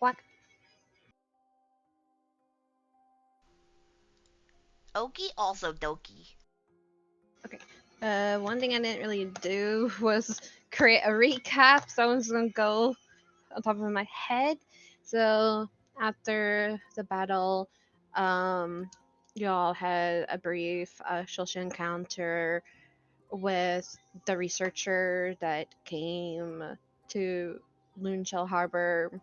quack. Okie, also Doki. Okay. One thing I didn't really do was create a recap, so I'm just gonna go on top of my head. So after the battle, um, y'all had a brief social encounter with the researcher that came to Loonshell Harbor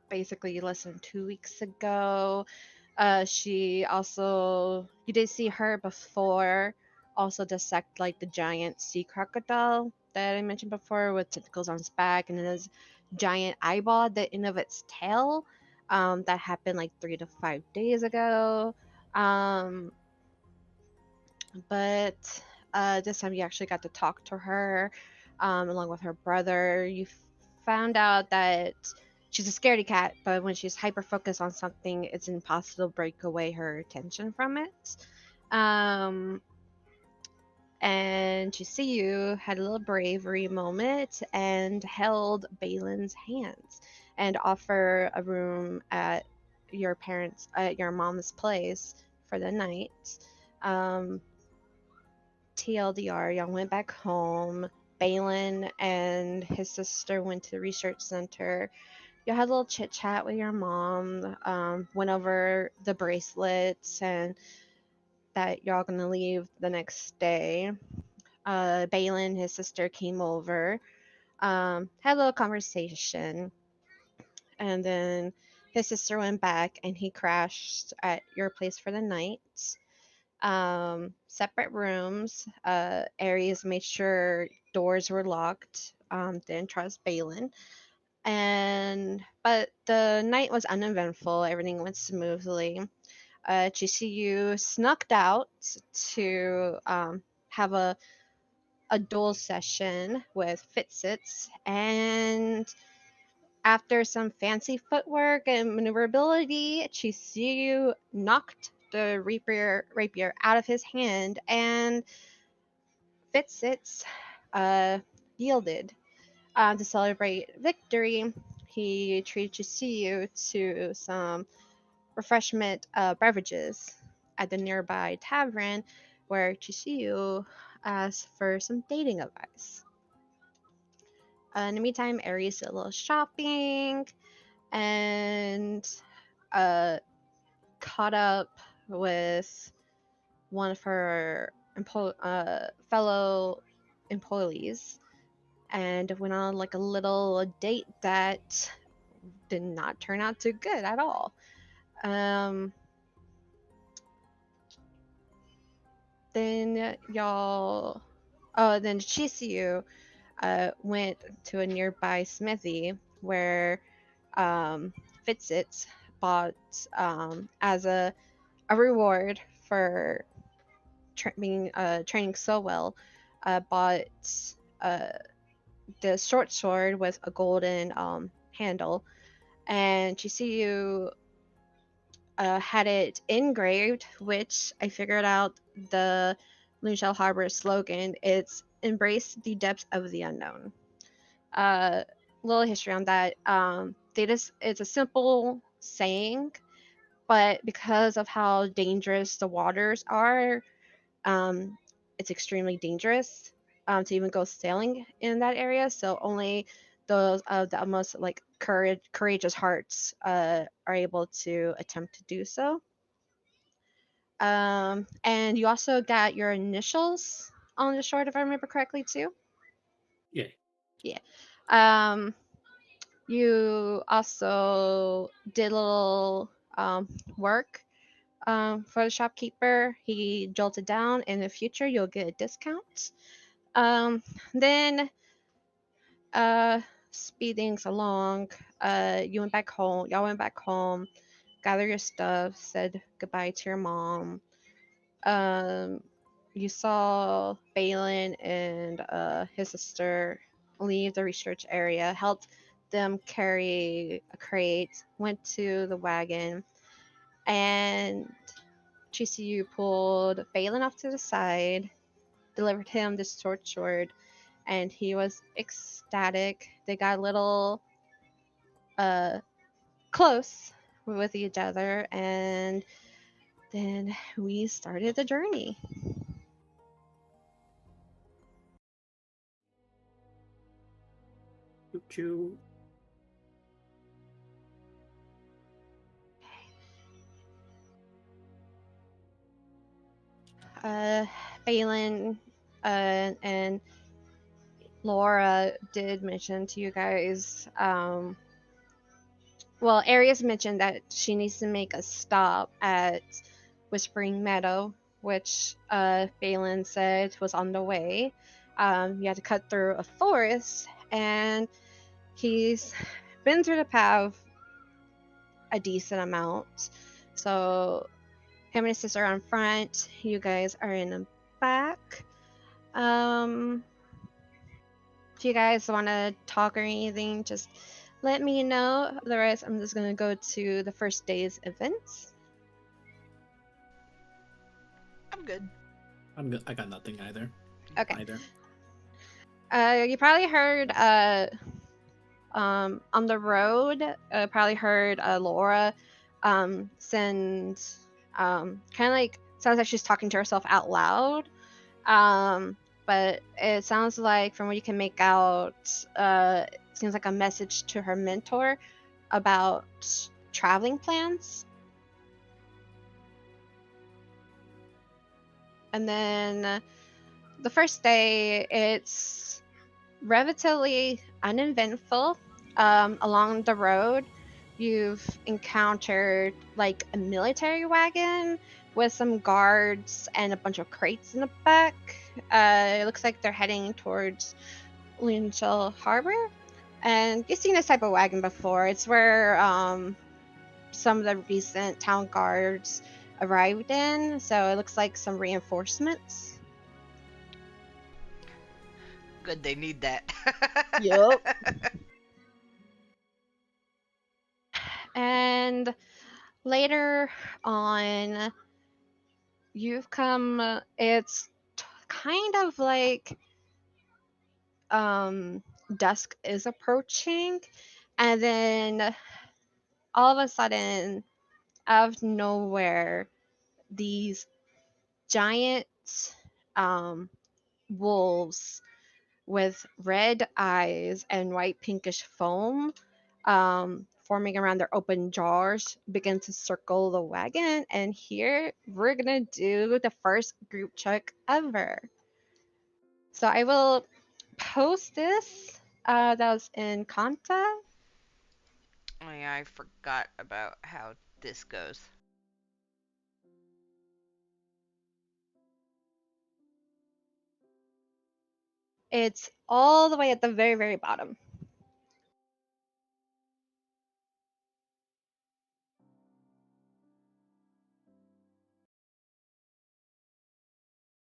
basically less than 2 weeks ago. She also, you did see her before, also dissect like the giant sea crocodile that I mentioned before with tentacles on its back and then this giant eyeball at the end of its tail. That happened like 3 to 5 days ago. Um, but this time you actually got to talk to her along with her brother. You found out that she's a scaredy cat, but when she's hyper focused on something, it's impossible to break away her attention from it. Um, and Chisuyu had a little bravery moment and held Balin's hands and offer a room at your mom's place for the night. Um, TLDR, y'all went back home. Balin and his sister went to the research center. You had a little chit chat with your mom, went over the bracelets and that y'all gonna leave the next day. Balin, his sister, came over, had a little conversation, and then his sister went back and he crashed at your place for the night. Separate rooms. Aeris made sure doors were locked. Didn't trust Balin. But the night was uneventful. Everything went smoothly. Chisuyu snuck out to have a duel session with Fitsits, and after some fancy footwork and maneuverability, Chisuyu knocked the rapier out of his hand, and Fitsits yielded. To celebrate victory, he treated Chisuyu to some refreshment beverages at the nearby tavern, where Chisuyu asked for some dating advice. In the meantime, Aries did a little shopping and uh, caught up with one of her fellow employees and went on like a little date that did not turn out too good at all. Um, then y'all, oh, then Chisuyu went to a nearby smithy where Fitsit bought as a reward for being training so well, bought uh, the short sword with a golden handle, and Chisuyu had it engraved, which I figured out the Moonshell Harbor slogan. It's embrace the depths of the unknown. Uh, little history on that. It's a simple saying, but because of how dangerous the waters are, um, it's extremely dangerous to even go sailing in that area. So only those of the most like courageous hearts are able to attempt to do so. And you also got your initials on the short, if I remember correctly, too. Yeah. Yeah. Um, you also did a little work for the shopkeeper. He jolted down. In the future, you'll get a discount. Then uh, speed things along. You went back home. Y'all went back home, gathered your stuff, said goodbye to your mom. Um, you saw Balin and his sister leave the research area, helped them carry a crate, went to the wagon, and Chisuyu pulled Balin off to the side, delivered him this short sword, and he was ecstatic. They got a little uh, close with each other, and then we started the journey. Choo choo. uh Balin and Laura did mention to you guys, well, Aeris mentioned that she needs to make a stop at Whispering Meadow, which Balin said was on the way. You had to cut through a forest, and he's been through the path a decent amount. So him and his sister are in front. You guys are in the back. If you guys want to talk or anything, just let me know. Otherwise, I'm just gonna go to the first day's events. I'm good. I'm good. I got nothing either. Okay. Either. You probably heard on the road. Probably heard Laura send kind of like sounds like she's talking to herself out loud. But it sounds like from what you can make out, it seems like a message to her mentor about traveling plans. And then the first day, it's relatively uneventful. Along the road, you've encountered like a military wagon with some guards and a bunch of crates in the back. It looks like they're heading towards Linshell Harbor. And you've seen this type of wagon before. It's where some of the recent town guards arrived in, so it looks like some reinforcements. Good, they need that. Yup. And later on, you've come. It's kind of like dusk is approaching, and then all of a sudden, out of nowhere, these giant um, wolves with red eyes and white pinkish foam forming around their open jaws begin to circle the wagon. And here we're gonna do the first group check ever. So I will post this. That was in contact. Oh yeah, I forgot about how this goes. It's all the way at the very, very bottom.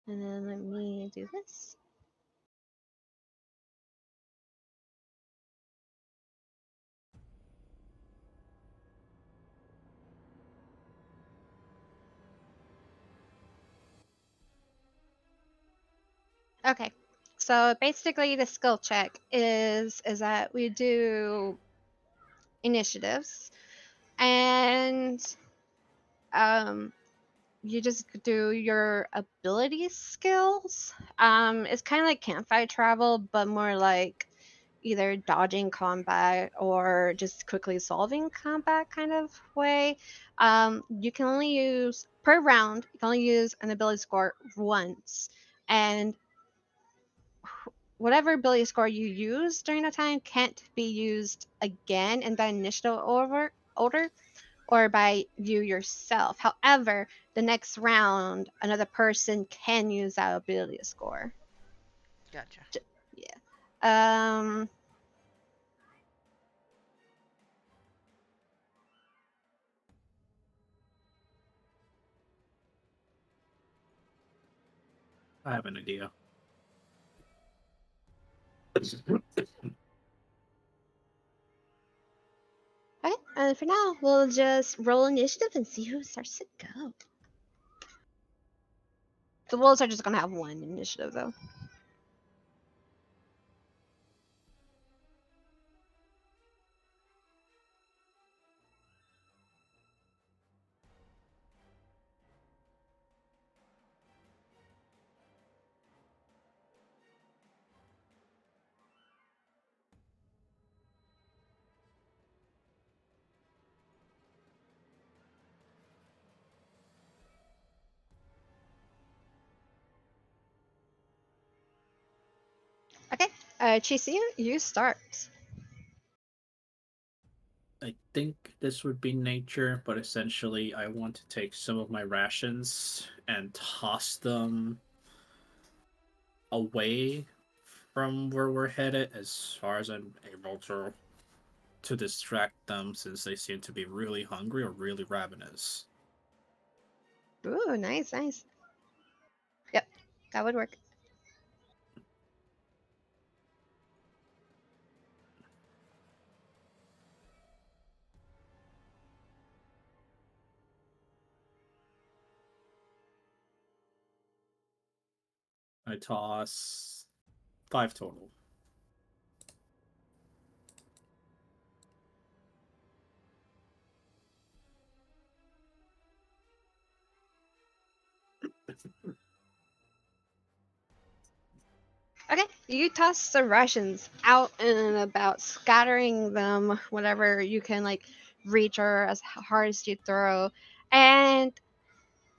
And then let me do this. Okay. So basically the skill check is that we do initiatives, and um you just do your ability skills. It's kind of like campfire travel, but more like either dodging combat or just quickly solving combat kind of way. You can only use per round. You can only use an ability score once, and whatever ability score you use during the time can't be used again in the initiative order or by you yourself. However, the next round, another person can use that ability score. Gotcha. Yeah. Um. I have an idea. Okay. And for now, we'll just roll initiative and see who starts to go. The wolves are just gonna have one initiative though. Okay, Chisuyu, you start. I think this would be nature, but essentially, I want to take some of my rations and toss them away from where we're headed as far as I'm able to distract them since they seem to be really hungry or really ravenous. Ooh, nice, nice. Yep, that would work. I toss 5 total. Okay, you toss the rations out and about, scattering them whenever you can, like, reach or as hard as you throw. And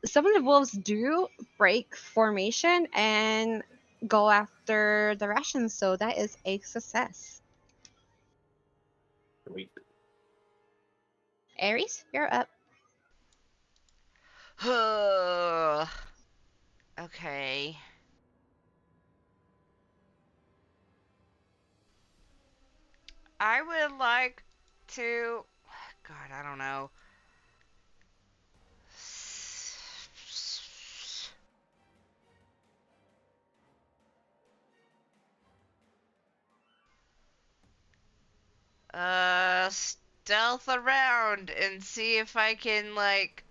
some of the wolves do break formation and go after the rations, so that is a success. Sweet. Aeris, you're up. Okay. I would like to. God, I don't know. Stealth around and see if I can, like,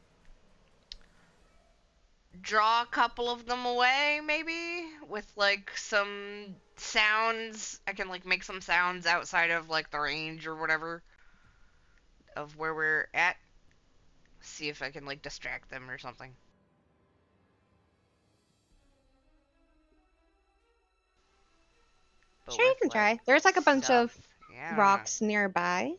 draw a couple of them away, maybe? With, like, some sounds. I can, like, make some sounds outside of, like, the range or whatever of where we're at. See if I can, like, distract them or something. But Sure, you with, can like, try. There's like a bunch stuff. of Yeah, I don't know. rocks nearby.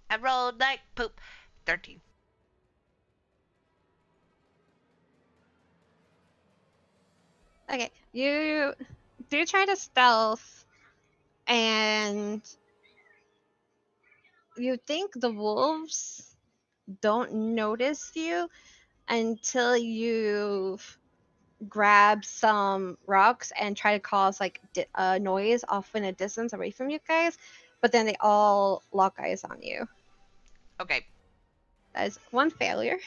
I rolled like poop. 13. Okay, you do try to stealth, and you think the wolves don't notice you until you grab some rocks and try to cause like noise off in a distance away from you guys, but then they all lock eyes on you. Okay. That is one failure.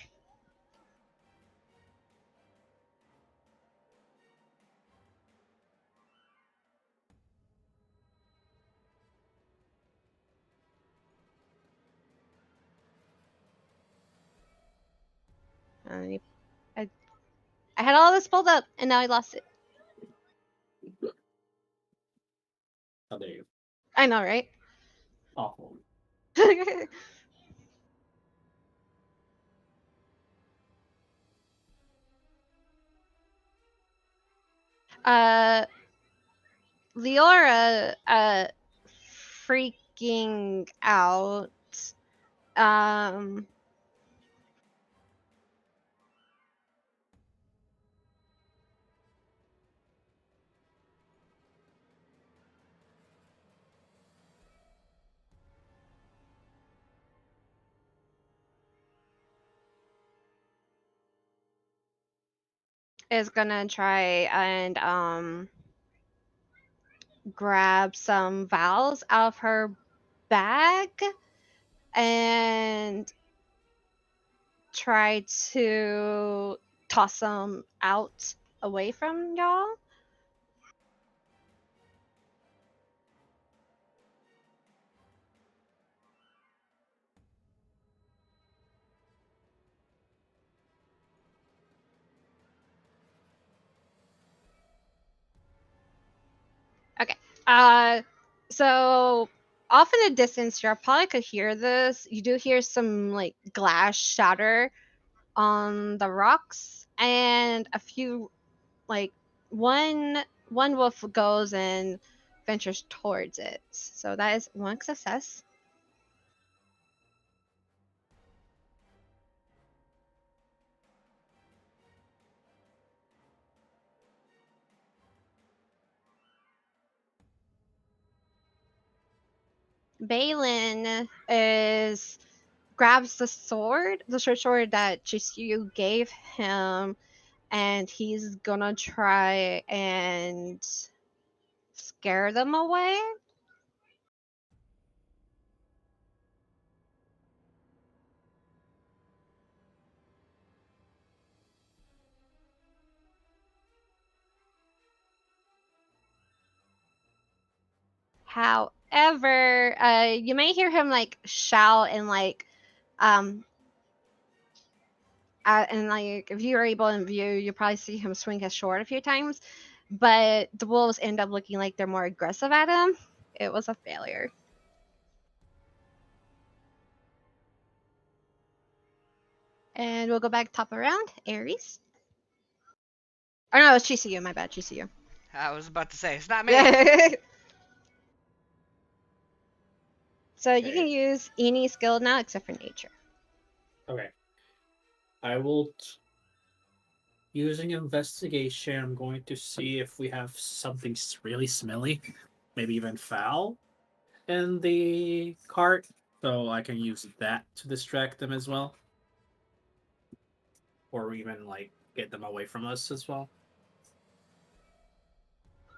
Uh, I, I had all this pulled up and now I lost it. How dare you? I know, right? Awful. uh, Leora, freaking out. Um, is gonna try and grab some vials out of her bag and try to toss them out away from y'all. Okay. Uh, so off in the distance, you probably could hear this. You do hear some like glass shatter on the rocks, and a few like one one wolf goes and ventures towards it. So that is one success. Balin is grabs the short sword that Chisuyu gave him, and he's gonna try and scare them away. However, you may hear him like shout and like um and like if you are able in view, you probably see him swing his sword a few times. But the wolves end up looking like they're more aggressive at him. It was a failure. And we'll go back top around. Aeris. Oh no, it's Chisuyu. My bad, Chisuyu. I was about to say, it's not me. So you can Okay. use any skill now except for nature. Okay. I will. Using investigation, I'm going to see if we have something really smelly, maybe even foul, in the cart, so I can use that to distract them as well, or even like get them away from us as well.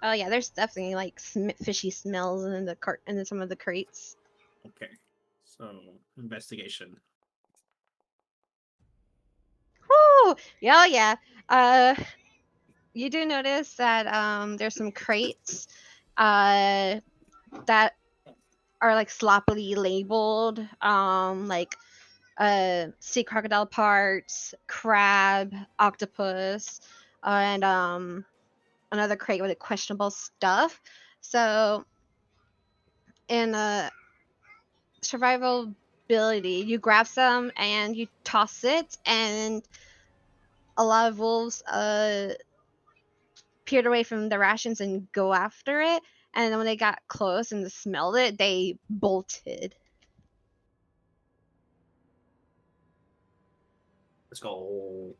Oh yeah, there's definitely like fishy smells in the cart and in some of the crates. Okay, so investigation. Whoo! Yeah, yeah. Uh, you do notice that there's some crates that are like sloppily labeled, like sea crocodile parts, crab, octopus, and another crate with questionable stuff. So in survival ability, you grab some and you toss it, and a lot of wolves peered away from the rations and go after it. And then when they got close and smelled it, they bolted. Let's go.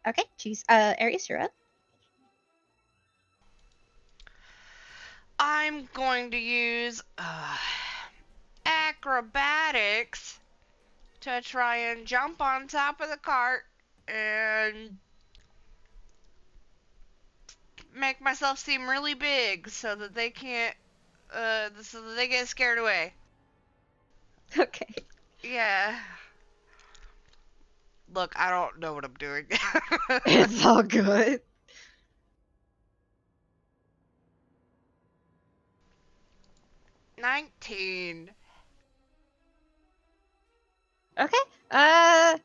Okay, geez. Aries, you're up. I'm going to use acrobatics to try and jump on top of the cart and make myself seem really big so that they can't, so that they get scared away. Okay. Yeah. Look, I don't know what I'm doing. It's all good. $19. Okay.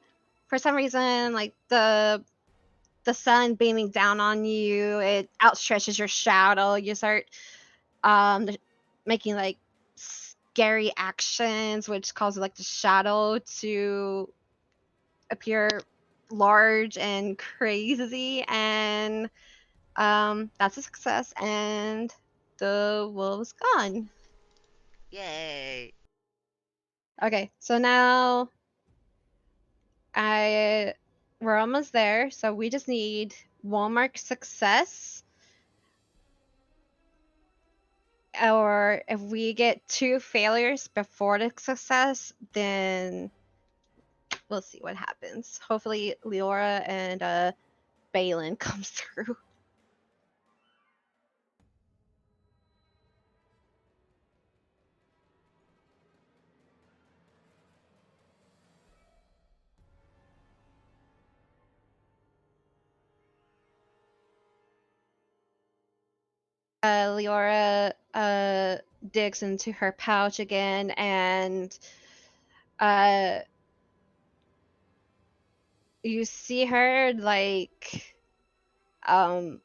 For some reason, like the sun beaming down on you, it outstretches your shadow. You start um making like scary actions, which causes like the shadow to appear large and crazy, and that's a success, and the wolf's gone. Yay. Okay, so now I we're almost there, so we just need one more success, or if we get two failures before the success, then we'll see what happens. Hopefully Leora and Balin comes through. Leora digs into her pouch again, and uh you see her like um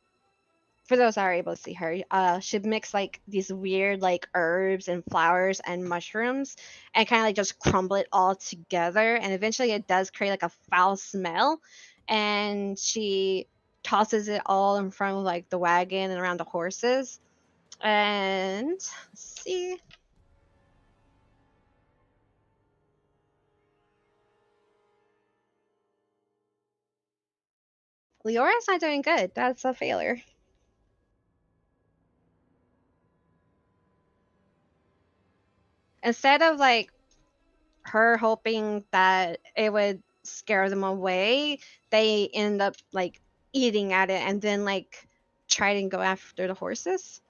for those that are able to see her, she mix like these weird like herbs and flowers and mushrooms and kind of like just crumble it all together, and eventually it does create like a foul smell, and she tosses it all in front of like the wagon and around the horses. And let's see. Leora's not doing good. That's a failure. instead of like her hoping that it would scare them away, they end up like eating at it and then like try to go after the horses.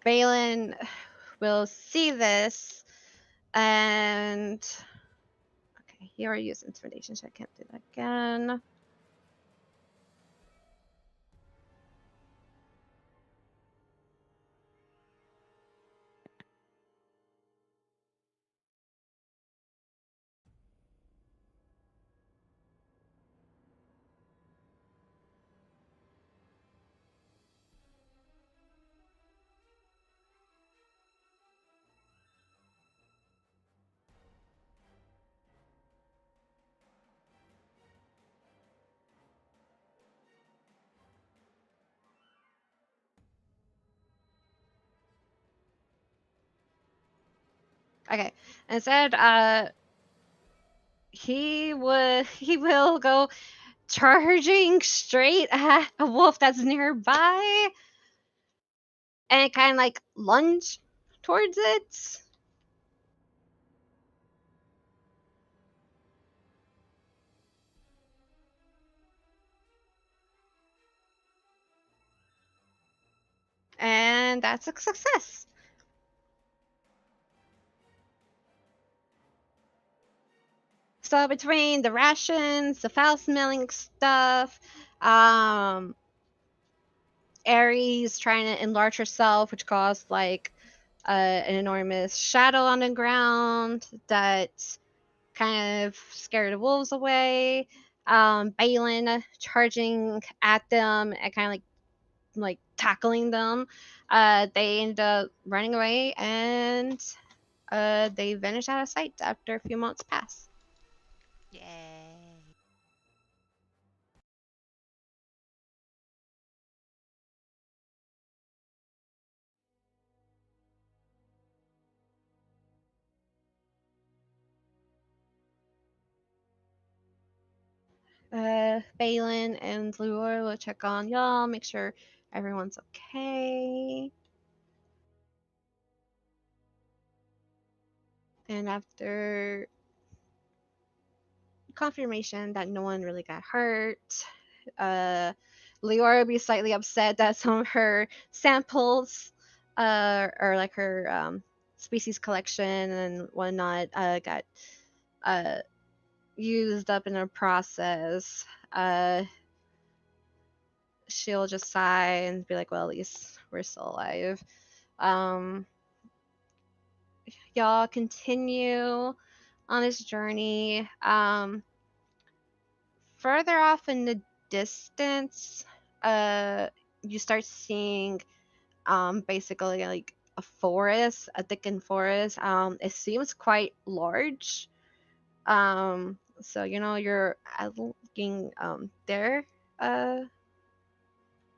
Balin will see this and okay, he already used intimidation, so I can't do that again. Okay, instead, he will go charging straight at a wolf that's nearby and kind of like lunge towards it. And that's a success. So between the rations, the foul smelling stuff, Aeris trying to enlarge herself, which caused like an enormous shadow on the ground that kind of scared the wolves away. Balin charging at them and kind of like tackling them. They end up running away and they vanish out of sight after a few months pass. Yay. Balin and Luor will check on y'all, make sure everyone's okay. And after confirmation that no one really got hurt, Leora will be slightly upset that some of her samples, or like her species collection and whatnot, got uh, used up in the process. She'll just sigh and be like, "Well, at least we're still alive." Um, y'all continue on this journey. Further off in the distance, you start seeing basically like a forest, a thickened forest. It seems quite large. So you know you're looking there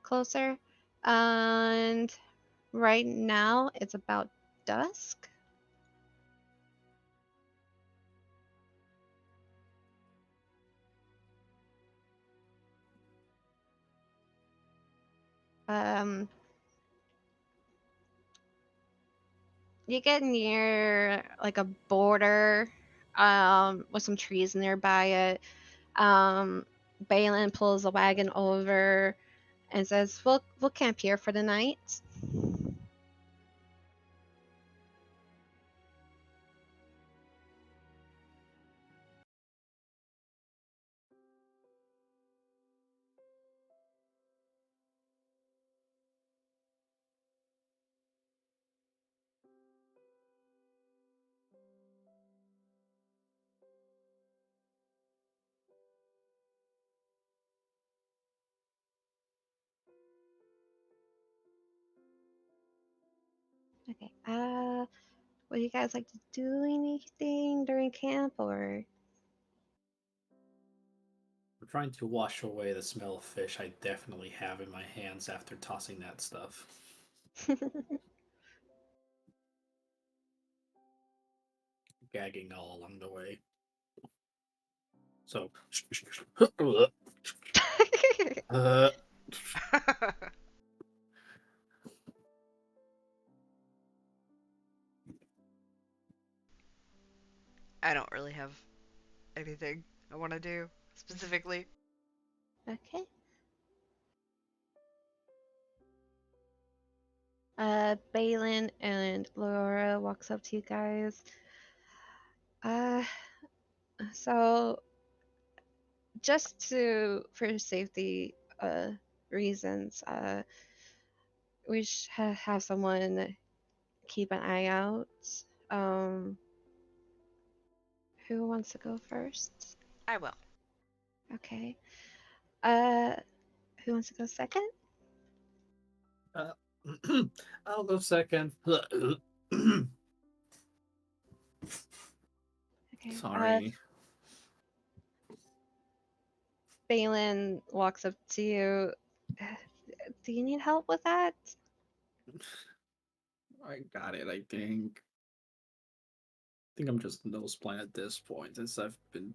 closer, and right now it's about dusk. Um, you get near like a border with some trees nearby it. Balin pulls a wagon over and says, "We'll camp here for the night." Okay. Would you guys like to do anything during camp or? I'm trying to wash away the smell of fish I definitely have in my hands after tossing that stuff. Gagging all along the way. So, uh, everything I want to do specifically. Okay. Balin and Laura walks up to you guys. Uh, so just for safety reasons, we should have someone keep an eye out. Um, who wants to go first? I will. Okay. Uh, who wants to go second? Uh, I'll go second. Okay. Sorry. Balin walks up to you. Do you need help with that? I got it, I think. I think I'm just nose blind at this point since I've been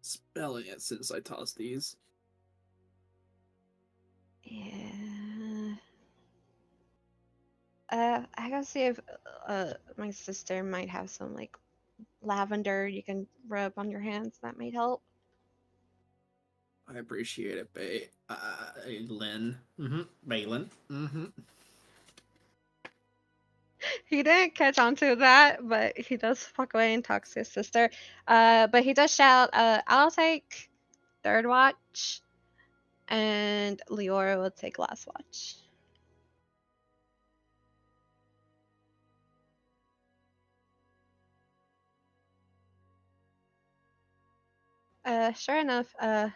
spelling it since I tossed these. Yeah. I gotta see if my sister might have some like lavender you can rub on your hands. That might help. I appreciate it, Lynn. Balin. He didn't catch on to that, but he does walk away and talks to his sister. But he does shout, I'll take third watch, and Leora will take last watch. Sure enough,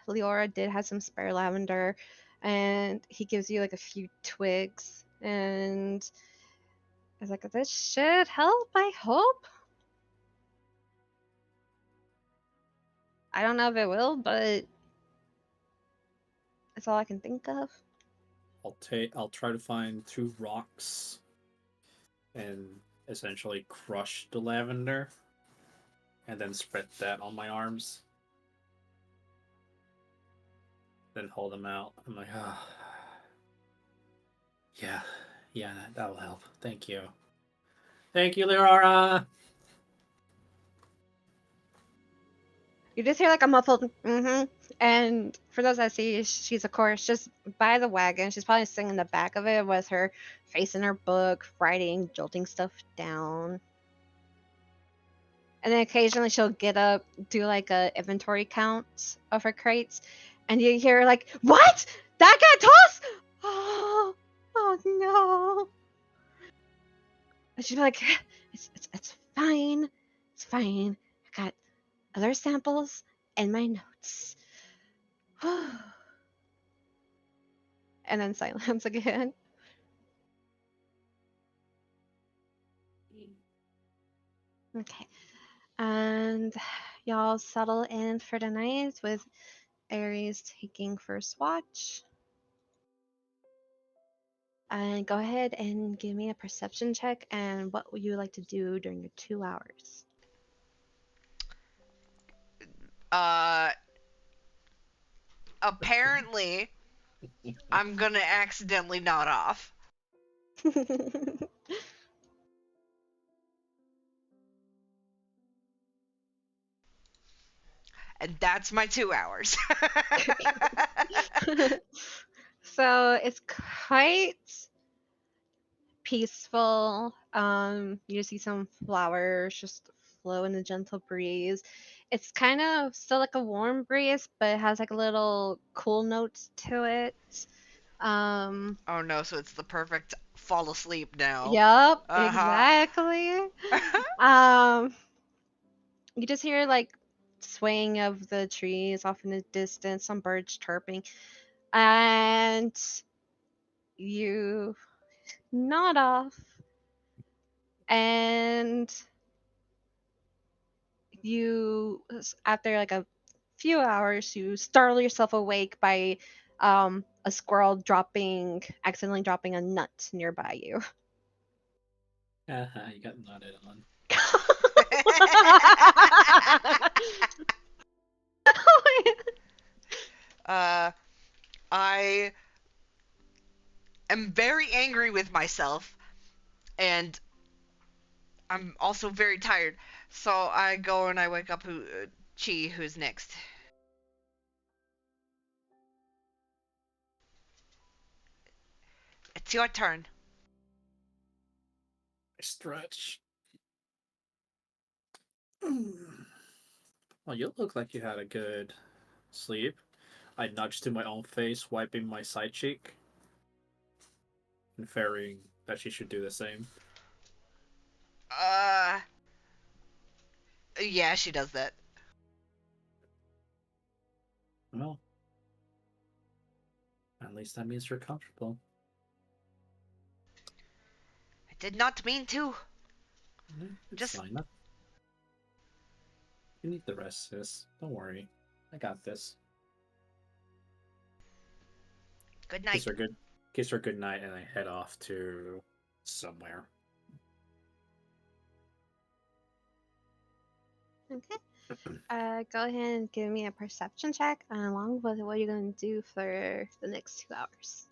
Leora did have some spare lavender, and he gives you like a few twigs, and I was like, this should help, I hope. I don't know if it will, but that's all I can think of. I'll try to find 2 rocks and essentially crush the lavender and then spread that on my arms. Then hold them out. I'm like, ah, yeah, that'll help. Thank you. Thank you, Laura. You just hear like a muffled mm-hmm. And for those that see, she's of course just by the wagon. She's probably sitting in the back of it with her face in her book, writing, jolting stuff down. And then occasionally she'll get up, do like a inventory count of her crates, and you hear like, "What? That got tossed? Oh no!" And she'll be like, "It's fine, it's fine. I got other samples in my notes." And then silence again. Okay. And y'all settle in for the night with Aeris taking first watch. And go ahead and give me a perception check and what would you like to do during your 2 hours? Apparently, I'm gonna accidentally nod off. And that's my 2 hours. So it's quite peaceful. You see some flowers just flow in a gentle breeze. It's kind of still like a warm breeze, but it has like a little cool notes to it. Um, Oh no, so it's the perfect fall asleep now. yep, Uh-huh. exactly. Um, you just hear like swaying of the trees off in the distance, some birds chirping, and you nod off, and you after like a few hours you startle yourself awake by a squirrel accidentally dropping a nut nearby you. You got nodded on. uh, I am very angry with myself, and I'm also very tired. So I go and I wake up Chi, who's next. It's your turn. Stretch. Well, you look like you had a good sleep. I nudged to my own face, wiping my side cheek, inferring that she should do the same. Uh, yeah, she does that. Well, at least that means you're comfortable. I did not mean to. It's Just fine. You need the rest, sis. Don't worry. I got this. good night. Kiss her good night, and I head off to somewhere. Okay. Go ahead and give me a perception check along with what you're going to do for the next 2 hours.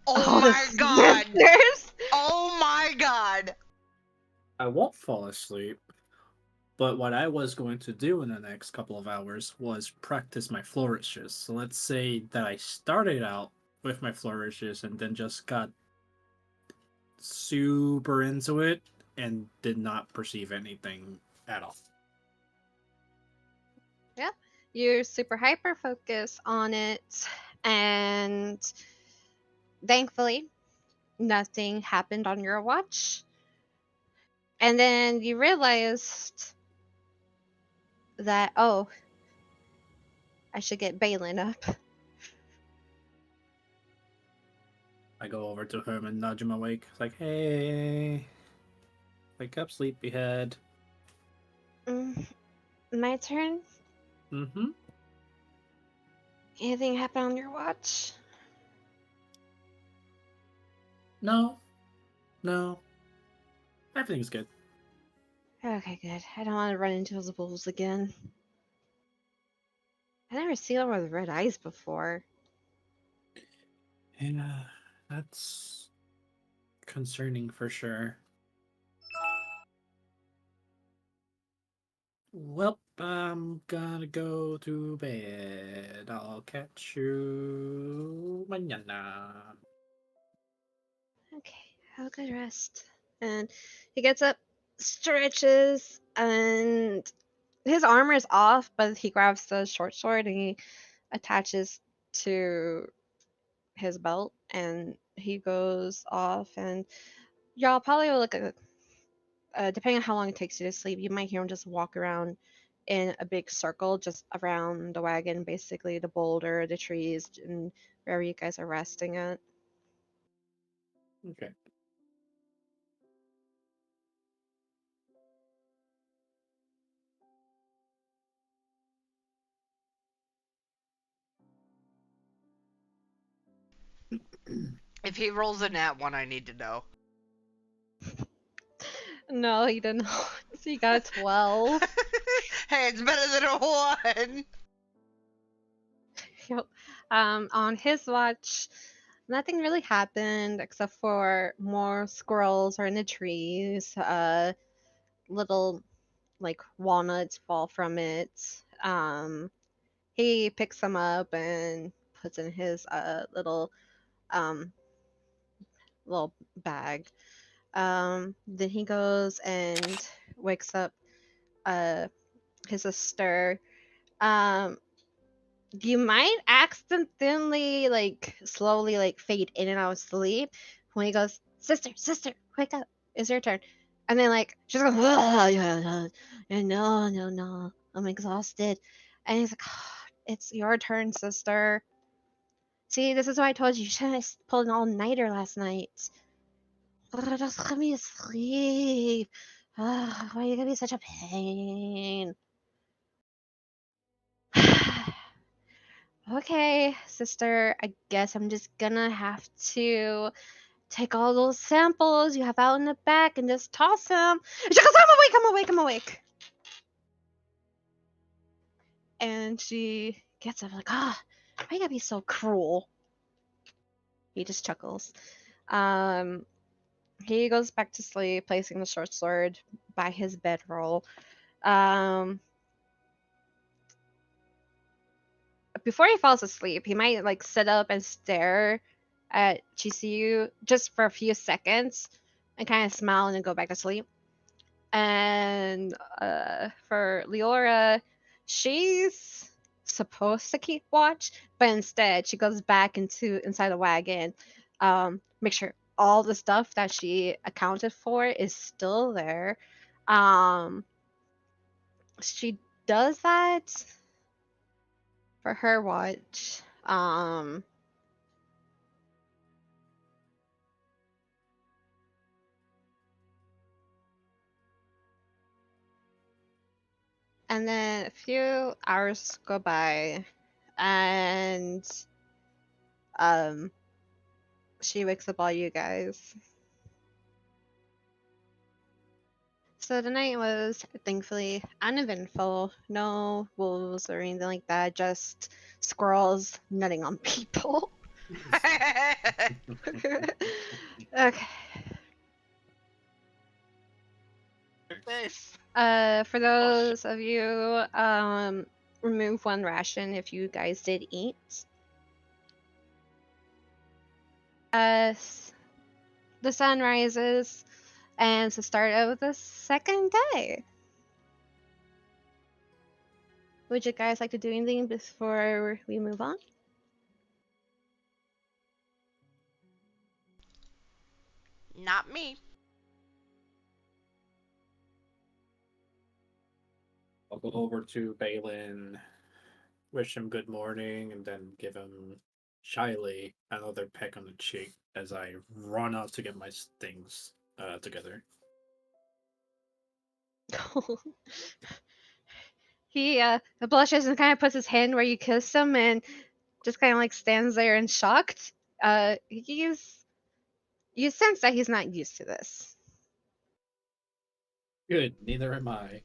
Oh Oh, my god! sisters! Oh my god! I won't fall asleep, but what I was going to do in the next couple of hours was practice my flourishes. So let's say that I started out with my flourishes and then just got super into it and did not perceive anything at all. Yeah, you're super hyper focused on it, and thankfully, nothing happened on your watch. And then you realized that, oh, I should get Balin up. I go over to him and nudge him awake. It's like, hey, wake up, sleepyhead. My turn? Mm-hmm. Anything happen on your watch? No. Everything's good. Okay, good. I don't want to run into those wolves again. I never seen them with red eyes before. Yeah, that's concerning for sure. Well, I'm gonna go to bed. I'll catch you mañana. Okay, have a good rest. And he gets up, stretches, and his armor is off, but he grabs the short sword and he attaches to his belt, and he goes off. And y'all probably will look at, depending on how long it takes you to sleep, you might hear him just walk around in a big circle just around the wagon, basically the boulder, the trees, and wherever you guys are resting at. Okay. If he rolls a nat one, I need to know. No, he didn't. He got a 12. Hey, it's better than a 1! Yep. On his watch, nothing really happened except for more squirrels are in the trees. Little like walnuts fall from it. He picks them up and puts in his um little bag. Then he goes and wakes up his sister. Um, you might accidentally like slowly like fade in and out of sleep when he goes, sister, sister, wake up, it's your turn. And then like she's like, no, no, no, I'm exhausted. And he's like, it's your turn, sister. See, this is why I told you shouldn't have pulled an all-nighter last night. Just let me sleep. Why are you gonna be such a pain? Okay, sister, I guess I'm just gonna have to take all those samples you have out in the back and just toss them. She goes, I'm awake. And she gets up like, why you gotta be so cruel? He just chuckles. Um, He goes back to sleep, placing the short sword by his bedroll. Um, Before he falls asleep, he might like sit up and stare at Chisuyu just for a few seconds and kind of smile and then go back to sleep. And for Leora, she's supposed to keep watch, but instead she goes back inside the wagon, make sure all the stuff that she accounted for is still there. Um, she does that for her watch. And then a few hours go by, and um, she wakes up all you guys. So the night was thankfully uneventful. No wolves or anything like that. Just squirrels nutting on people. Okay. This. For those of you, remove one ration if you guys did eat. The sun rises, and it's the start of the second day. Would you guys like to do anything before we move on? Not me. I'll go over to Balin, wish him good morning, and then give him shyly another peck on the cheek as I run out to get my things together. He blushes and kind of puts his hand where you kissed him and just kind of like stands there in shocked. You sense that he's not used to this. Good, neither am I.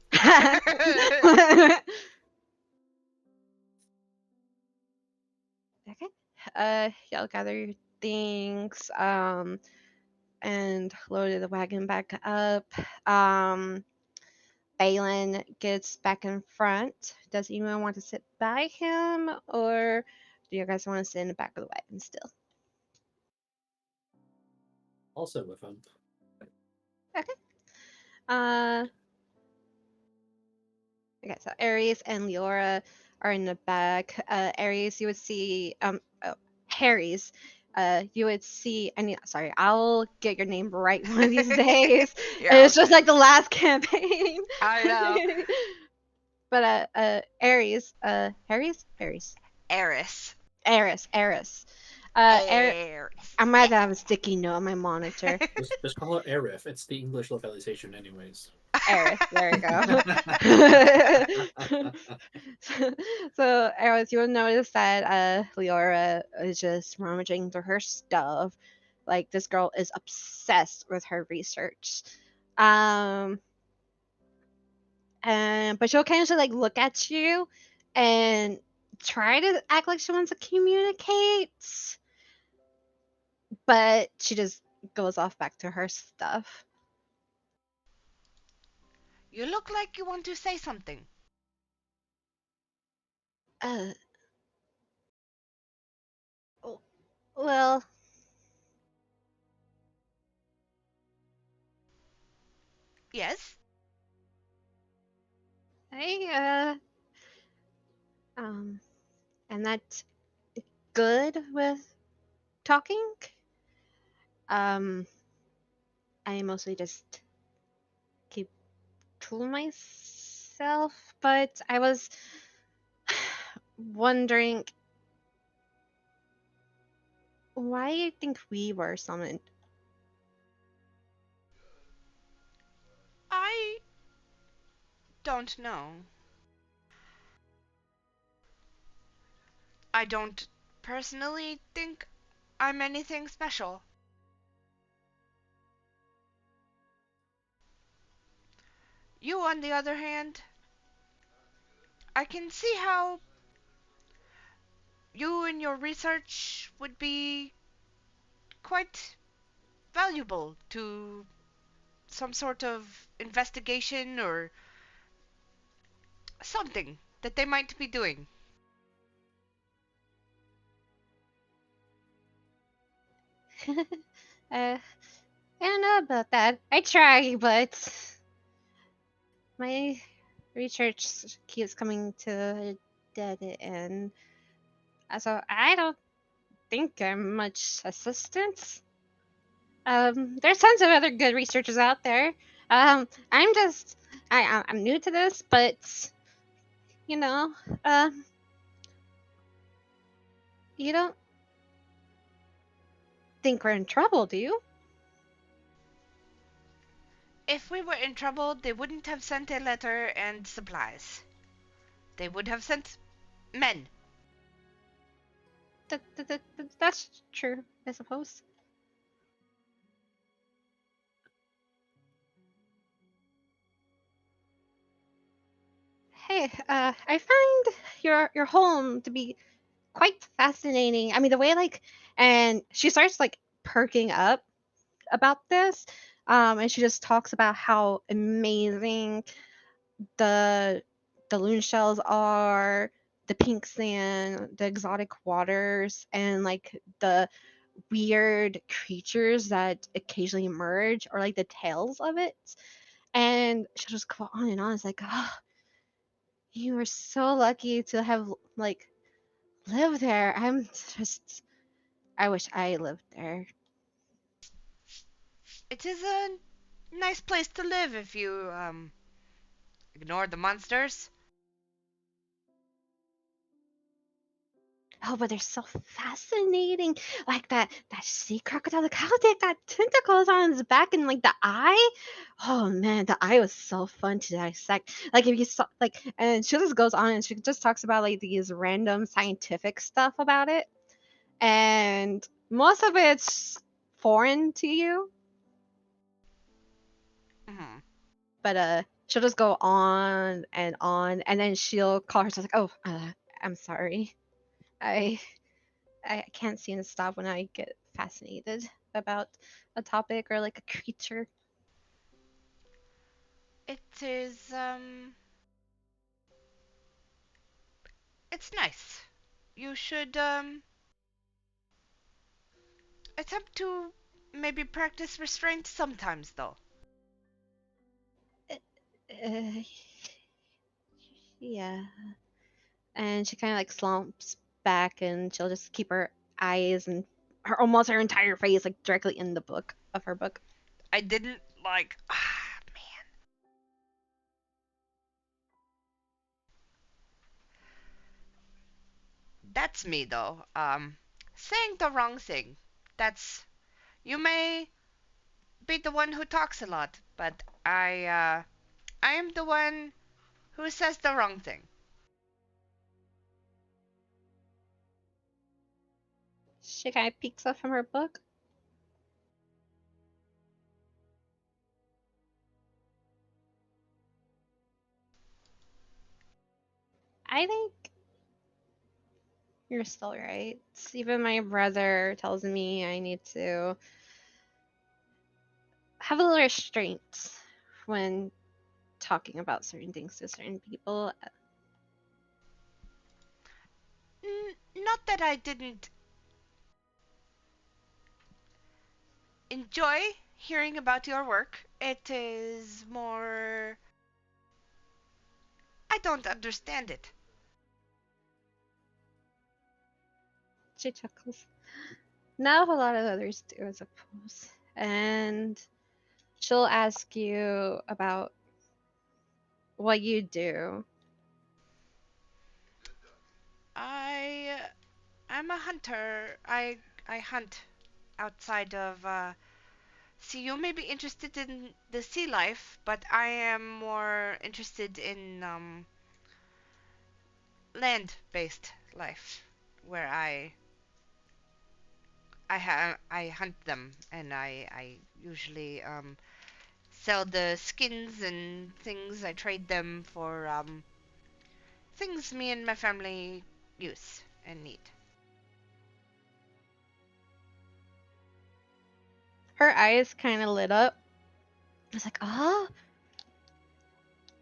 Okay. Y'all gather your things, and loaded the wagon back up. Balin gets back in front. Does anyone want to sit by him, or do you guys want to sit in the back of the wagon still? Also with him. Okay. Uh, okay, so Aeris and Leora are in the back. Aeris, you would see, Harry's, you would see, sorry, I'll get your name right one of these days. It's just like the last campaign. I know. But, Aeris, Harry's? Eris. Aeris. Eris. I might have a sticky note on my monitor. Just call it Arif. It's the English localization, anyways. Aeris, there we go. So, Aeris, you will notice that Leora is just rummaging through her stuff. Like, this girl is obsessed with her research. But she'll kind of like look at you and try to act like she wants to communicate, but she just goes off back to her stuff. You look like you want to say something. Uh, well, Yes? I am not good with talking. Um, I mostly just keep to myself, but I was wondering why you think we were summoned. I don't know. I don't personally think I'm anything special. You, on the other hand, I can see how you and your research would be quite valuable to some sort of investigation or something that they might be doing. I don't know about that. I try, but my research keeps coming to a dead end. So I don't think I'm much assistance. There's tons of other good researchers out there. I'm just, I'm new to this, but you know, um, you don't think we're in trouble, do you? If we were in trouble, they wouldn't have sent a letter and supplies. They would have sent men. That's true, I suppose. Hey, I find your home to be quite fascinating. I mean, the way and she starts perking up about this, and she just talks about how amazing the the loon shells are, the pink sand, the exotic waters, and the weird creatures that occasionally emerge, or the tales of it. And she'll just go on and on. It's like, oh, you were so lucky to have lived there. I wish I lived there. It is a nice place to live if you ignore the monsters. Oh, but they're so fascinating. Like that sea crocodile. Look how they got tentacles on its back, and the eye. Oh man, the eye was so fun to dissect. Like if you saw and she just goes on and she just talks about these random scientific stuff about it, and most of it's foreign to you. Hmm. But she'll just go on, and then she'll call herself like, "Oh, I'm sorry. I I can't seem to stop when I get fascinated about a topic or a creature." It is it's nice. You should attempt to maybe practice restraint sometimes though. Uh, yeah. And she kind of slumps back, and she'll just keep her eyes and her entire face directly in the book of her book. I didn't like man. That's me though. Saying the wrong thing. That's you may be the one who talks a lot, but I am the one who says the wrong thing. She kind of peeks up from her book. I think you're still right. Even my brother tells me I need to have a little restraint when talking about certain things to certain people. Not that I didn't enjoy hearing about your work. It is more I don't understand it. She chuckles. Not a lot of others do, I suppose. And she'll ask you about what you do. I I'm a hunter. I hunt outside of see, you may be interested in the sea life, but I am more interested in land-based life, where I hunt them, and I usually sell the skins and things. I trade them for things me and my family use and need. her eyes kind of lit up. I was like, oh,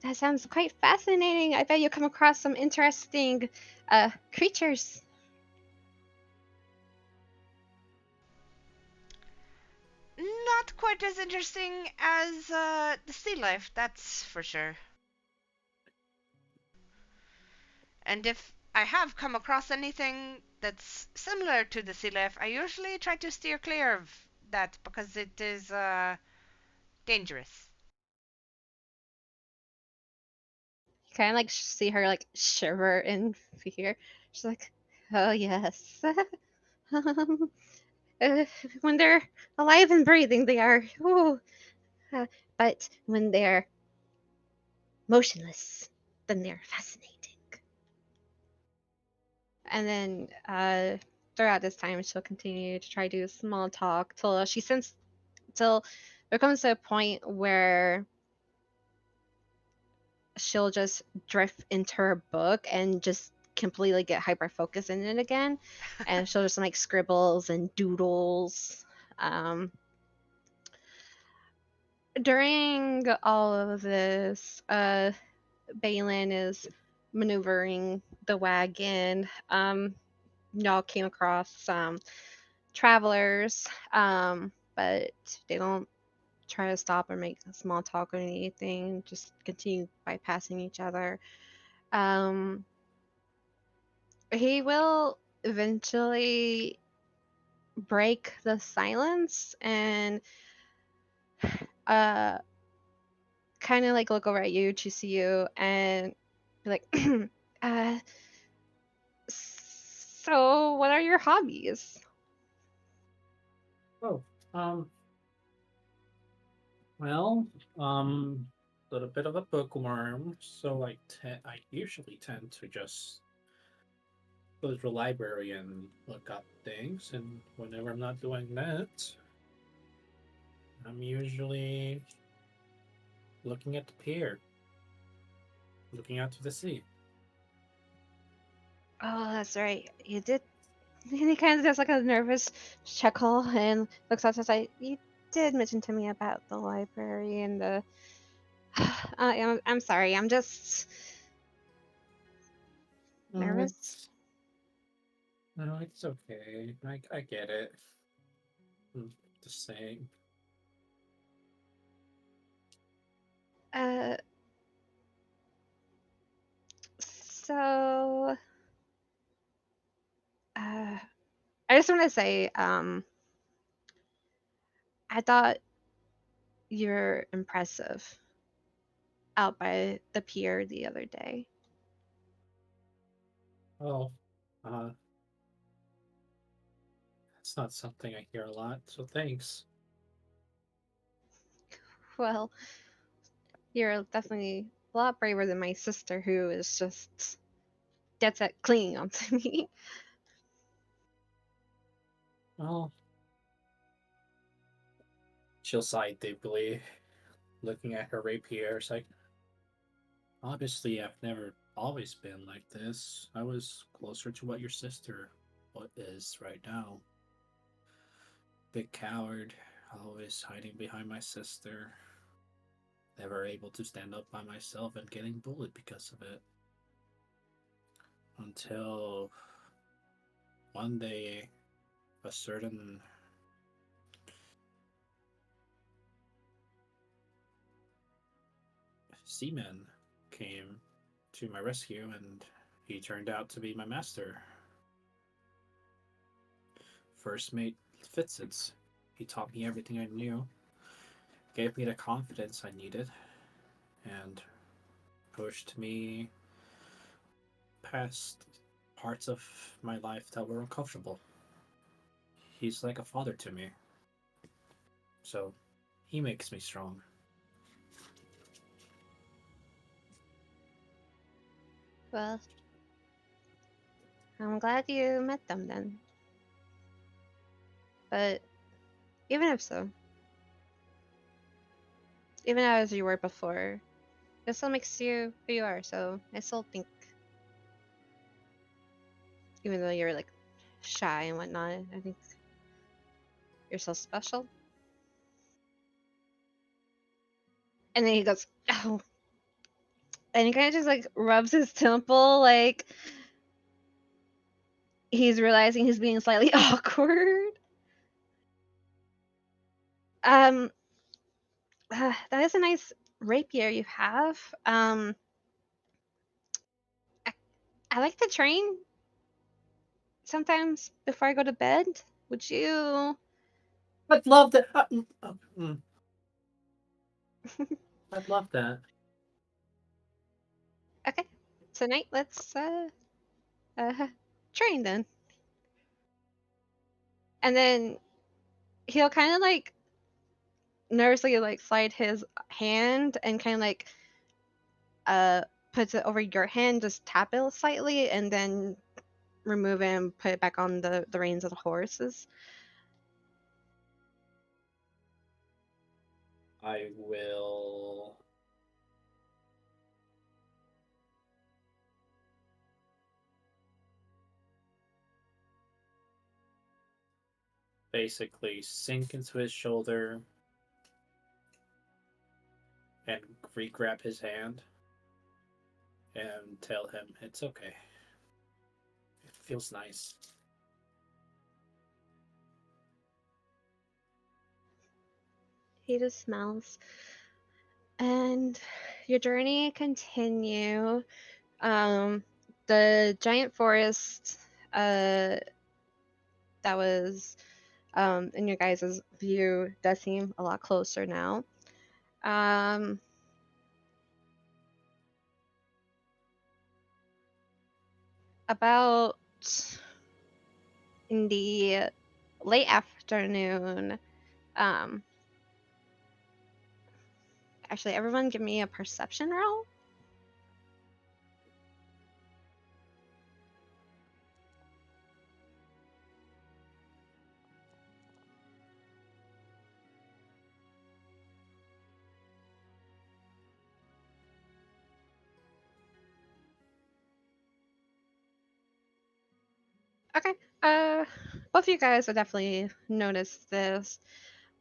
that sounds quite fascinating. I bet you'll come across some interesting creatures. Not quite as interesting as the sea life, that's for sure. And if I have come across anything that's similar to the sea life, I usually try to steer clear of that because it is dangerous. You kind of like see her like shiver in fear. She's like, oh yes. um, uh, when they're alive and breathing, they are. Ooh. But when they're motionless, then they're fascinating. And then throughout this time, she'll continue to try to do small talk till there comes to a point where she'll just drift into her book and just completely get hyper focused in it again, and she'll just make scribbles and doodles. Um, During all of this, Balin is maneuvering the wagon. Y'all came across some travelers, but they don't try to stop or make small talk or anything, just continue bypassing each other. Um, he will eventually break the silence and uh, kind of like look over at you, Chisuyu, and be like, uh, so what are your hobbies? Oh, um, well, um, little bit of a bookworm, so I usually tend to just go to the library and look up things, and whenever I'm not doing that, I'm usually looking at the pier, looking out to the sea. Oh, that's right. You did. And he kind of does like a nervous chuckle and looks out to the side. You did mention to me about the library and the. I'm sorry. I'm just No, nervous. it's okay. I get it. I'm just saying. Uh, so uh, I just want to say, I thought you're impressive out by the pier the other day. Oh, uh, it's not something I hear a lot, so thanks. Well, you're definitely a lot braver than my sister, who is just dead set clinging onto me. Well, she'll sigh deeply, looking at her rapier. It's like, obviously, I've never always been like this. I was closer to what your sister what is right now. Big coward, always hiding behind my sister. Never able to stand up by myself and getting bullied because of it. Until one day, a certain seaman came to my rescue and he turned out to be my master. First mate Fitzits. He taught me everything I knew, gave me the confidence I needed, and pushed me past parts of my life that were uncomfortable. He's like a father to me, so he makes me strong. Well, I'm glad you met them then. But even if so, even as you were before, it still makes you who you are. So I still think, even though you're like shy and whatnot, I think you're so special. And then he goes, oh, and he kind of just like rubs his temple, like he's realizing he's being slightly awkward. Um, that is a nice rapier you have. I, I like to train sometimes before I go to bed. Would you? I'd love that. I'd love that. Okay, tonight let's uh train then. And then he'll kind of like nervously like slide his hand and kind of like uh puts it over your hand, just tap it slightly, and then remove it and put it back on the reins of the horses. I will. Basically, sink into his shoulder and re-grab his hand and tell him it's okay. It feels nice. He just smells. And your journey continue. The giant forest uh that was in your guys' view does seem a lot closer now. Um, about in the late afternoon, um, actually, everyone give me a perception roll. Okay. Uh, both of you guys will definitely notice this.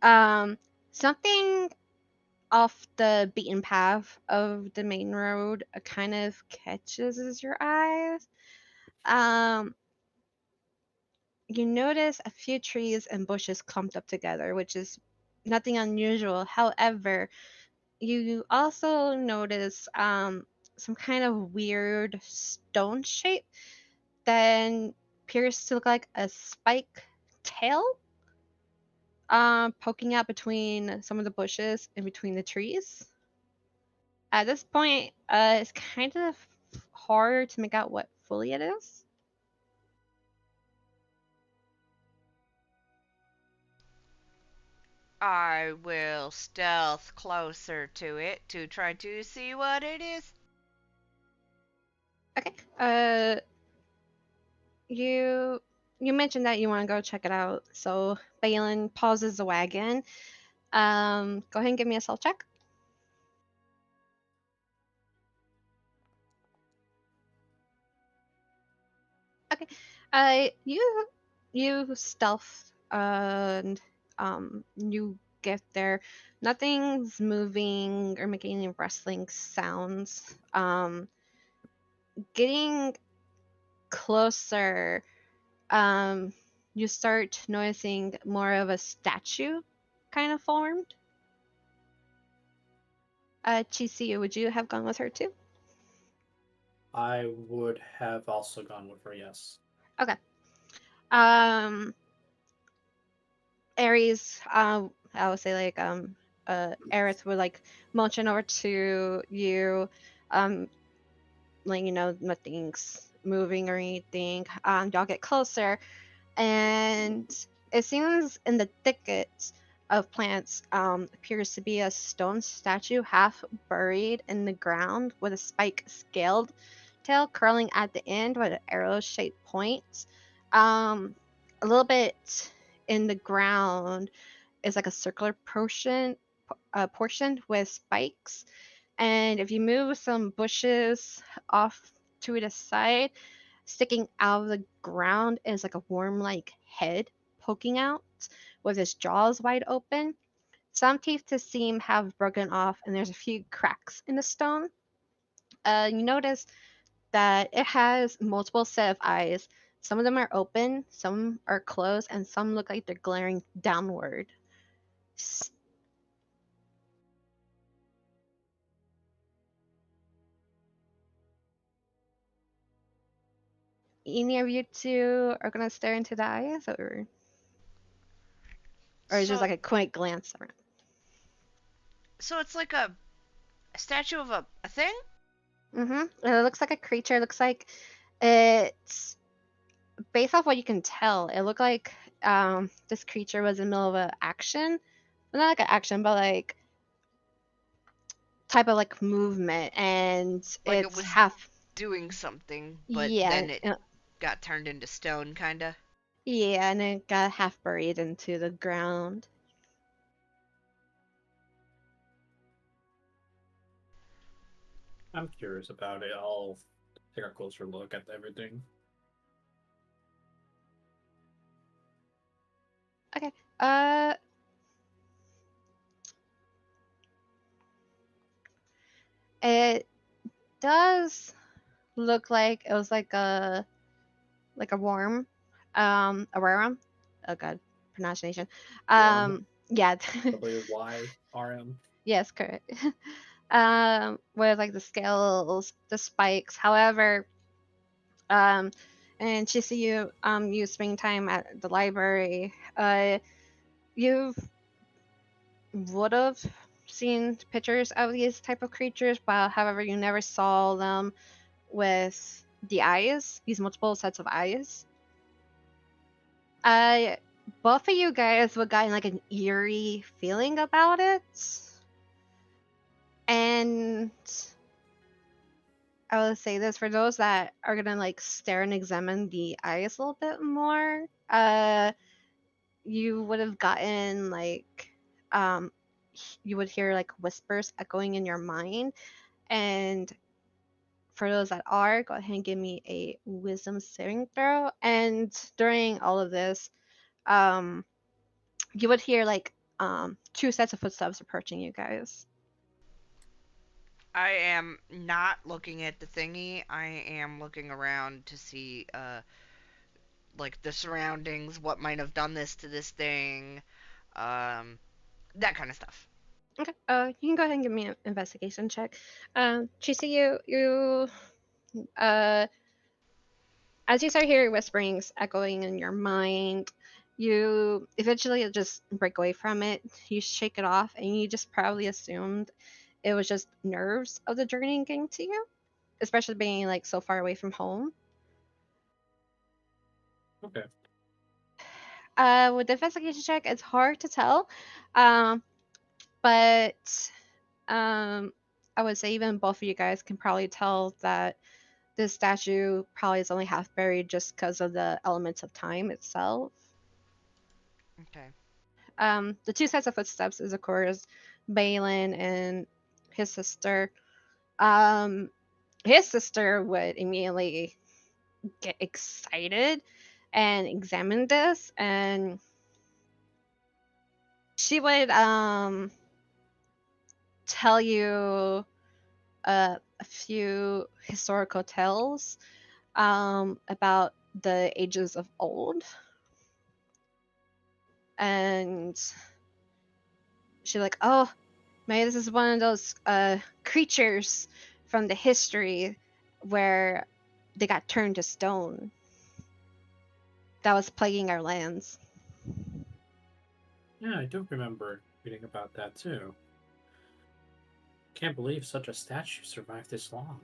Um, something off the beaten path of the main road kind of catches your eyes. Um, you notice a few trees and bushes clumped up together, which is nothing unusual. However, you also notice some kind of weird stone shape that appears to look like a spike tail poking out between some of the bushes and between the trees. At this point, it's kind of hard to make out what fully it is. I will stealth closer to it to try to see what it is. Okay. You you mentioned that you want to go check it out, so Balin pauses the wagon. Go ahead and give me a stealth check. Okay. You stealth and you get there. Nothing's moving or making any rustling sounds. Getting closer, um, you start noticing more of a statue kind of formed. Chisuyu, would you have gone with her too? I would have also gone with her, yes. Okay. Um, Aries, I would say like Aerith would like motion over to you, um, letting you know nothing's moving or anything. Y'all get closer, and it seems in the thicket of plants appears to be a stone statue half buried in the ground with a spike scaled tail curling at the end with an arrow-shaped point. A little bit in the ground is like a circular portion with spikes. And if you move some bushes off to the side, sticking out of the ground is like a worm like head poking out with its jaws wide open. Some teeth to seem have broken off, and there's a few cracks in the stone. You notice that it has multiple set of eyes. Some of them are open, some are closed, and some look like they're glaring downward. Any of you two are gonna stare into the eyes, or is just So like a quick glance around? so it's like a statue of a thing? It looks like a creature. It looks like it's based off what you can tell. It looked like this creature was in the middle of an action, well, not like an action, but like type of like movement, and Like it it's was half. doing something, but Yeah, then it got turned into stone, kinda. yeah, and it got half buried into the ground. I'm curious about it. I'll take a closer look at everything. Okay. Uh, it does look like it was like a worm, a worm. Oh god, pronunciation. Worm. Yeah. WYRM. Yes, correct. With like the scales, the spikes. However, um, and Chisuyu, you spending time at the library, you would have seen pictures of these type of creatures, but however, you never saw them with the eyes, these multiple sets of eyes. Uh, both of you guys would got like an eerie feeling about it, and I will say this for those that are gonna like stare and examine the eyes a little bit more. You would have gotten like, um, you would hear like whispers echoing in your mind, and for those that are, go ahead and give me a wisdom saving throw. And during all of this, um, you would hear like two sets of footsteps approaching you guys. I am not looking at the thingy. I am looking around to see like the surroundings, what might have done this to this thing, um, that kind of stuff. Okay. You can go ahead and give me an investigation check. Chisa, you uh as you start hearing whisperings echoing in your mind, you eventually just break away from it. You shake it off, and you just probably assumed it was just nerves of the journey getting to you, especially being like so far away from home. Okay. With the investigation check, it's hard to tell, um, but I would say even both of you guys can probably tell that this statue probably is only half buried just because of the elements of time itself. Okay. The two sets of footsteps is, of course, Balin and his sister. Um, his sister would immediately get excited and examine this, and she would tell you a few historical tales about the ages of old, and she's like, "Oh, maybe this is one of those creatures from the history where they got turned to stone that was plaguing our lands." Yeah, I do remember reading about that too. Can't believe such a statue survived this long.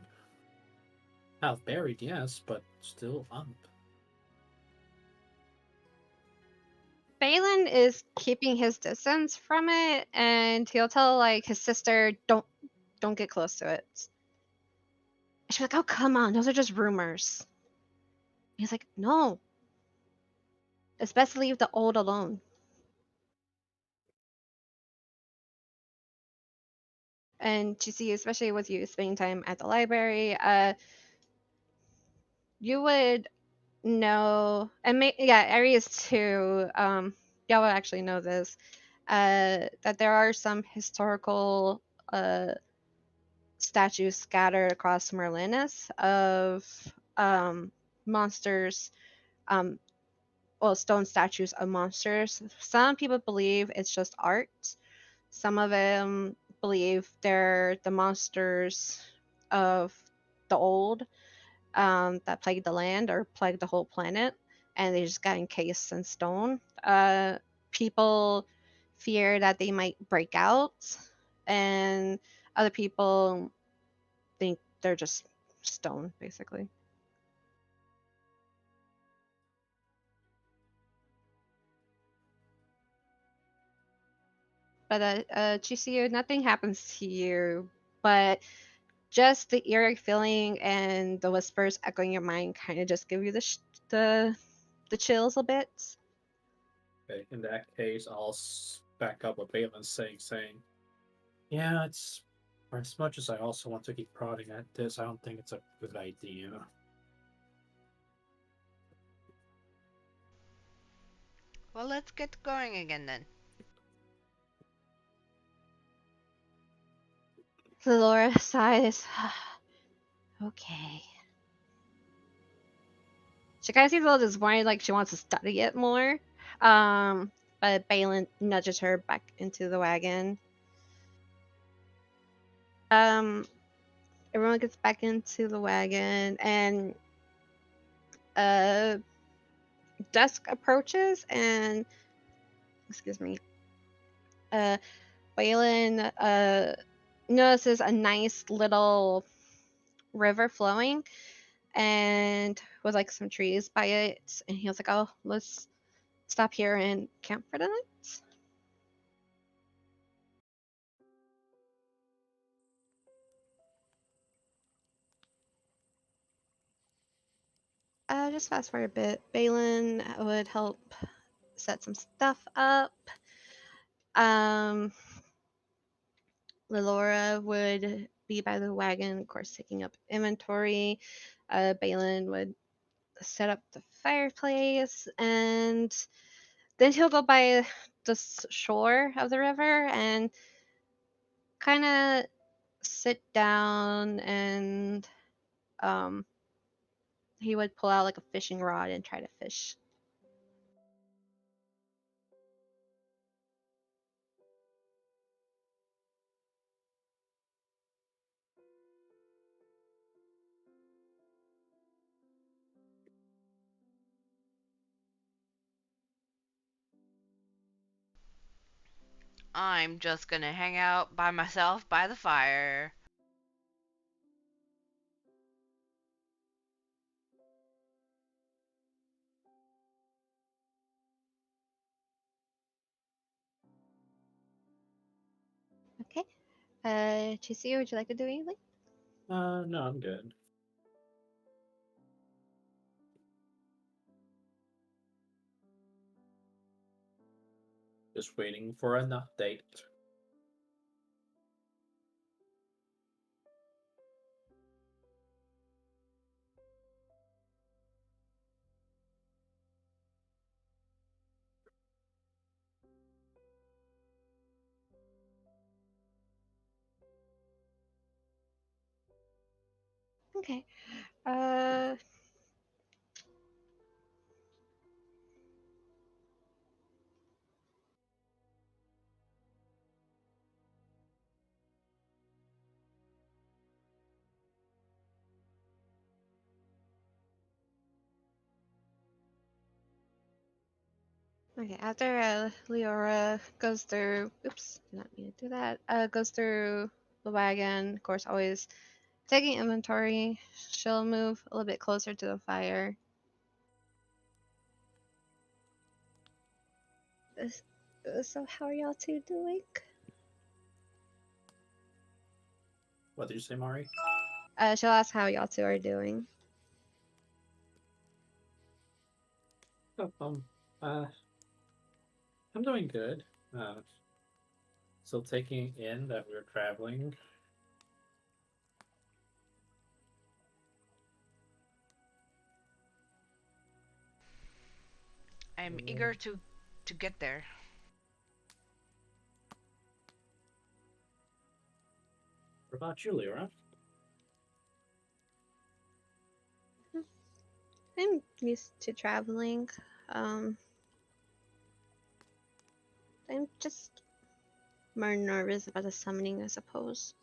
Half buried, yes, but still up. Balin is keeping his distance from it, and he'll tell like his sister, "Don't get close to it." And she's like, "Oh, come on, those are just rumors." He's like, "No, it's best to leave the old alone." And you see, especially with you spending time at the library, you would know, and yeah, Aeris too. Y'all would actually know this. that there are some historical uh, statues scattered across Merlinus of monsters, um, well, stone statues of monsters. Some people believe it's just art. Some of them believe they're the monsters of the old, that plagued the land or plagued the whole planet, and they just got encased in stone. People fear that they might break out, and other people think they're just stone, basically. But Chisuyu, nothing happens to you, but just the eerie feeling and the whispers echoing your mind kind of just give you the chills a bit. Okay, in that case, I'll back up what Balin's saying, yeah, it's for as much as I also want to keep prodding at this, I don't think it's a good idea. Well, let's get going again then. So Laura sighs. Okay. She kind of seems a little disappointed, like she wants to study it more. But Balin nudges her back into the wagon. Um, Everyone gets back into the wagon, and uh, dusk approaches, and excuse me, uh, Balin notices a nice little river flowing, and with like some trees by it, and he was like, "Oh, let's stop here and camp for the night." Just fast forward a bit. Balin would help set some stuff up. Um, Lilora would be by the wagon, of course, taking up inventory. Balin would set up the fireplace, and then he'll go by the shore of the river and kind of sit down, and um, he would pull out like a fishing rod and try to fish. I'm just gonna hang out by myself by the fire. Okay. Chisuyu, would you like to do anything? No, I'm good. Just waiting for an update. Okay. Uh, okay. After Leora goes through, oops, did not mean to do that. Goes through the wagon. Of course, always taking inventory. She'll move a little bit closer to the fire. So, how are y'all two doing? What did you say, Mari? She'll ask how y'all two are doing. Oh, I'm doing good. Still taking in that we're traveling. I'm eager to get there. about you, Lyra? I'm used to traveling. Um, I'm just more nervous about the summoning, I suppose.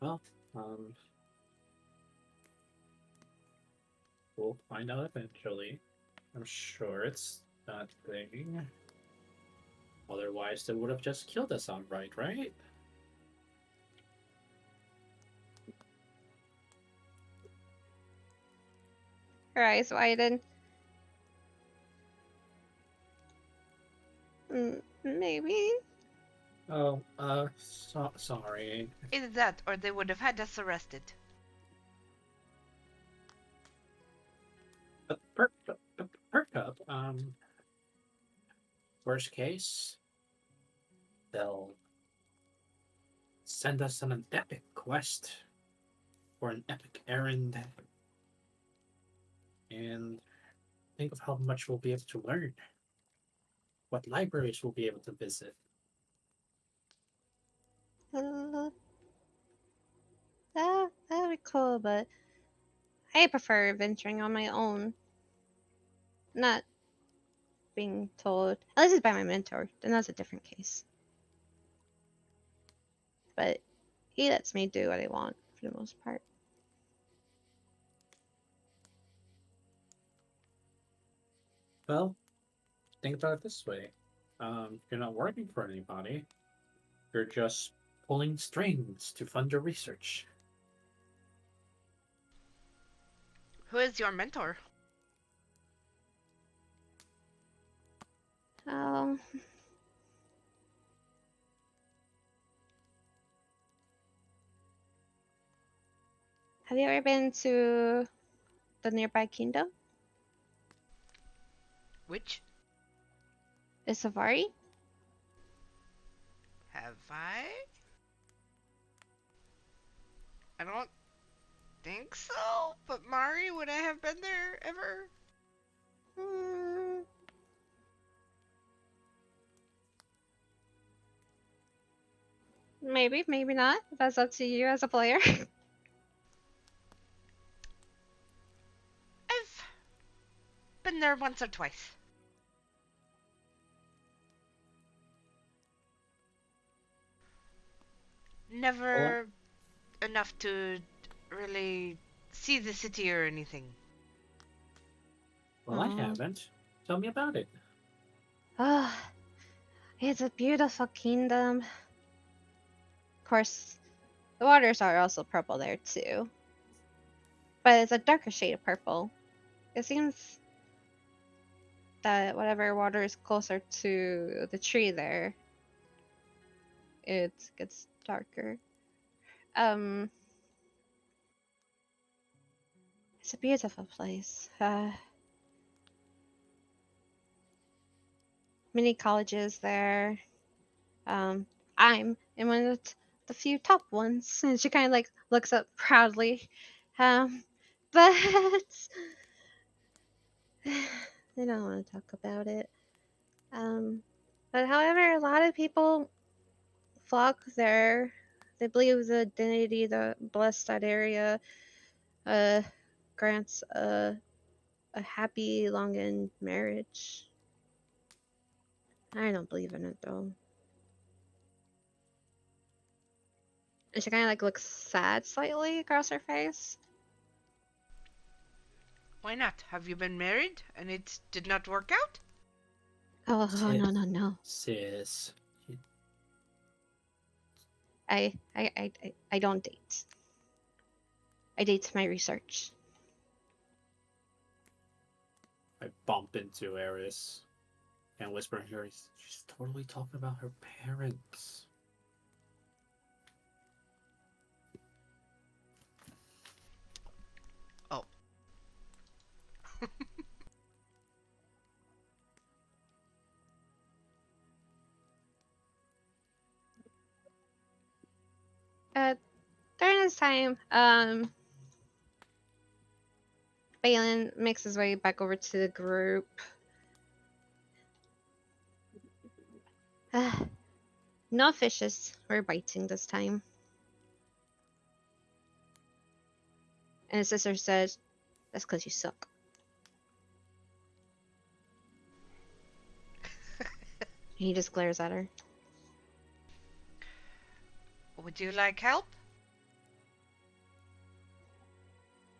Well, we'll find out eventually. I'm sure it's that thing. Otherwise, they would have just killed us outright, right? Her eyes widen. Maybe. Oh, sorry. Either that, or they would have had us arrested. But perk up. Worst case, they'll send us on an epic quest or an epic errand, and think of how much we'll be able to learn. What libraries we'll be able to visit. Uh, that'd be cool, but I prefer venturing on my own. Not being told, unless it's by my mentor, then that's a different case. But he lets me do what I want for the most part. Well, think about it this way. You're not working for anybody. You're just pulling strings to fund your research. Who is your mentor? Um, have you ever been to the nearby kingdom? Which? The safari? Have I? I don't think so, but Mari, would I have been there ever? Hmm, maybe, maybe not. That's up to you as a player. I've been there once or twice. Well, Never enough to really see the city or anything. I haven't. Tell me about it. Oh, it's a beautiful kingdom. Of course, the waters are also purple there too, but it's a darker shade of purple. It seems that whatever water is closer to the tree there, it gets darker. Um, it's a beautiful place. Many colleges there. Um, I'm in one of the few top ones, and she kind of like looks up proudly. But I don't want to talk about it. But however, a lot of people flock there. They believe the divinity that bless that area uh, grants a happy, long end marriage. I don't believe in it though. And she kind of like looks sad slightly across her face. Why not? Have you been married and it did not work out? Oh no no no! Sis. I don't date. I date my research. I bump into Aeris and whisper in her ear, she's totally talking about her parents. Oh. During this time, Balin makes his way back over to the group. No fishes were biting this time. And his sister says, "That's because you suck." And he just glares at her. Would you like help?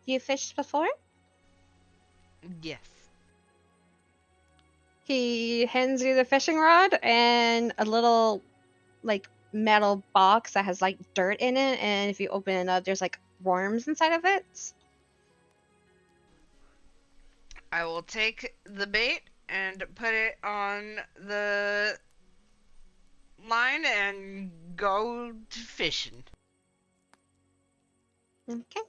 You fished before? Yes. He hands you the fishing rod and a little like metal box that has like dirt in it, and if you open it up, there's like worms inside of it. I will take the bait and put it on the line and go fishing. Okay.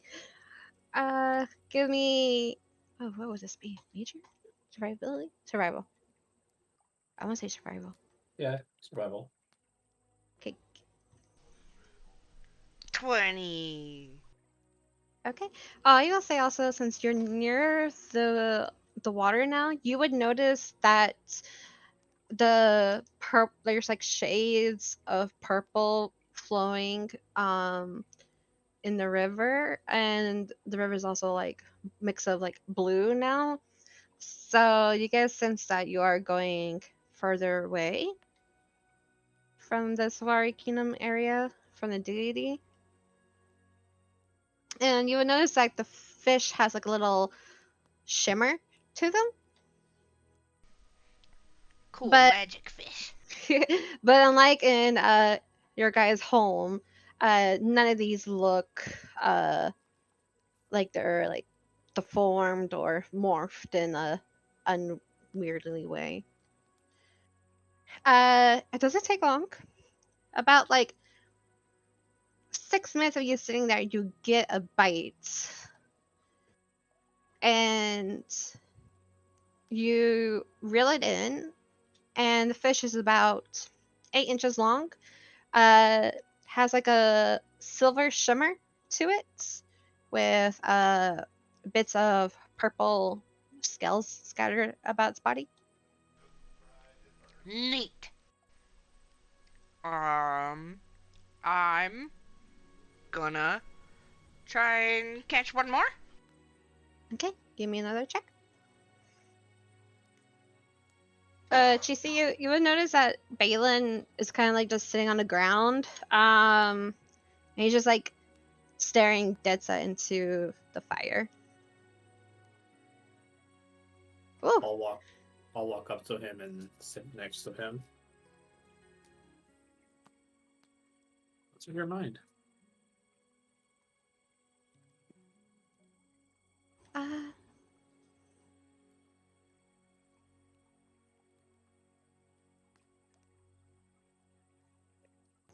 Give me. Oh, what would this be? Nature? Survivability? Survival. I want to say survival. Yeah, survival. Okay. 20. Okay. You will say also, since you're near the water now, you would notice that there's like shades of purple flowing in the river, and the river is also like mix of like blue now. So you guys sense that you are going further away from the Safari Kingdom area from the deity. And you would notice like the fish has like a little shimmer to them. Cool But magic fish. but unlike in your guys' home, none of these look like they're like deformed or morphed in a unweirdly way. It doesn't take long. About like 6 minutes of you sitting there, you get a bite, and you reel it in, and the fish is about 8 inches long. Uh, has like a silver shimmer to it, with bits of purple scales scattered about its body. Neat. I'm gonna try and catch one more. Okay, give me another check. Chisuyu, you would notice that Balin is kind of like just sitting on the ground. And he's just like staring dead set into the fire. Ooh. I'll walk up to him and sit next to him. What's in your mind? Uh,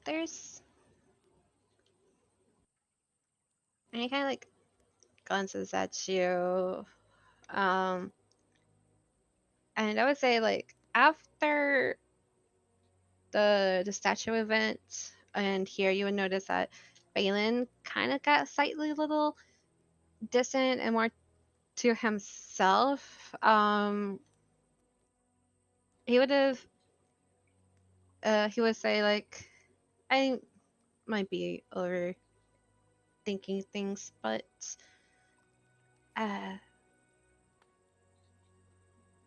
there's. And he kind of like glances at you. Um, and I would say like after the statue event, and here you would notice that Balin kind of got slightly a little distant and more to himself. He would have. He would say like, I might be overthinking things, but uh,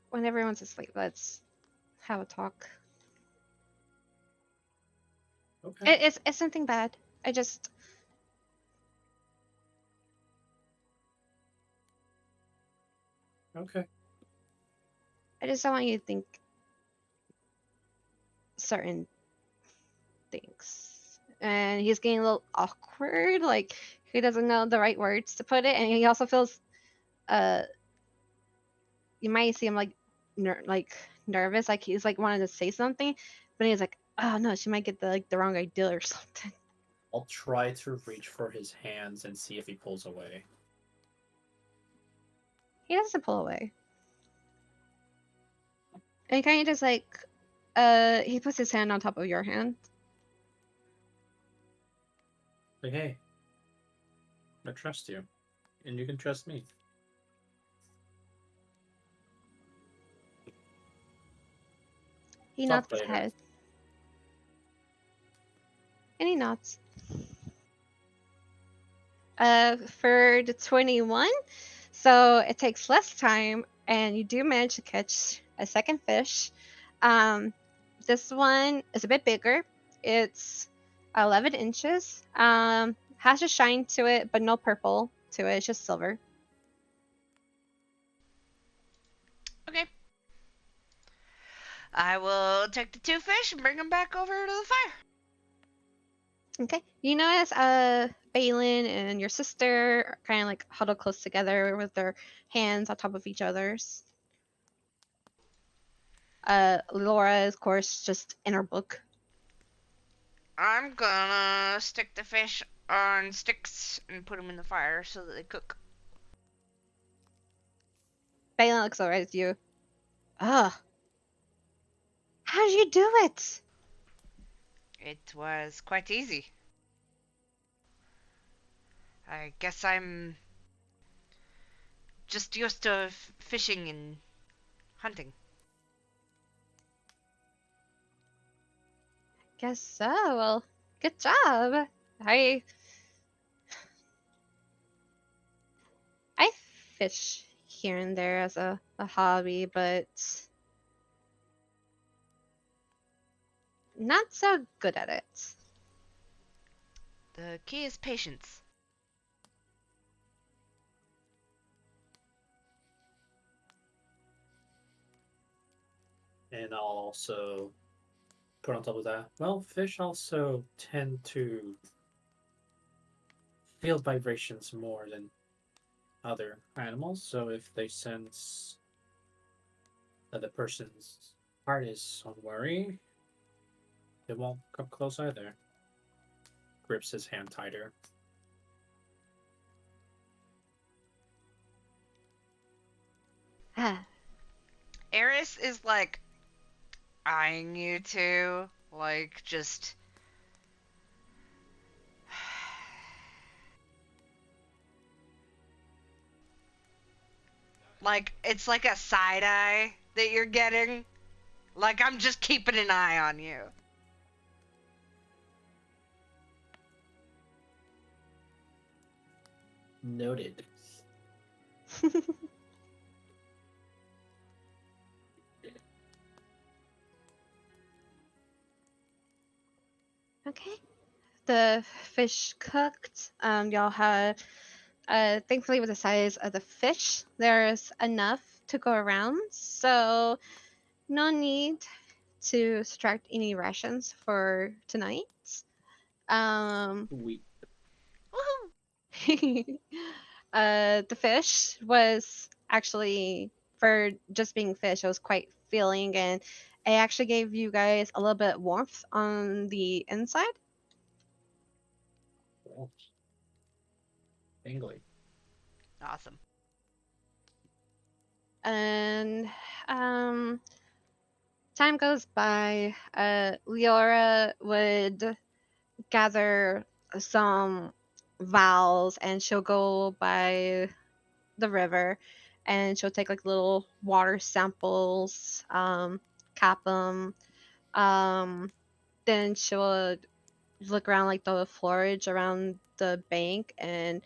when everyone's asleep, let's have a talk. Okay. It's nothing bad. I just Okay. I just don't want you to think certain things. And he's getting a little awkward, like he doesn't know the right words to put it, and he also feels uh you might see him like like nervous, like he's like wanting to say something, but he's like, oh no, she might get the wrong idea or something. I'll try to reach for his hands and see if he pulls away. He doesn't pull away. And he kind of just like he puts his hand on top of your hand. Like, hey, I trust you, and you can trust me. He Talk nods his later. head. Any nods? For the 21, so it takes less time, and you do manage to catch a second fish. Um, this one is a bit bigger. It's 11 inches. Has a shine to it, but no purple to it. It's just silver. Okay. I will take the 2 fish and bring them back over to the fire. Okay. You notice Balin and your sister are kind of like huddled close together with their hands on top of each other's. Laura is, of course, just in her book. I'm gonna stick the fish on sticks and put them in the fire so that they cook. Balin looks over at you. Ugh. How'd you do it? It was quite easy. I guess I'm just used to fishing and hunting. Guess so. Well, good job. I fish here and there as a hobby, but not so good at it. The key is patience. And I'll also put on top of that. Well, fish also tend to feel vibrations more than other animals. So if they sense that the person's heart is on worry, they won't come close either. Grips his hand tighter. Ah, Aeris is like eyeing you two, like just like it's like a side eye that you're getting. Like I'm just keeping an eye on you. Noted. okay. The fish cooked. Y'all had, thankfully, with the size of the fish, there's enough to go around. So, no need to subtract any rations for tonight. Um, We Woohoo! the fish was actually, for just being fish, it was quite filling, and it actually gave you guys a little bit warmth on the inside. well, tingly. Awesome. And time goes by. Leora would gather some vials, and she'll go by the river, and she'll take like little water samples, cap them. Then she'll look around like the forage around the bank, and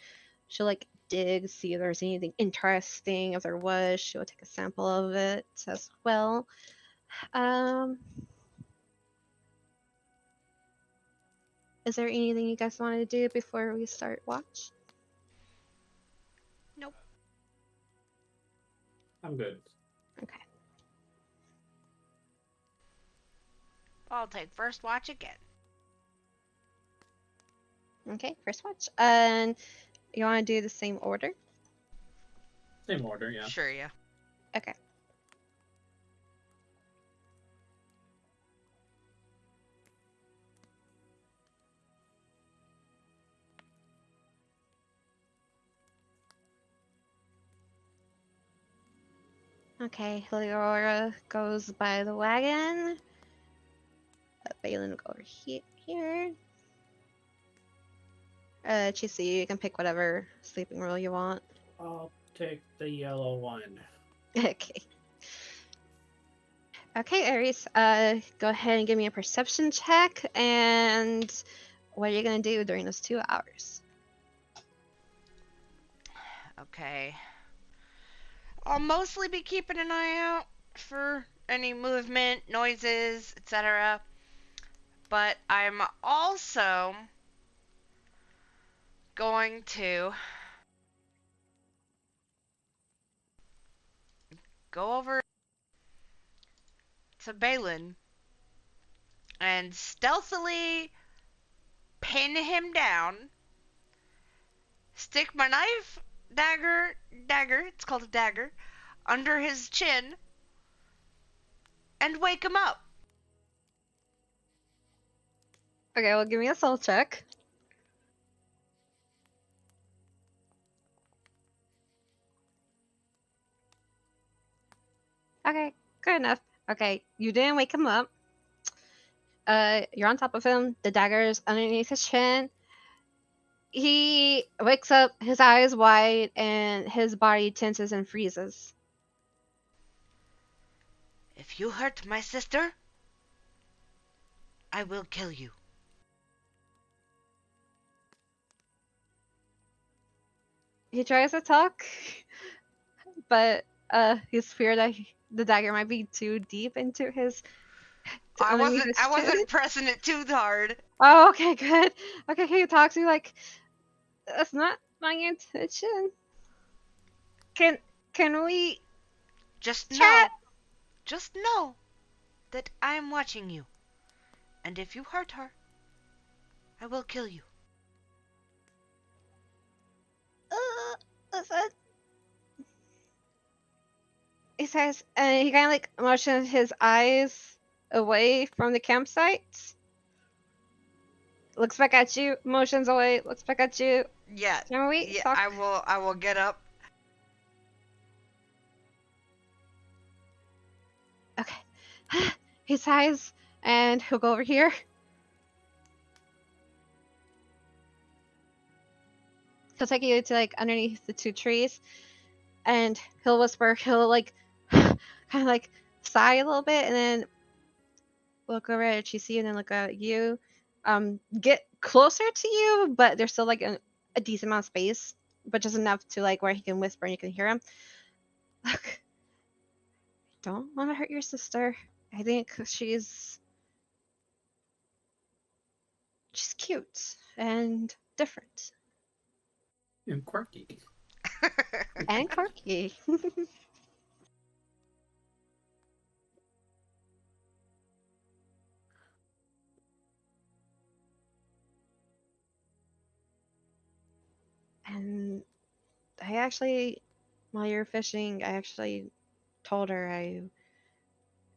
she'll like dig, see if there's anything interesting. If there was, she'll take a sample of it as well. Um, is there anything you guys want to do before we start watch? Nope. I'm good. Okay. I'll take first watch again. Okay, first watch. And you want to do the same order? Same order, yeah. Sure, yeah. Okay. Okay, Leora goes by the wagon. Balin will go over here. Chisuyu, you can pick whatever sleeping role you want. I'll take the yellow one. Okay. Okay, Aeris, go ahead and give me a perception check, and what are you gonna do during those 2 hours? Okay. I'll mostly be keeping an eye out for any movement, noises, etc. But I'm also going to go over to Balin and stealthily pin him down, stick my dagger, it's called a dagger, under his chin, and wake him up. Okay, well, give me a soul check. Okay, good enough. Okay, you didn't wake him up. You're on top of him. The dagger's underneath his chin. He wakes up, his eyes wide, and his body tenses and freezes. If you hurt my sister, I will kill you. He tries to talk, but he's feared that the dagger might be too deep into his underneath his I chin. wasn't pressing it too hard. Oh, okay, good. Okay, he talks to you like, that's not my intention. Can we Just chat? know that I am watching you. And if you hurt her, I will kill you. Listen. He says, and he kind of like motions his eyes away from the campsite. Looks back at you, motions away, looks back at you. Yeah. Can we talk? I will get up. Okay. He sighs, and he'll go over here. He'll take you to like underneath the 2 trees, and he'll whisper. He'll like kind of like sigh a little bit, and then look over at Chisuyu, and then look at you. Get closer to you, but there's still like a decent amount of space, but just enough to like where he can whisper and you can hear him. Look, don't want to hurt your sister. I think she's cute and different And quirky. and quirky. And I actually, while you're fishing, I actually told her I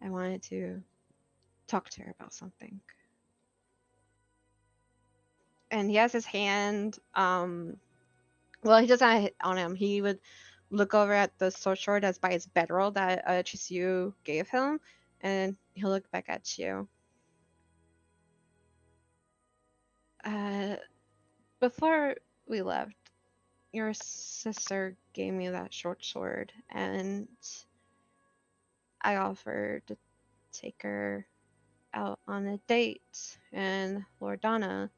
wanted to talk to her about something. And he has his hand. Well, he doesn't have it on him. He would look over at the sword that's by his bedroll that Chisuyu gave him, and he'll look back at you. Before we left, your sister gave me that short sword, and I offered to take her out on a date in Lordana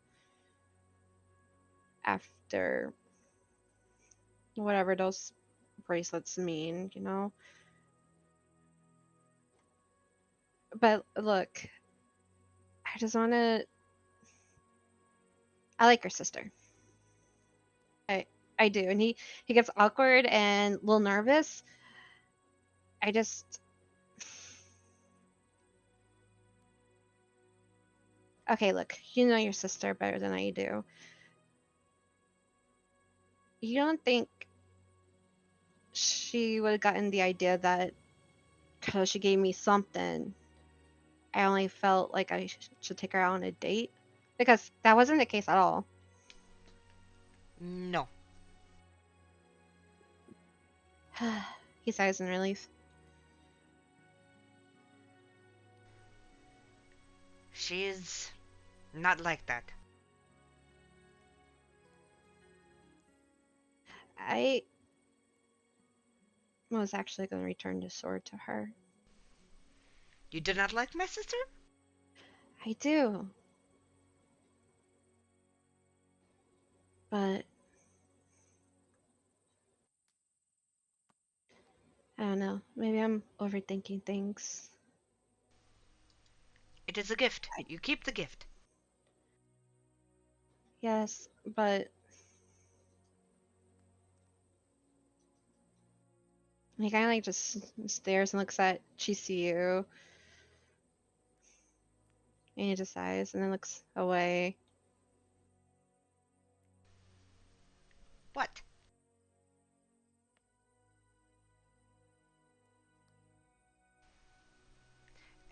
after whatever those bracelets mean, you know? But look, I just want to. I like your sister. I do. And he gets awkward and a little nervous. I just. Okay, look, you know your sister better than I do. You don't think she would have gotten the idea that because she gave me something, I only felt like I should take her out on a date? Because that wasn't the case at all. No. He sighs in relief. She is not like that. I was actually going to return the sword to her. You do not like my sister? I do. But I don't know. Maybe I'm overthinking things. It is a gift. I, You keep the gift. yes, but he kind of like just stares and looks at Chisuyu, and he just sighs and then looks away. What?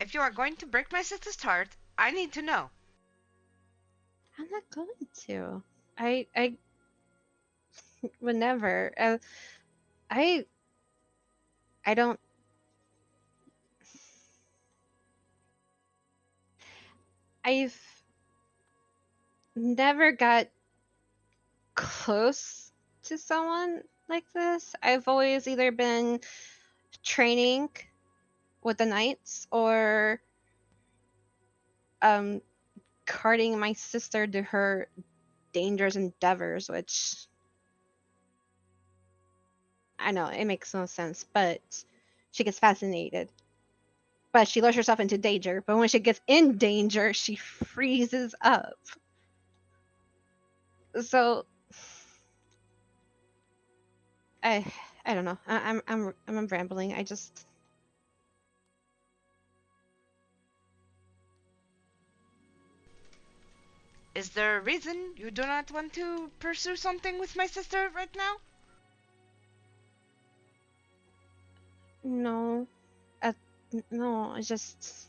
If you are going to break my sister's heart, I need to know. I'm not going to. I would never. I I don't. I've never got close to someone like this. I've always either been training with the knights or um carting my sister to her dangerous endeavors, which I know it makes no sense, but she gets fascinated. But she lures herself into danger. But when she gets in danger, she freezes up. So I I don't know. I'm rambling. I just Is there a reason you do not want to pursue something with my sister right now? no. Uh, no. I just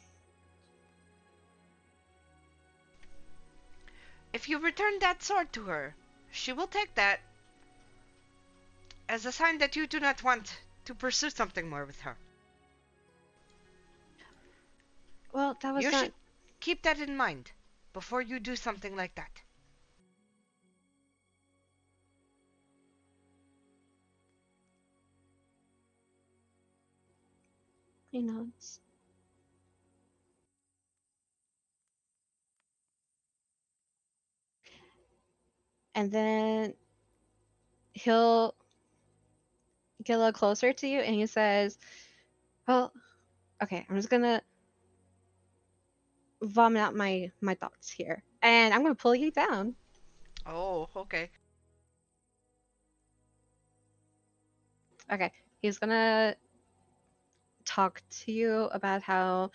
If you return that sword to her, she will take that as a sign that you do not want to pursue something more with her. well, that was You not. should keep that in mind before you do something like that. You know. And then he'll get a little closer to you, and he says, "Well, okay. I'm just gonna vomit out my thoughts here, and I'm gonna pull you down." Oh, okay. Okay. He's gonna talk to you about how,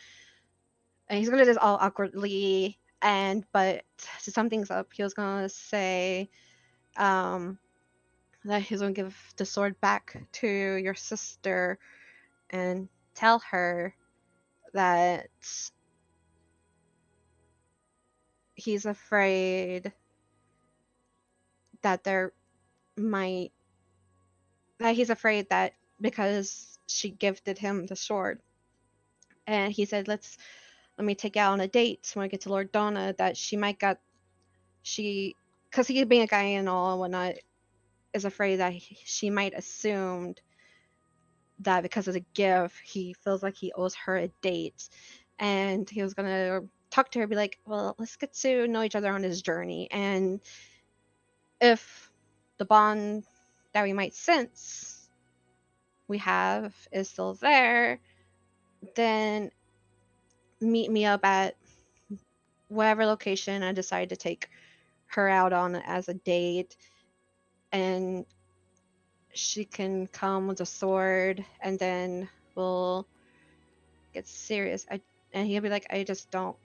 and he's gonna do this all awkwardly, and but to sum things up, he was gonna say, um, that he's gonna give the sword back to your sister and tell her that he's afraid that there might that he's afraid that because she gifted him the sword, and he said, let me take you out on a date when I get to Lord Donna, that she might got she because he being a guy and all and whatnot is afraid that she might assumed that because of the gift he feels like he owes her a date, and he was gonna talk to her, be like, well, let's get to know each other on this journey, and if the bond that we might sense we have is still there, then meet me up at whatever location I decide to take her out on as a date, and she can come with a sword, and then we'll get serious. And he'll be like, I just don't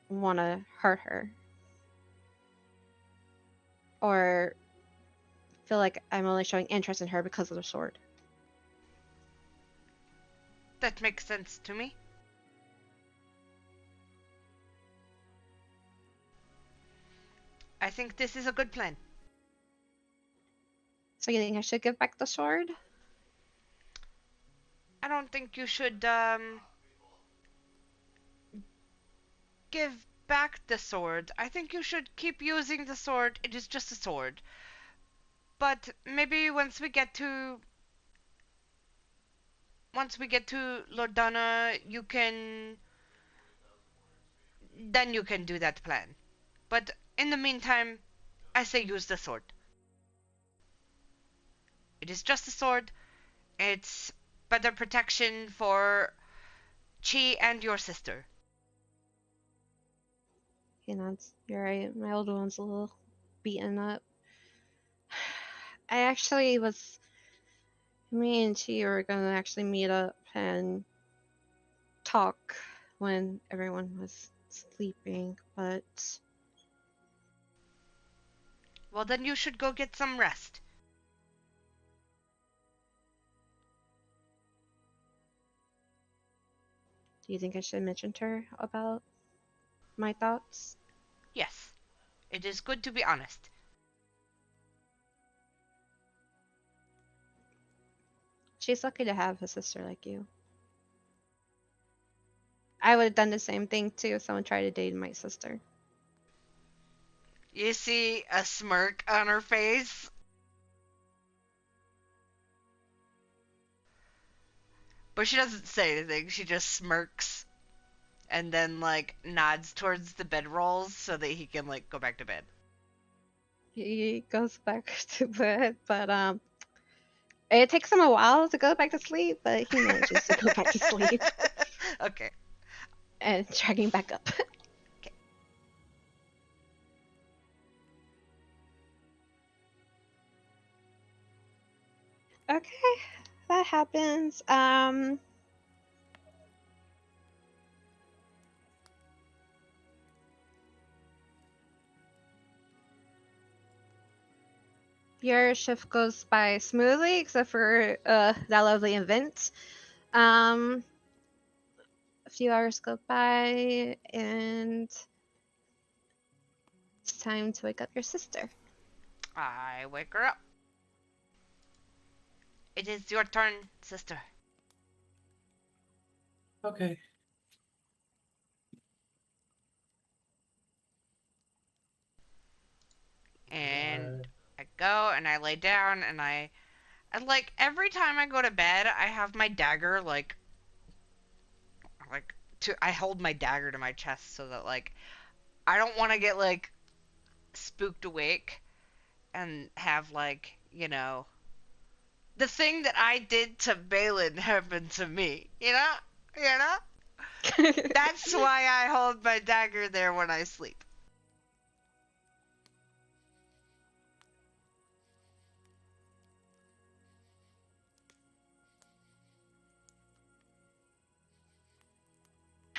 want to hurt her or feel like I'm only showing interest in her because of the sword. That makes sense to me. I think this is a good plan. So you think I should give back the sword? I don't think you should give back the sword. I think you should keep using the sword. It is just a sword. But maybe once we get to Lordana, then you can do that plan. But in the meantime, I say use the sword. It is just a sword. It's better protection for Chi and your sister. He nods. You're right. My older one's a little beaten up. I actually was. Me and Chi were gonna actually meet up and talk when everyone was sleeping, but Well, then you should go get some rest. do you think I should mention to her about my thoughts? Yes, it is good to be honest. She's lucky to have a sister like you. I would have done the same thing too if someone tried to date my sister. You see a smirk on her face. But she doesn't say anything. She just smirks and then like nods towards the bedrolls so that he can like go back to bed. He goes back to bed, but it takes him a while to go back to sleep, but he manages to go back to sleep Okay. and dragging back up. Okay, that happens. Your shift goes by smoothly, except for that lovely event. Um, a few hours go by, and it's time to wake up your sister. I wake her up. It is your turn, sister. Okay. And Uh, I go and I lay down and like every time I go to bed, I have my dagger like I hold my dagger to my chest so that like I don't want to get like spooked awake and have like, the thing that I did to Balin happen to me. You know? That's why I hold my dagger there when I sleep.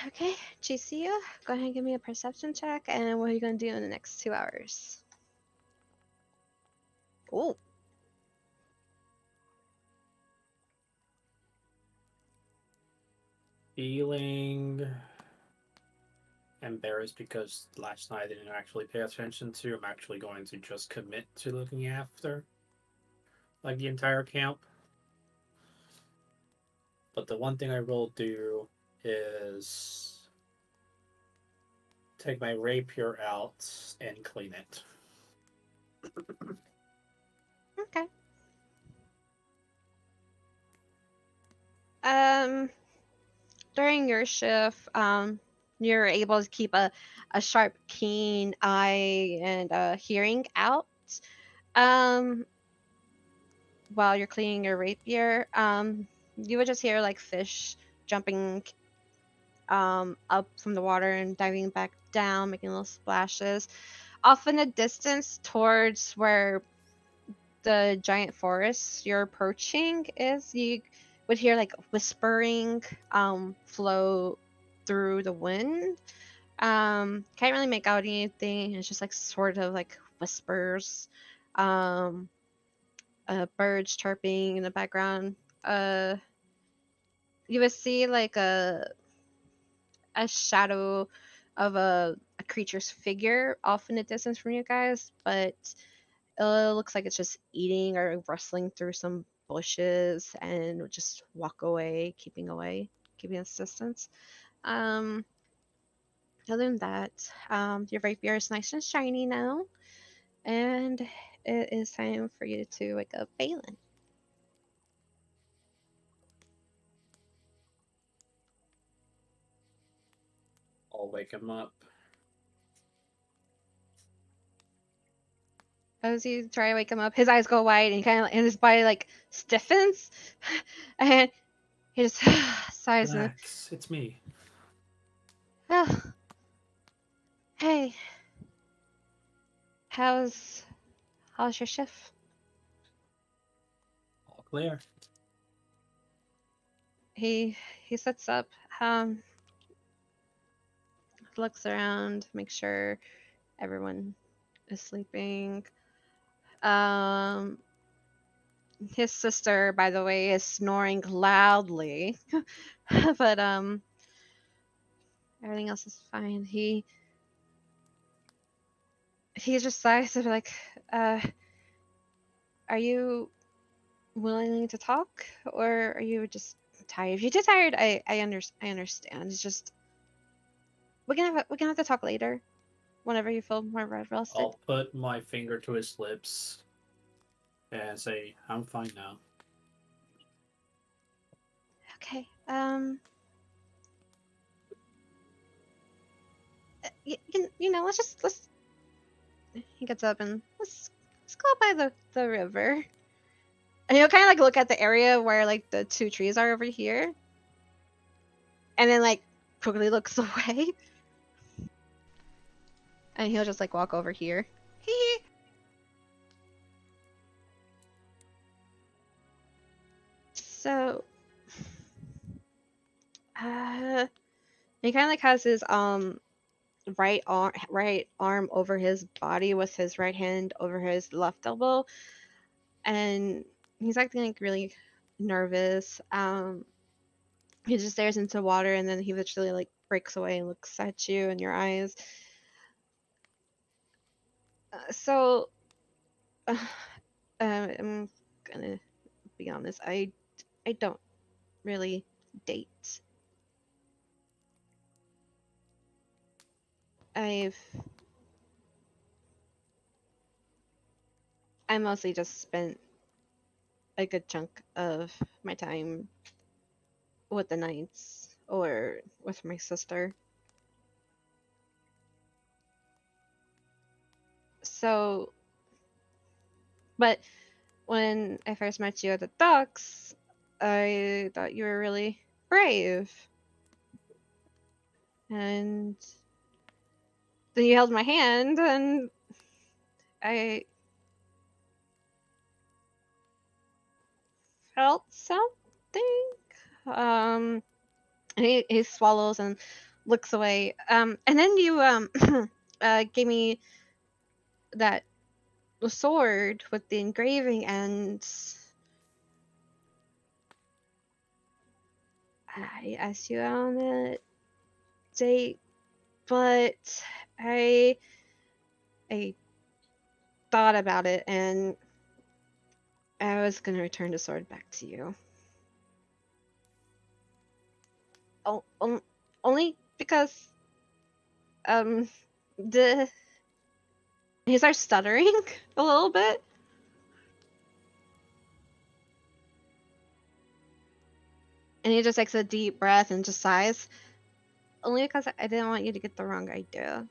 Okay, Chisuyu, go ahead and give me a perception check, and what are you gonna do in the next 2 hours? Oh, feeling embarrassed because last night I didn't actually pay attention to. I'm actually going to just commit to looking after like the entire camp. But the one thing I will do is take my rapier out and clean it. okay. Um, during your shift, you're able to keep a sharp, keen eye and hearing out. Um, while you're cleaning your rapier, you would just hear like fish jumping up from the water and diving back down, making little splashes. Off in the distance, towards where the giant forest you're approaching is, you would hear like whispering flow through the wind. Can't really make out anything. It's just like sort of like whispers. Um, birds chirping in the background. Uh, you would see like a shadow of a creature's figure off in the distance from you guys, but it looks like it's just eating or rustling through some bushes and would just walk away, keeping its distance. Um, other than that, your rapier is nice and shiny now, and it is time for you to wake up Balin. I'll wake him up. As you try to wake him up, his eyes go wide and and his body like stiffens, and he just sighs and, Relax, it's me. oh, hey, how's your shift? All clear. He sits up, um, looks around, makes sure everyone is sleeping. Um, his sister, by the way, is snoring loudly, but everything else is fine. He just sighs and be like, uh, are you willing to talk, or are you just tired? If you're too tired, I understand. It's just we can have to talk later, whenever you feel more rested. I'll put my finger to his lips and say, I'm fine now. Okay. You know, let's. He gets up and let's go by the river. And he'll kind of like look at the area where like the two trees are over here, and then like quickly looks away, and he'll just like walk over here. Hee hee. So, he kind of like has his right arm over his body with his right hand over his left elbow, and he's acting like really nervous. He just stares into water, and then he eventually like breaks away and looks at you in your eyes. So, I'm gonna be honest. I don't really date. I've I mostly just spent a good chunk of my time with the Knights or with my sister. So, but when I first met you at the docks, I thought you were really brave. And then you held my hand, and I felt something. Um, and he swallows and looks away. And then you gave me that sword with the engraving, and I asked you on a date, but I thought about it, and I was gonna return the sword back to you. Oh, only because um the he starts stuttering a little bit, and he just takes a deep breath and just sighs. Only because I didn't want you to get the wrong idea.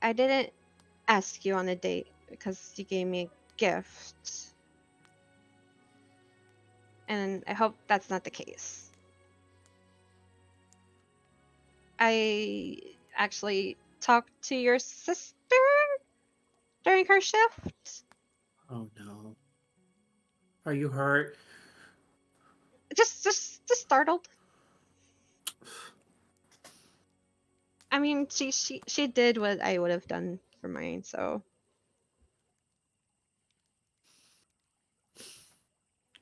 I didn't ask you on a date because you gave me a gift. And I hope that's not the case. I actually talked to your sister during her shift. Oh no. Are you hurt? Just startled. I mean, she did what I would have done for mine, so.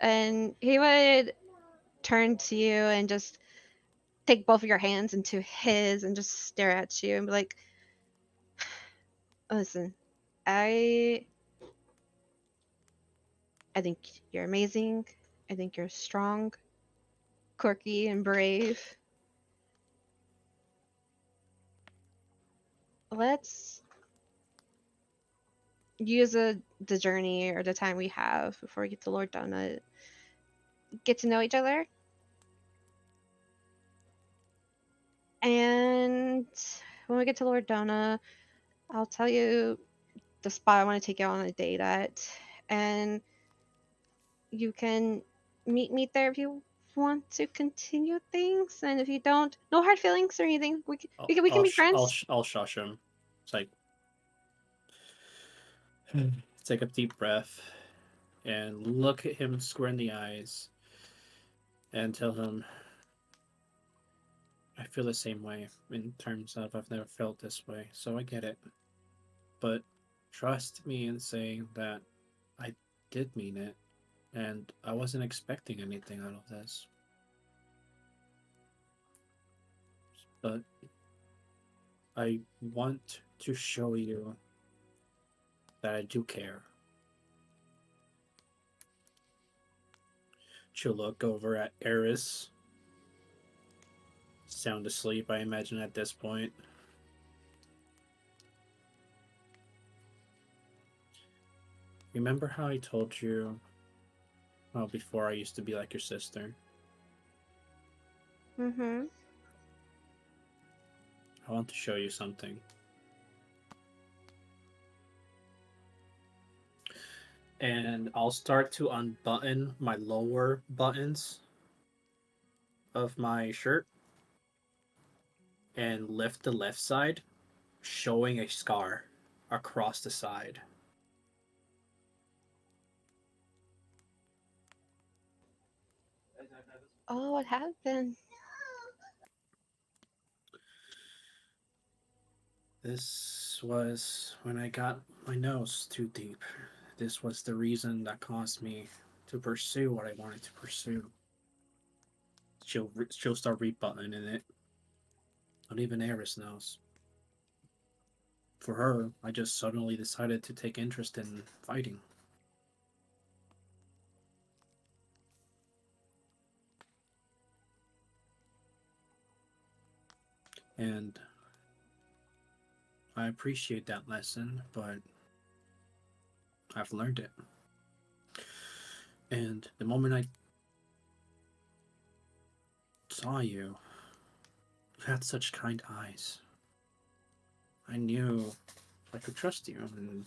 And he would turn to you and just take both of your hands into his and just stare at you and be like, "Listen, I I think you're amazing. I think you're strong, quirky, and brave. Let's use the journey or the time we have before we get to Lord Donut, get to know each other, and when we get to Lord Donna, I'll tell you the spot I want to take you on a date at, and you can meet me there if you want to continue things, and if you don't, no hard feelings or anything. We can be friends. I'll shush him. It's like take a deep breath and look at him square in the eyes and tell him I feel the same way in terms of I've never felt this way, so I get it. But trust me in saying that I did mean it, and I wasn't expecting anything out of this. But I want to show you that I do care. She'll look over at Aeris. Sound asleep, I imagine, at this point. Remember how I told you how before I used to be like your sister? Mm-hmm. I want to show you something. And I'll start to unbutton my lower buttons of my shirt and lift the left side, showing a scar across the side. Oh, what happened? This was when I got my nose too deep. This was the reason that caused me to pursue what I wanted to pursue. She'll start rebuttoning it. Not even Aeris knows. For her, I just suddenly decided to take interest in fighting. And I appreciate that lesson, but I've learned it. And the moment I saw you, you had such kind eyes. I knew I could trust you, and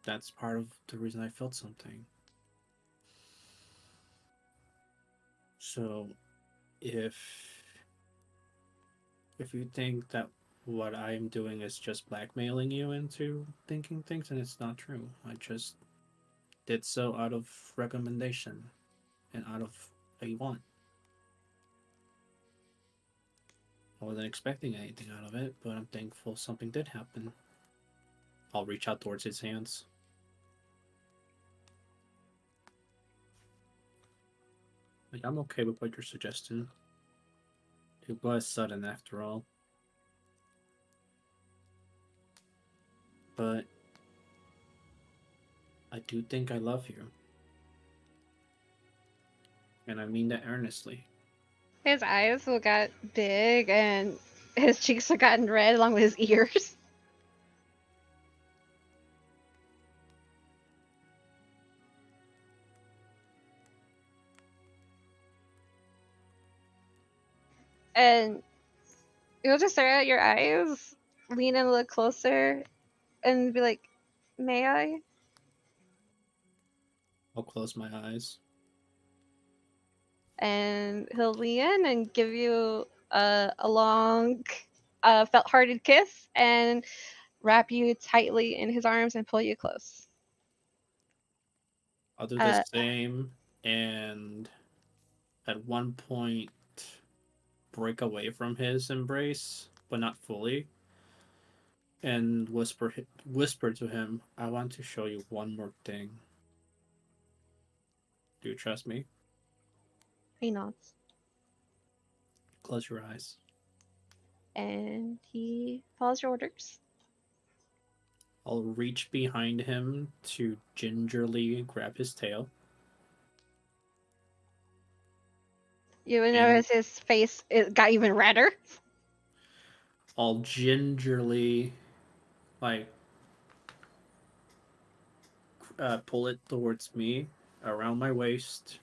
that's part of the reason I felt something. So, if you think that what I'm doing is just blackmailing you into thinking things, and it's not true. I just did so out of recommendation and out of a want. I wasn't expecting anything out of it, but I'm thankful something did happen. I'll reach out towards his hands. Like, I'm okay with what you're suggesting. It was sudden after all. But I do think I love you. And I mean that earnestly. His eyes will got big and his cheeks have gotten red along with his ears. And he'll just stare at your eyes, lean in a little closer, and be like, "May I?" I'll close my eyes. And he'll lean in and give you a long, felt-hearted kiss and wrap you tightly in his arms and pull you close. I'll do the Uh, same and at one point break away from his embrace, but not fully, and whisper to him, I want to show you one more thing. Do you trust me? he nods. Close your eyes. And he follows your orders. I'll reach behind him to gingerly grab his tail. You would And notice his face it got even redder. I'll gingerly, like, pull it towards me around my waist.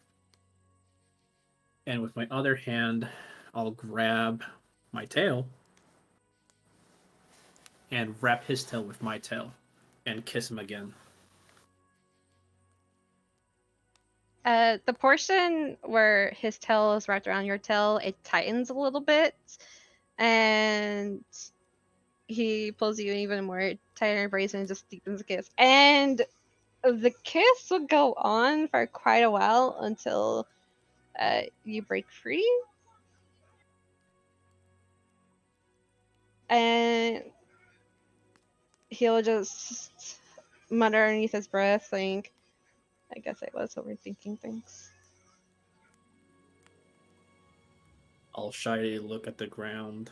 And with my other hand, I'll grab my tail and wrap his tail with my tail. and kiss him again. The portion where his tail is wrapped around your tail, it tightens a little bit, and he pulls you even more tighter embrace and just deepens the kiss. And the kiss will go on for quite a while until you break free. And he'll just mutter underneath his breath, saying, I guess I was overthinking things. I'll shyly look at the ground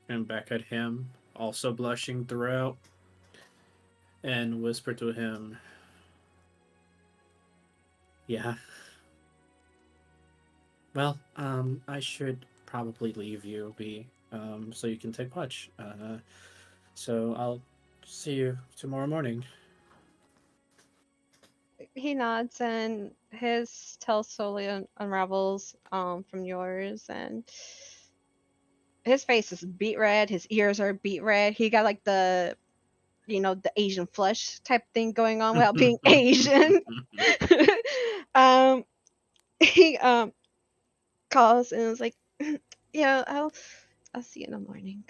and back at him, also blushing throughout, and whisper to him, yeah. Well, I should probably leave you be, so you can take watch. So I'll see you tomorrow morning. He nods, and his tail slowly unravels from yours, and his face is beet red. His ears are beet red. He got like the the Asian flush type thing going on without being Asian. um, he calls and is like, yeah, I'll see you in the morning.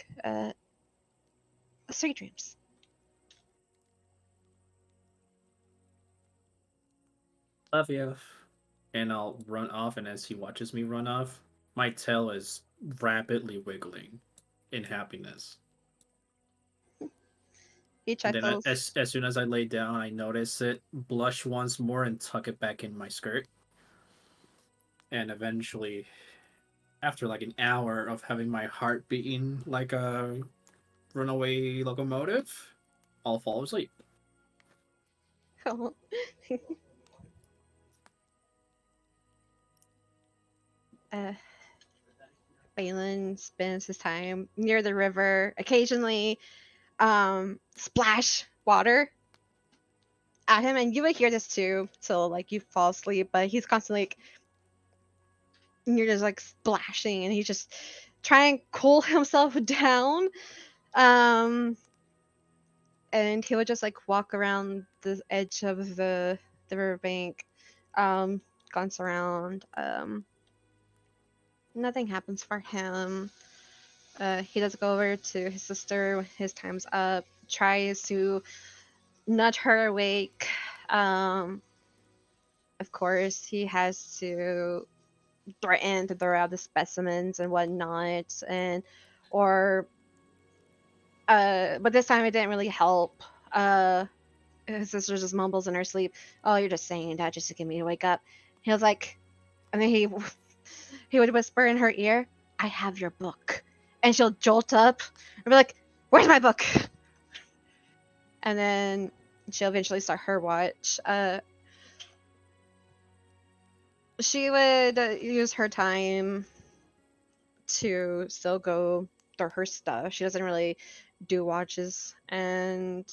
Sweet dreams. Love you. And I'll run off, and as he watches me run off, my tail is rapidly wiggling in happiness. He And then chuckles. as soon as I lay down, I notice it, blush once more, and tuck it back in my skirt. And eventually, after like an hour of having my heart beating like a runaway locomotive, I'll fall asleep. uh, Balin spends his time near the river, occasionally splash water at him, and you would hear this too till like you fall asleep, but he's constantly like, you're just like splashing, and he's just trying to cool himself down. And he would just like walk around the edge of the riverbank, glance around. Nothing happens for him. He does go over to his sister when his time's up, tries to nudge her awake. Of course, he has to threaten to throw out the specimens and whatnot, or but this time it didn't really help. His sister just mumbles in her sleep, "Oh, you're just saying that just to get me to wake up." He was like, and then he would whisper in her ear, "I have your book," and she'll jolt up and be like, "Where's my book?" And then she'll eventually start her watch. She would use her time to still go through her stuff. She doesn't really do watches and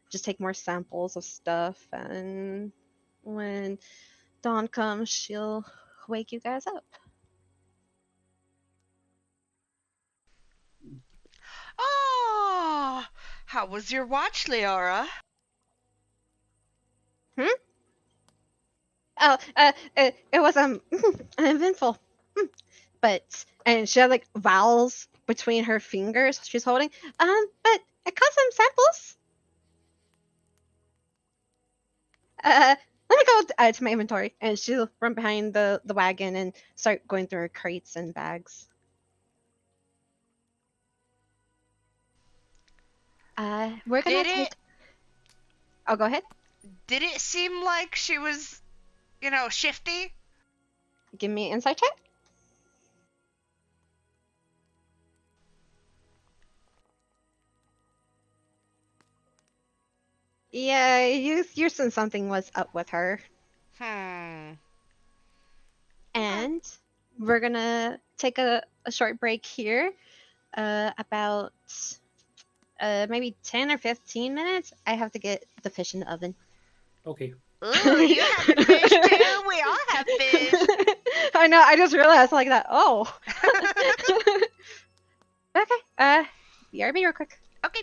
just take more samples of stuff. And when dawn comes, she'll wake you guys up. Oh, how was your watch, Leora? Oh, it was uneventful, but and she had like vowels between her fingers she's holding. But I got some samples. Let me go to my inventory, and she'll run behind the wagon and start going through her crates and bags. We're gonna Did take. it Oh, go ahead. did it seem like she was, shifty? Give me an insight check. Yeah, you sense something was up with her. Okay. And we're gonna take a short break here, about maybe 10 or 15 minutes. I have to get the fish in the oven. Okay. Ooh, you having fish too? We all have fish. I know, I just realized like that. Oh. Okay, BRB real quick. Okay.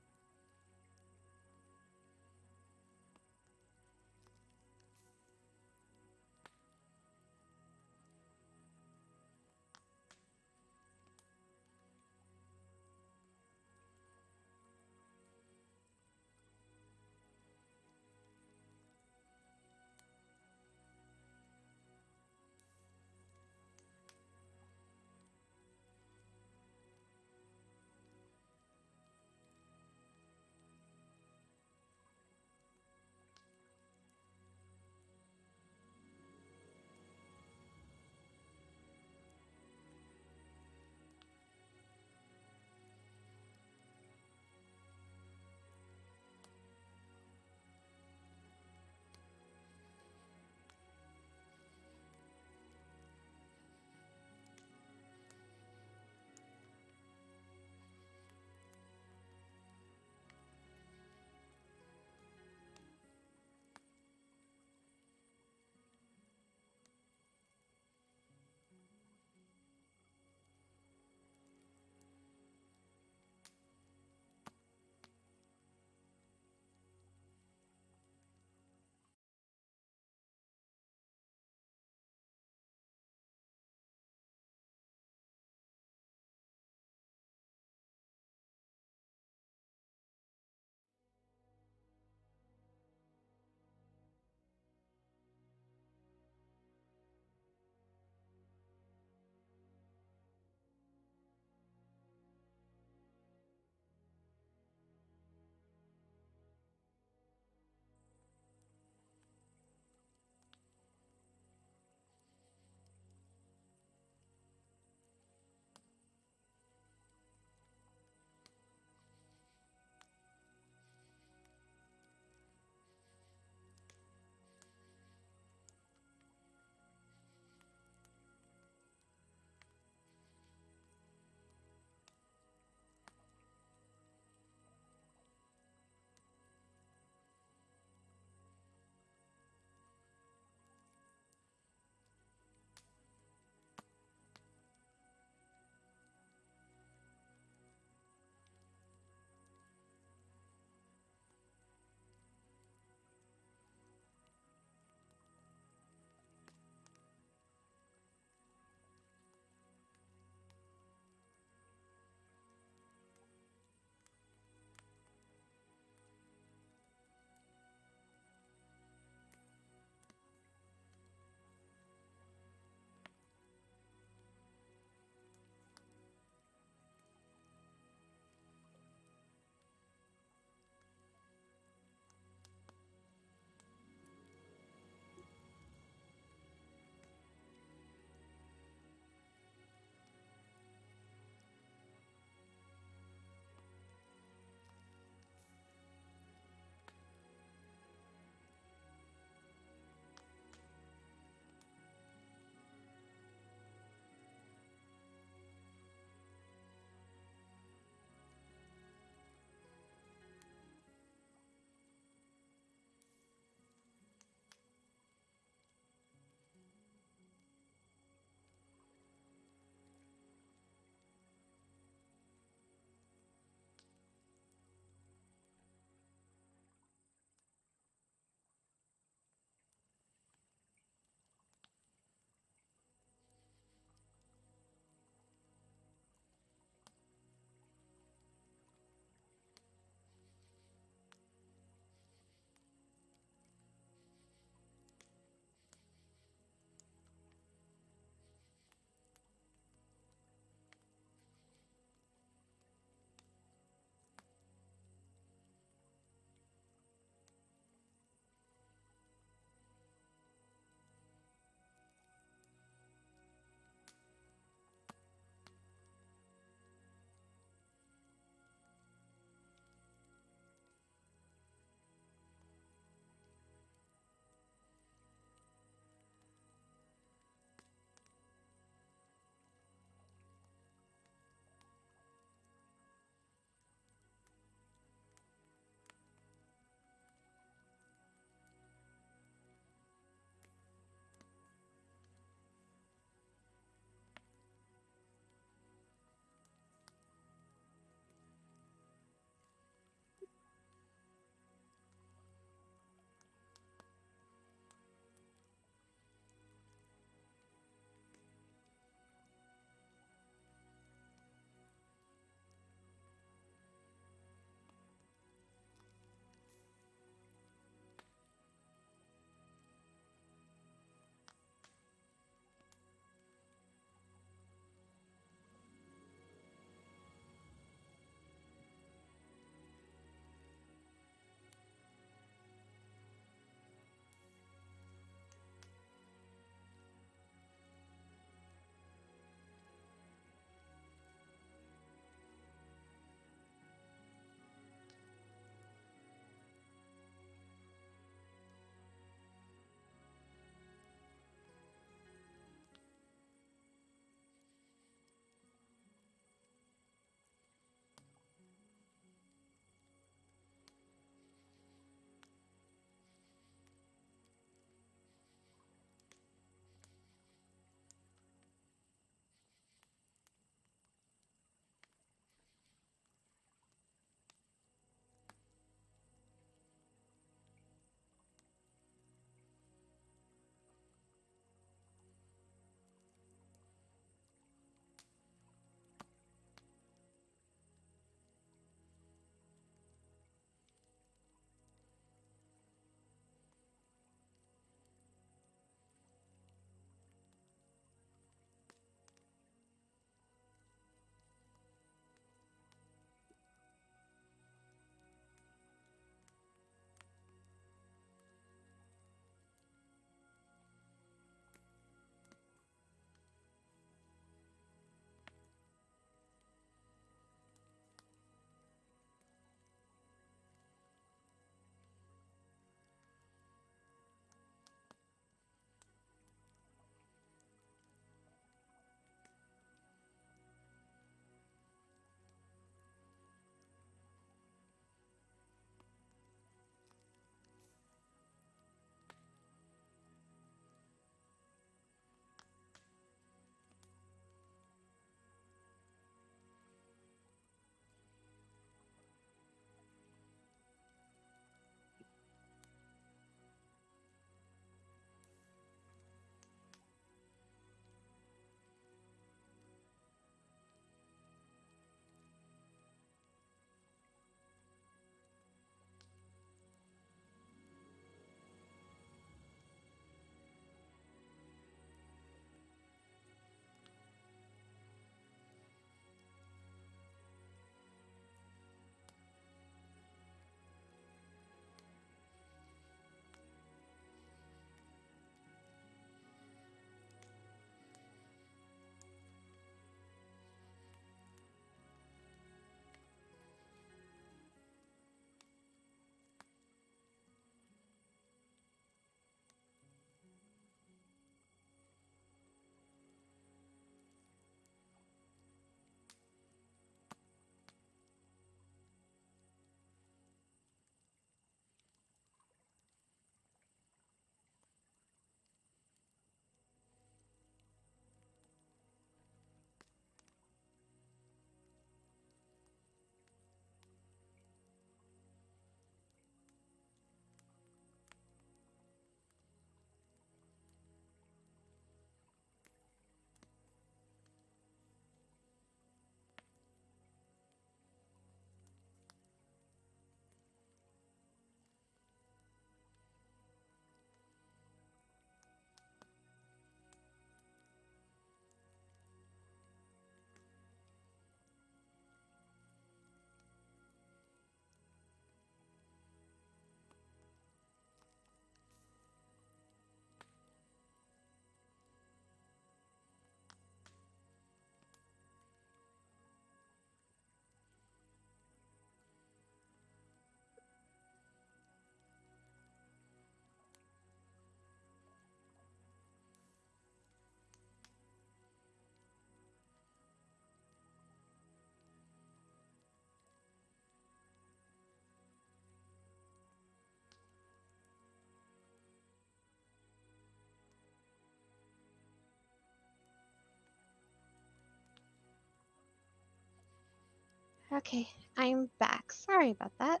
Okay, I'm back. Sorry about that.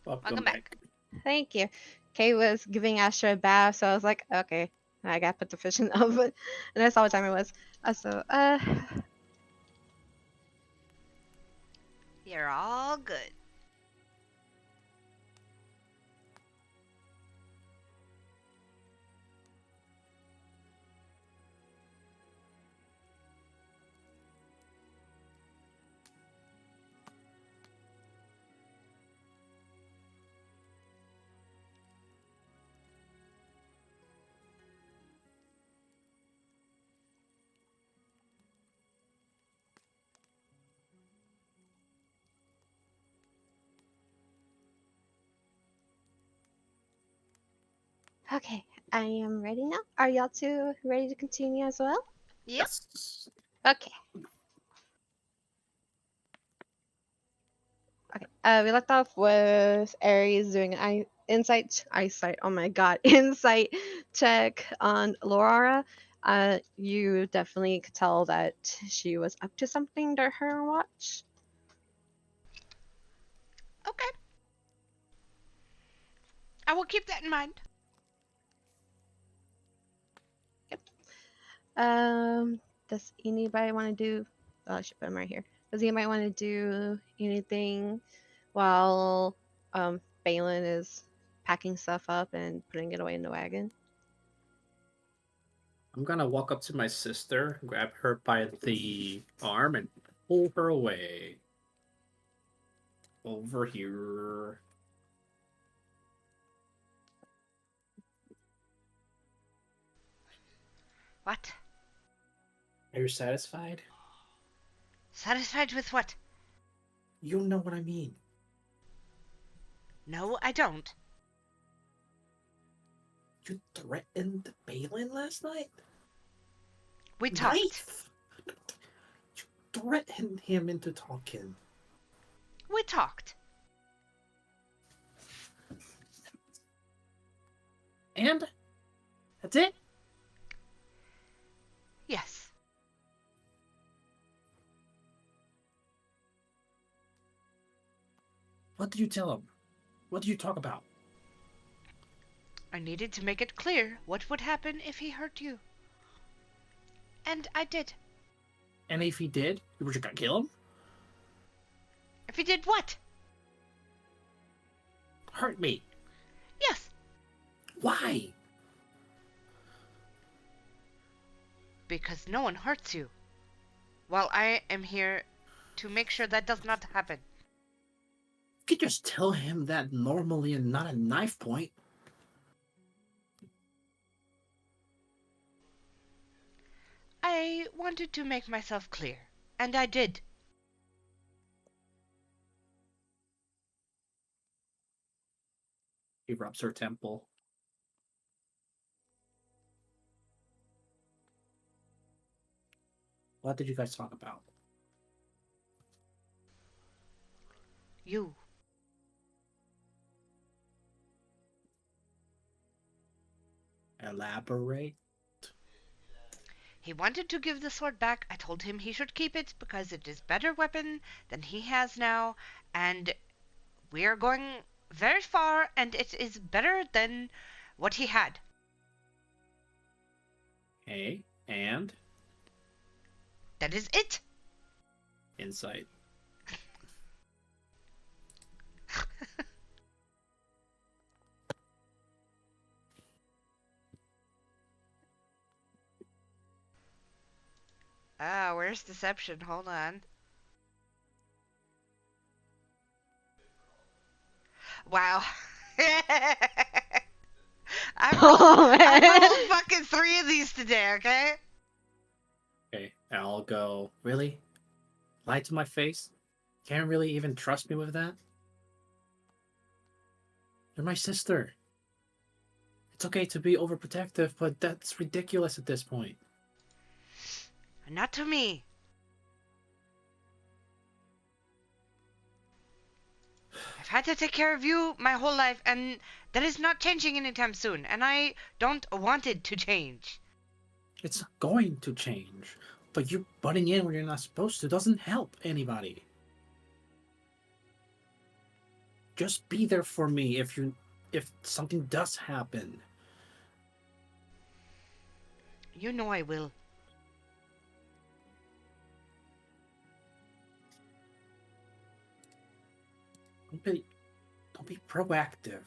Welcome Welcome back. Thank you. Kay was giving Astra a bath, so I was like, okay, I gotta put the fish in the oven. And I saw what time it was. You're all good. okay, I am ready now. Are y'all two ready to continue as well? Yep. Yes. Okay. Okay. We left off with Aeris doing an eyesight. Oh my god, insight check on Laura. You definitely could tell that she was up to something during her watch. Okay. I will keep that in mind. Does anybody want to do? Oh, I should put him right here. Does anybody want to do anything while Balin is packing stuff up and putting it away in the wagon? I'm gonna walk up to my sister, grab her by the arm, and pull her away. Over here. What? Are you satisfied? Satisfied with what? You know what I mean. No, I don't. You threatened Balin last night? We talked. Knife? You threatened him into talking. We talked. And? That's it? Yes. What did you tell him? What did you talk about? I needed to make it clear what would happen if he hurt you. And I did. And if he did, you were just gonna kill him? If he did what? Hurt me. Yes. Why? Because no one hurts you. While I am here to make sure that does not happen. You could just tell him that normally and not a knife point. I wanted to make myself clear. And I did. He rubs her temple. What did you guys talk about? You. Elaborate. He wanted to give the sword back. I told him he should keep it because it is a better weapon than he has now. And we are going very far and it is better than what he had. Hey, and? That is it. Insight. Where's deception? Hold on. Wow. I rolled fucking 3 of these today, okay? Okay, I'll go. Really? Lie to my face? Can't really even trust me with that? You're my sister. It's okay to be overprotective, but that's ridiculous at this point. Not to me. I've had to take care of you my whole life, and that is not changing anytime soon, and I don't want it to change. It's going to change, but you butting in when you're not supposed to doesn't help anybody. Just be there for me if something does happen. You know I will. Don't be proactive.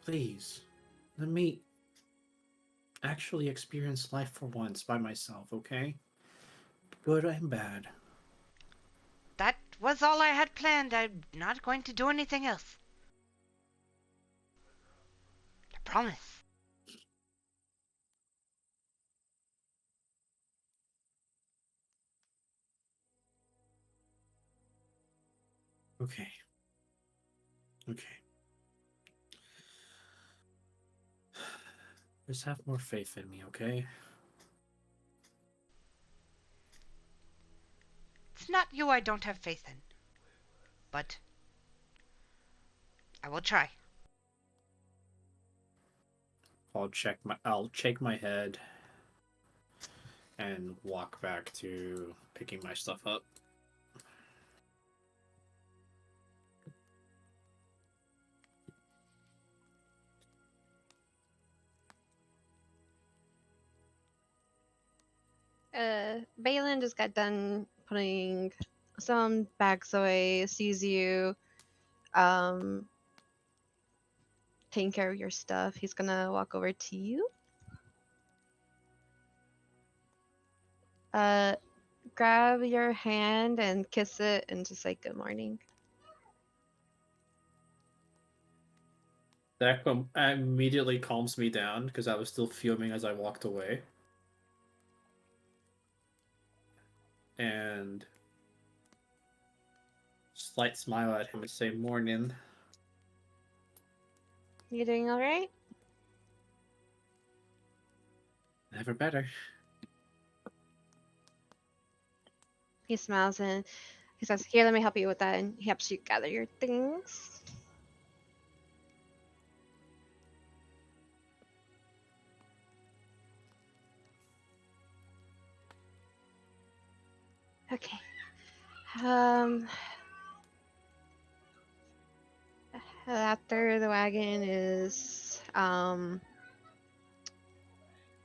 Please, let me actually experience life for once by myself, okay? Good and bad. That was all I had planned. I'm not going to do anything else. I promise. Okay. Okay. Just have more faith in me, okay? It's not you I don't have faith in. But I will try. I'll shake my head and walk back to picking my stuff up. Balin just got done putting some bags away, sees you um taking care of your stuff. He's gonna walk over to you. Uh Grab your hand and kiss it and just say good morning. That immediately calms me down because I was still fuming as I walked away. And slight smile at him and say morning. You doing alright? Never better. He smiles and he says, here, let me help you with that, and he helps you gather your things. Okay. After the wagon is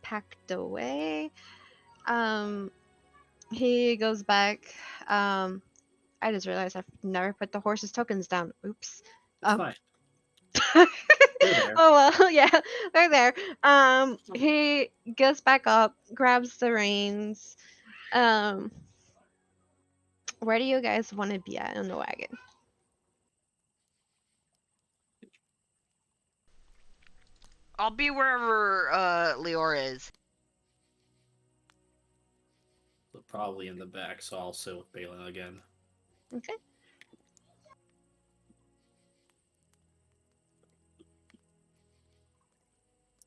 packed away, he goes back. I just realized I've never put the horse's tokens down. Oops. It's Um, fine. They're there. oh well, yeah, they're there. He gets back up, grabs the reins. Um, where do you guys want to be at in the wagon? I'll be wherever Leora is. Probably in the back, so I'll sit with Balin again. Okay.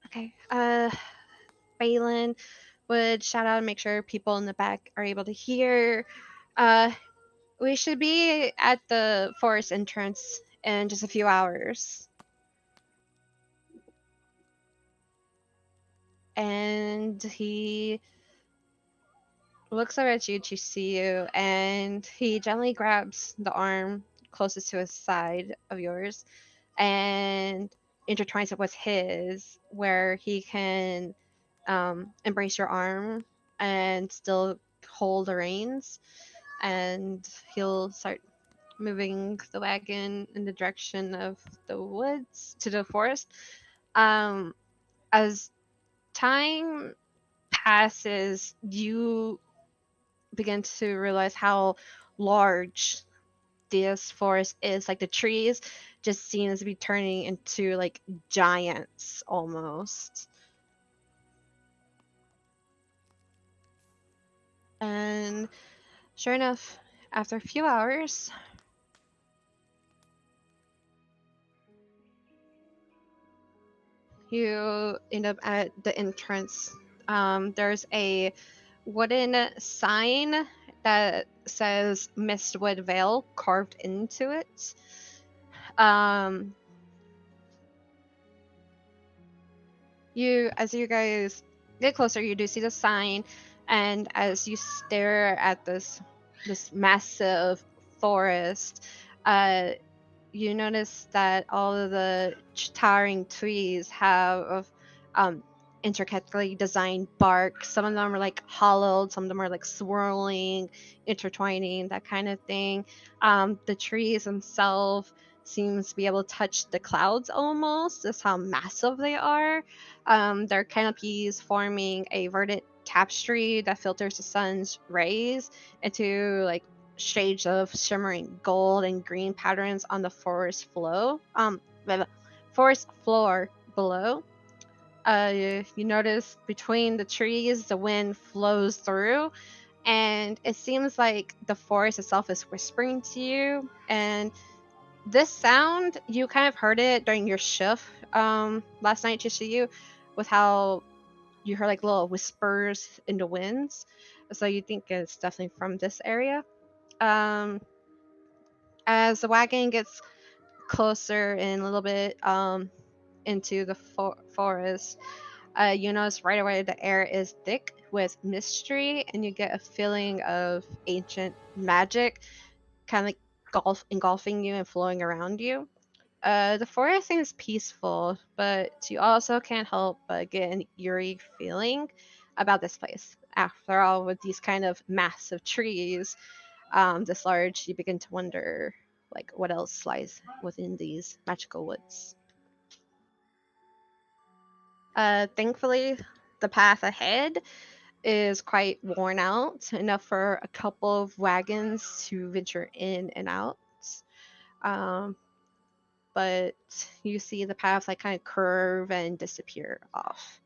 Okay. Balin would shout out and make sure people in the back are able to hear. Uh, we should be at the forest entrance in just a few hours. And he looks over at you, Chisuyu, and he gently grabs the arm closest to his side of yours and intertwines it with his, where he can embrace your arm and still hold the reins. And he'll start moving the wagon in the direction of the woods to the forest. As time passes, you begin to realize how large this forest is. Like the trees just seems to be turning into like giants almost. And sure enough, after a few hours, you end up at the entrance. There's a wooden sign that says Mistwood Vale carved into it. Um, as you guys get closer, you do see the sign, and as you stare at this massive forest, uh, you notice that all of the towering trees have um, intricately designed bark. Some of them are like hollowed, some of them are like swirling, intertwining, that kind of thing. The trees themselves seems to be able to touch the clouds almost. That's how massive they are. Their canopies forming a verdant tapestry that filters the sun's rays into like shades of shimmering gold and green patterns on the forest floor below. You notice between the trees, the wind flows through, and it seems like the forest itself is whispering to you. And this sound, you kind of heard it during your shift last night, Chisuyu, with how you heard like little whispers in the winds. So you think it's definitely from this area. Um, as the wagon gets closer and a little bit into the forest, you notice right away the air is thick with mystery, and you get a feeling of ancient magic kind of like engulfing you and flowing around you. The forest seems peaceful, but you also can't help but get an eerie feeling about this place. After all, with these kind of massive trees, this large, you begin to wonder, like, what else lies within these magical woods. Thankfully, the path ahead is quite worn out, enough for a couple of wagons to venture in and out. Um, but you see the path like kind of curve and disappear off.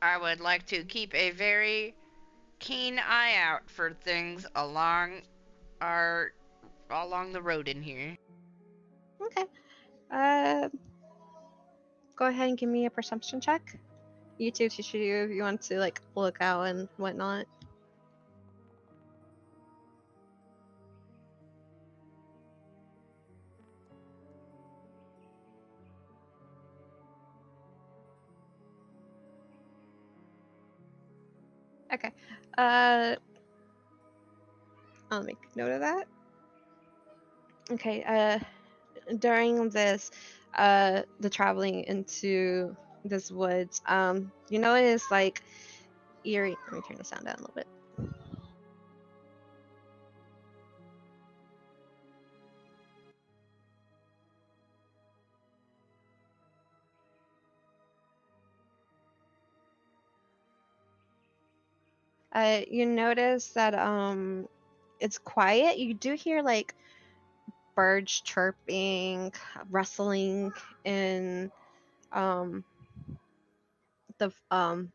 I would like to keep a very keen eye out for things our along the road in here. Okay. Uh, Go ahead and give me a perception check. You too, Chishu, if you want to like look out and whatnot. Okay. Uh, I'll make note of that. Okay. During this, the traveling into this woods, you know, it is like eerie. Let me turn the sound down a little bit. You notice that it's quiet. You do hear like birds chirping, rustling in um the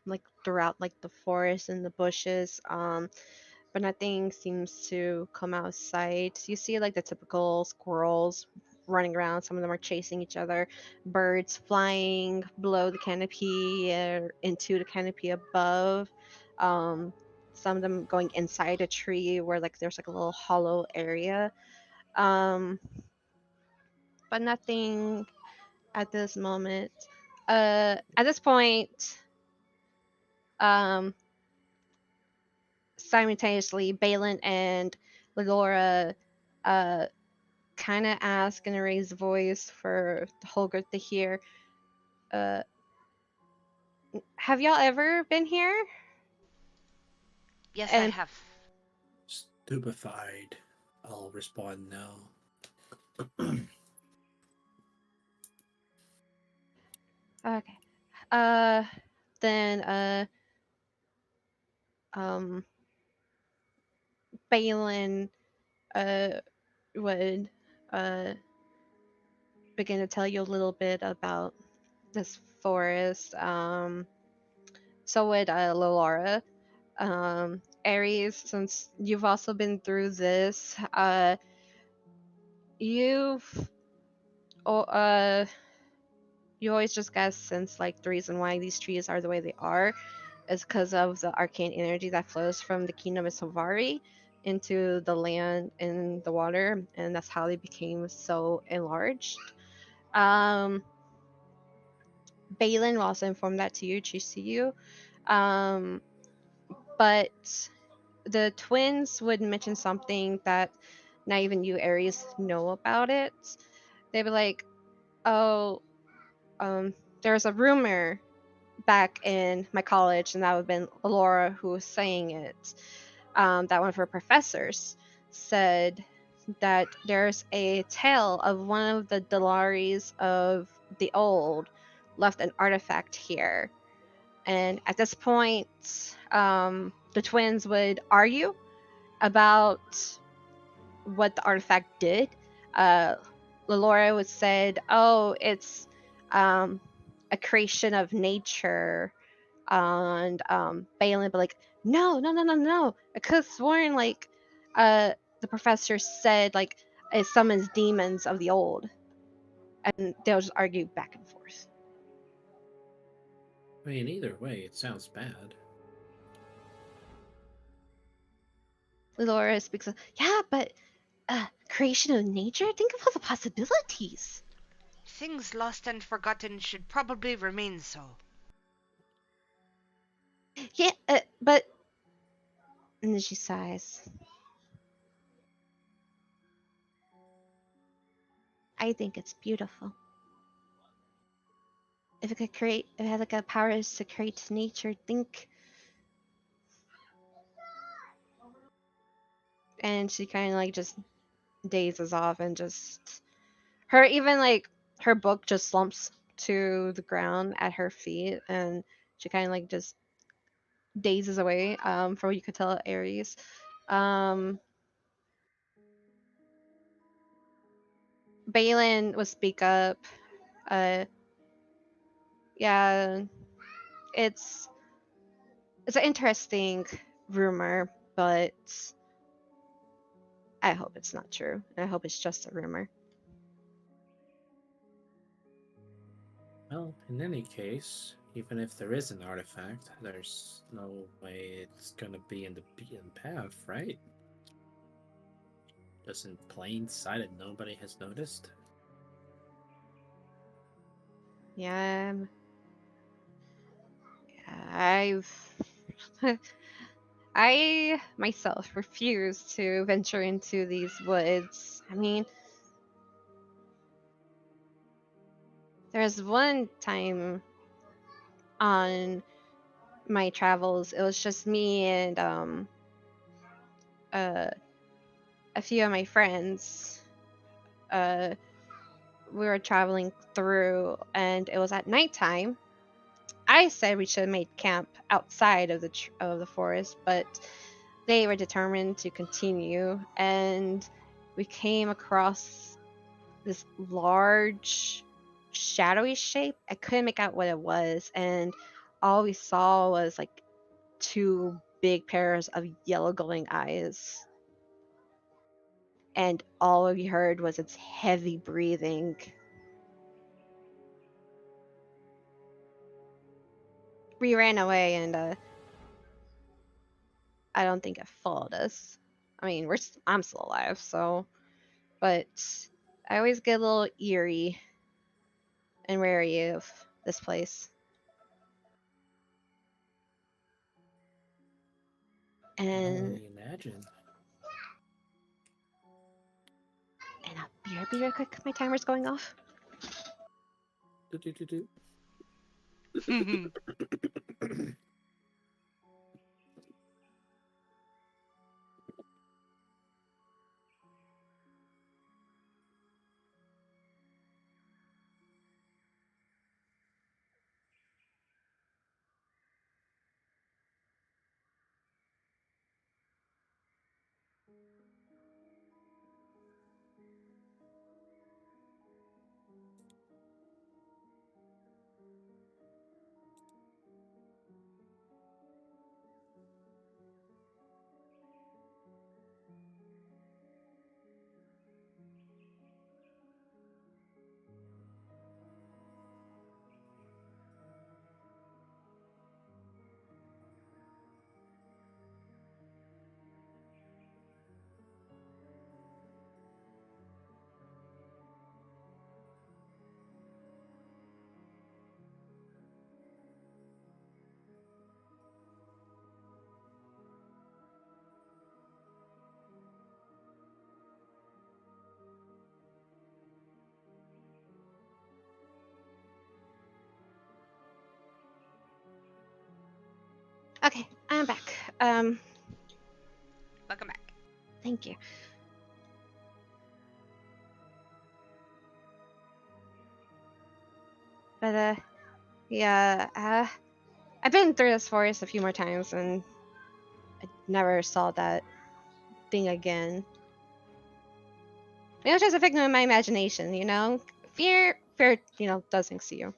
like throughout like the forest and the bushes, but nothing seems to come out of sight. You see like the typical squirrels running around. Some of them are chasing each other. Birds flying below the canopy or into the canopy above. um some of them going inside a tree where like there's like a little hollow area. um but nothing at this moment. At this point, um simultaneously, Balin and Laura uh, kind of ask in a raised voice for the whole group to hear. Uh, have y'all ever been here? Yes, I And have. Stupefied. I'll respond no. okay, uh, then um, Balin uh would uh begin to tell you a little bit about this forest. So would Laura. Aeris, since you've also been through this, you've oh, you always just got a sense like the reason why these trees are the way they are is because of the arcane energy that flows from the kingdom of Savari. into the land and the water, and that's how they became so enlarged. Um, Balin will also inform that to you, Chisuyu. Um, but the twins would mention something that not even you, Aries, know about it. They'd be like, "Oh, there's a rumor back in my college," and that would have been Laura who was saying it. That one of her professors said that there's a tale of one of the Delaries of the old left an artifact here. And at this point, the twins would argue about what the artifact did. Uh, Laura would said, "Oh, it's a creation of nature," and Balin, but like, "No, no, no, no, no! I could have sworn like, uh, the professor said like it summons demons of the old," and they'll just argue back and forth. I mean, either way, it sounds bad. Laura speaks of, "Yeah, but creation of nature. Think of all the possibilities." Things lost and forgotten should probably remain so. Yeah, but and then she sighs. "I think it's beautiful. If it could create, if it had like a powers to create nature, think." And she kind of like just dazes off and just her even like her book just slumps to the ground at her feet, and she kind of like just dazes away. From what you could tell, Aries. Um, Balin would speak up. Uh, yeah, it's it's an interesting rumor, but I hope it's not true. I hope it's just a rumor. Well, in any case, even if there is an artifact, there's no way it's gonna be in the beaten path, right? Just in plain sight and nobody has noticed? Yeah, I've I myself refuse to venture into these woods. I mean, there's one time on my travels, it was just me and uh, a few of my friends. Uh, we were traveling through, and it was at nighttime. I said we should have made camp outside of the forest, but they were determined to continue, and we came across this large shadowy shape. I couldn't make out what it was, and all we saw was like two big pairs of yellow glowing eyes. And all we heard was its heavy breathing. We ran away, and I don't think it followed us. I mean, I'm still alive, so. But I always get a little eerie and wary of this place. I can And only imagine. I'll be real quick. My timer's going off. Do-do-do-do. Okay, I'm back. Welcome back. Thank you. But yeah, I've been through this forest a few more times, and I never saw that thing again. It was just a figment of my imagination, you know. Fear, does things to you.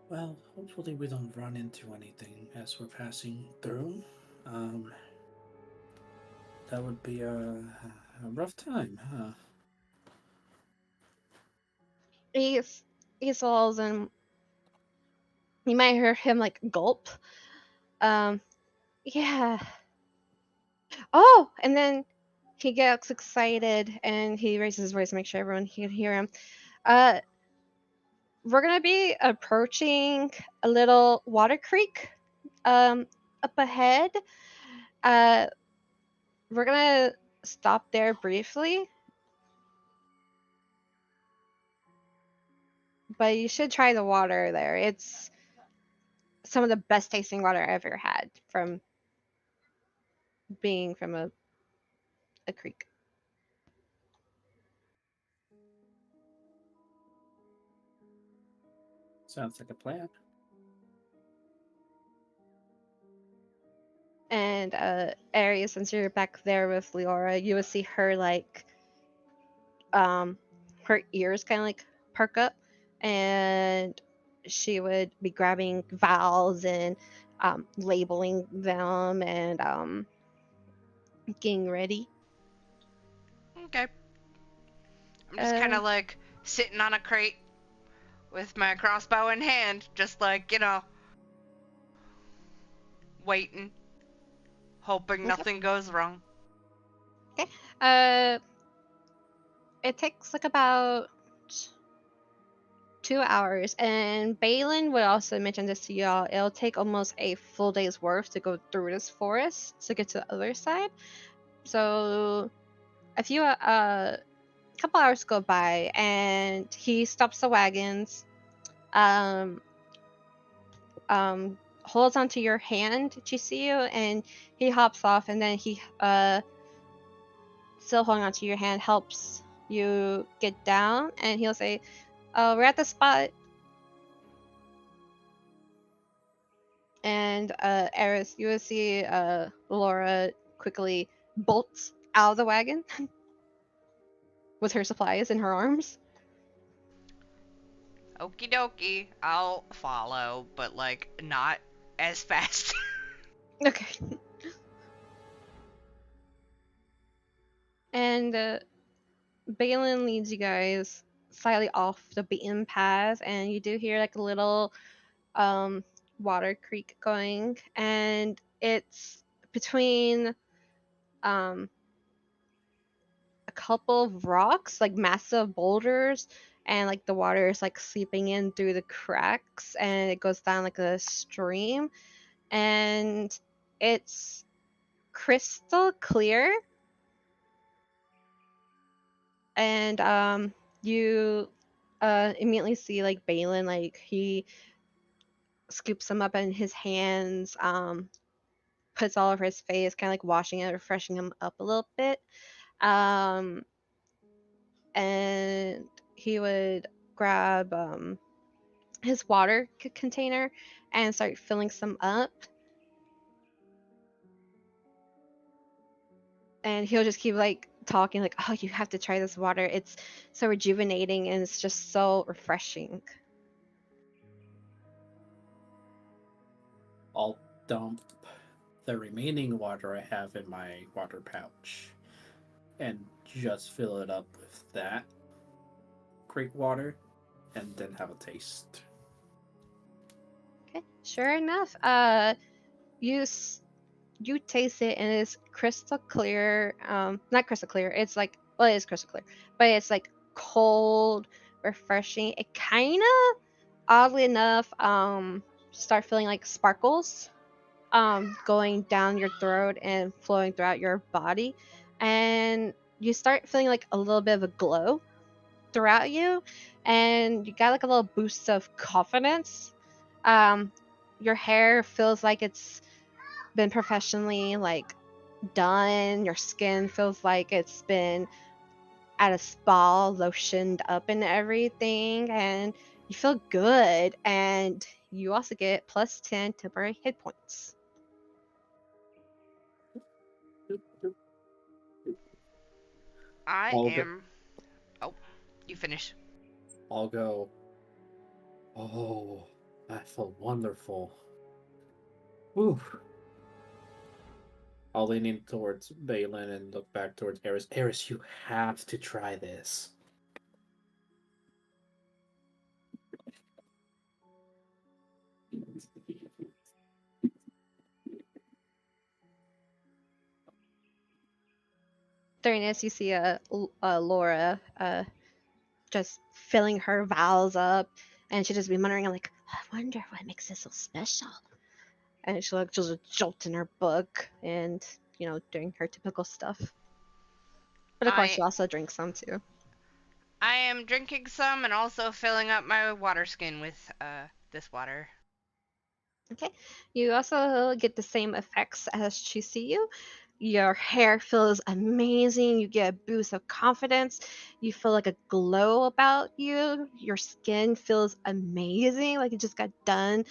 Well, hopefully we don't run into anything as we're passing through. Um, that would be a rough time, huh? He's he swallows, and you might hear him like gulp. Um, yeah. Oh, and then he gets excited and he raises his voice to make sure everyone can hear him. Uh, we're gonna be approaching a little water creek. Up ahead. Uh, we're gonna stop there briefly, but you should try the water there. It's some of the best tasting water I ever had from being from a creek. Sounds like a plan. And Aeris, since you're back there with Leora, you will see her like her ears kind of like perk up, and she would be grabbing vials and labeling them and getting ready. Okay. I'm just kind Uh, of like sitting on a crate with my crossbow in hand, just like, waiting, hoping okay. nothing goes wrong. Okay. It takes like about 2 hours, and Balin would also mention this to y'all. It'll take almost a full day's worth to go through this forest to get to the other side. So a few couple hours go by, and he stops the wagons, um, holds onto your hand, Chisuyu, and he hops off, and then he still holding onto your hand helps you get down, and he'll say, "Oh, we're at the spot." And Aeris, you will see Laura quickly bolts out of the wagon with her supplies in her arms. Okie dokie, I'll follow, but like not as fast. Okay. And Balin leads you guys slightly off the beaten path, and you do hear like a little um, water creek going, and it's between um, a couple of rocks, like massive boulders, and like the water is like seeping in through the cracks, and it goes down like a stream, and it's crystal clear, and you immediately see like Balin, like he scoops them up in his hands, puts all over his face, kind of like washing it, refreshing him up a little bit. Um, and he would grab his water container and start filling some up. And he'll just keep like talking, like, "Oh, you have to try this water. It's so rejuvenating and it's just so refreshing." I'll dump the remaining water I have in my water pouch and just fill it up with that creek water and then have a taste. Okay, sure enough, you you taste it and it's crystal clear. Not crystal clear. It's like, well, it is crystal clear, but it's like cold, refreshing. It kind of, oddly enough, start feeling like sparkles, going down your throat and flowing throughout your body, and you start feeling like a little bit of a glow throughout you, and you got like a little boost of confidence. Your hair feels like it's been professionally like done. Your skin feels like it's been at a spa, lotioned up and everything, and you feel good. And you also get plus 10 temporary hit points. I I'll go. am. Oh, you finish. I'll go. Oh, that felt wonderful. Whew. I'll lean in towards Balin and look back towards Aeris. Aeris, you have to try this. During this, you see Laura just filling her vials up, and she just be muttering, I'm like, I wonder what makes this so special. And she'll like just jolt in her book and, doing her typical stuff. But of course, I she also drinks some too. I am drinking some and also filling up my water skin with this water. Okay. You also get the same effects as Chisuyu. Your hair feels amazing. You get a boost of confidence. You feel like a glow about you. Your skin feels amazing, like it just got done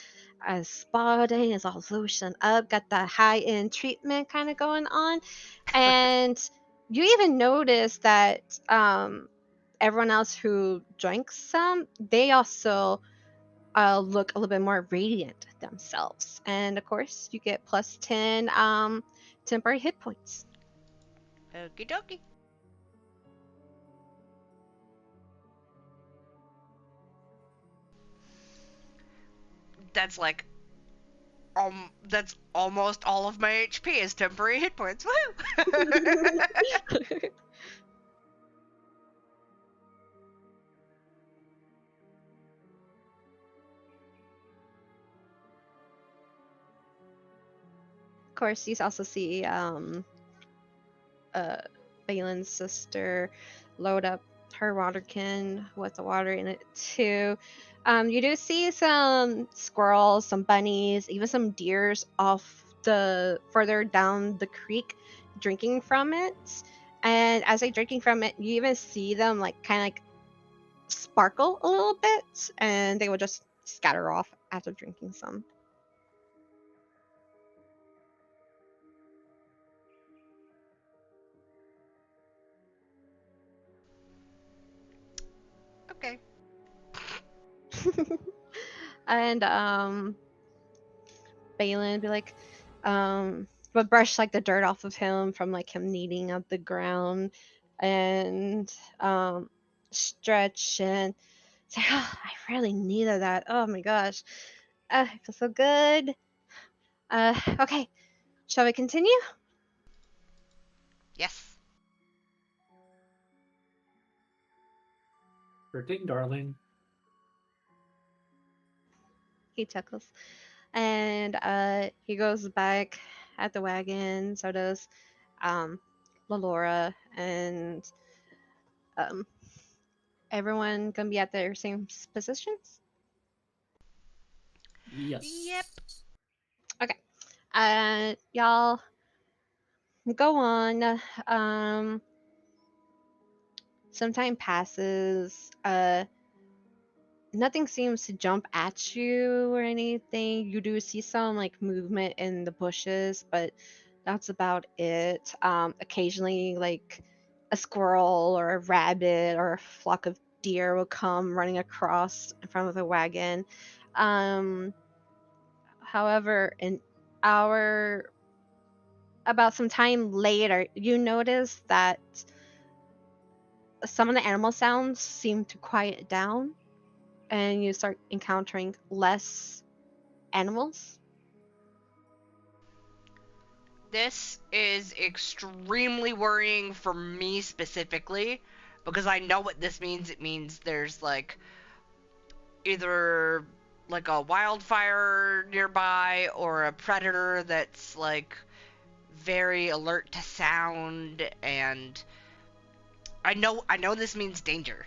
as spa day. It's all lotioned up, got that high end treatment kind of going on. And you even notice that everyone else who drank some, they also look a little bit more radiant themselves. And of course, you get plus 10 temporary hit points. Okie dokie. That's like that's almost all of my HP is temporary hit points. Woo! Of course, you also see Balin's sister load up her waterkin with the water in it too. You do see some squirrels, some bunnies, even some deers off the further down the creek drinking from it. And as they're drinking from it, you even see them like kind of like sparkle a little bit, and they will just scatter off after drinking some. Okay. And Balin be like, but brush like the dirt off of him from like him kneading up the ground, and stretch and say, oh, I really needed that. Oh my gosh, I feel so good. Okay, shall we continue? Yes. Sure thing, darling. He chuckles, and he goes back at the wagon. So does Lalora, and um, everyone gonna be at their same positions. Yes. Yep. Okay, y'all go on. Some time passes. Nothing seems to jump at you or anything. You do see some like movement in the bushes, but that's about it. Occasionally, like a squirrel or a rabbit or a flock of deer will come running across in front of the wagon. Um, However, an hour, about some time later, you notice that some of the animal sounds seem to quiet down, and you start encountering less animals. This is extremely worrying for me specifically because I know what this means. It means there's like either like a wildfire nearby or a predator that's like very alert to sound, and I know this means danger.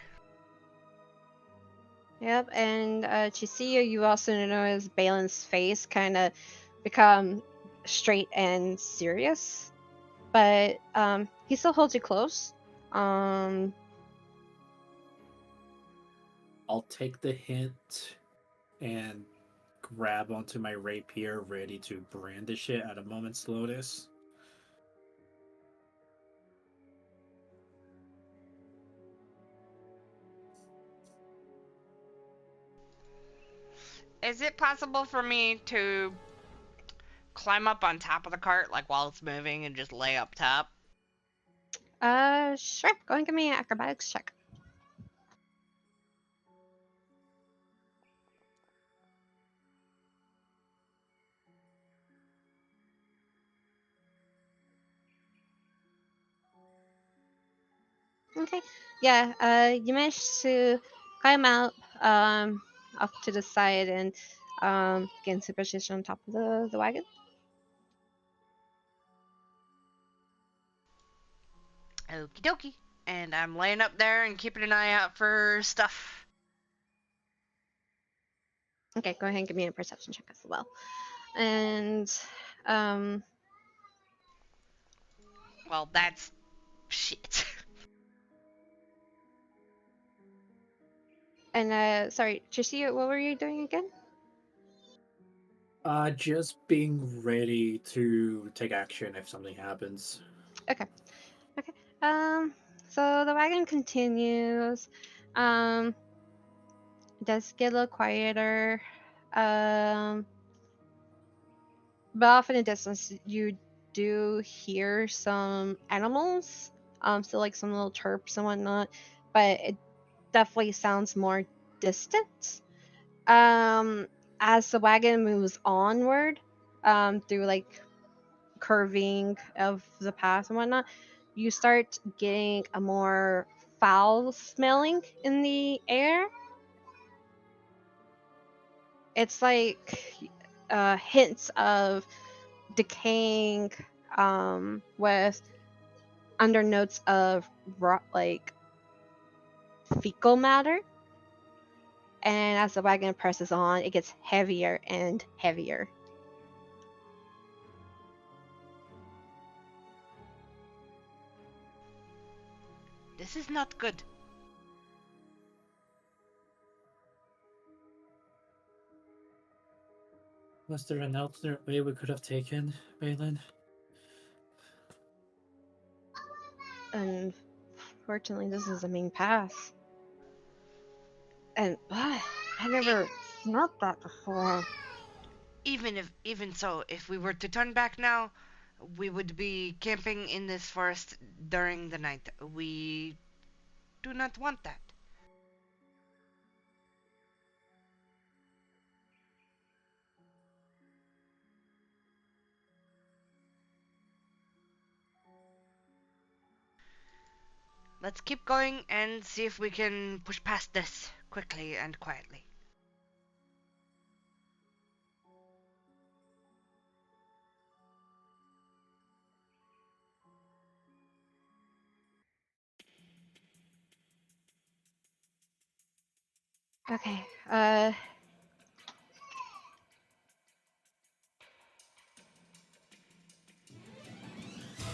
Yep, and Chisuyu, you also notice Balin's face kind of become straight and serious, but he still holds you close. Um, I'll take the hint and grab onto my rapier, ready to brandish it at a moment's notice. Is it possible for me to climb up on top of the cart, like while it's moving, and just lay up top? sure. Go and give me an acrobatics check. Okay. Yeah. You managed to climb out off to the side and get into position on top of the wagon. Okie dokie. And I'm laying up there and keeping an eye out for stuff. Okay. Go ahead and give me a perception check as well. And um, Well, that's shit. sorry, Tricia, what were you doing again? Just being ready to take action if something happens. Okay. Okay. So the wagon continues. Um, it does get a little quieter. Um, but off in the distance, you do hear some animals. So like some little chirps and whatnot, but it definitely sounds more distant. Um, as the wagon moves onward, through like curving of the path and whatnot, you start getting a more foul smelling in the air. It's like hints of decaying, with undernotes of like fecal matter. And as the wagon presses on, it gets heavier and heavier. This is not good. Was there an alternate way we could have taken, Balin? Unfortunately, this is the main path. And I never smelt that before. Even so, if we were to turn back now, we would be camping in this forest during the night. We do not want that. Let's keep going and see if we can push past this quickly and quietly. Okay.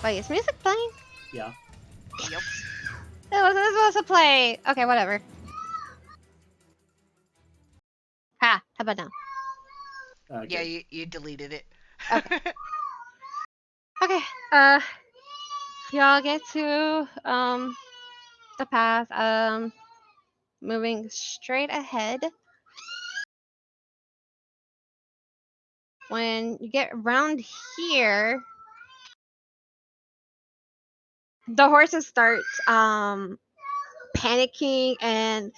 Wait, is music playing? Yeah. Yep. It wasn't supposed to play. Okay, whatever. Ha! How about now? Yeah, Good. you deleted it. Okay. Okay. Y'all get to the path. Moving straight ahead. When you get around here, the horses start panicking, and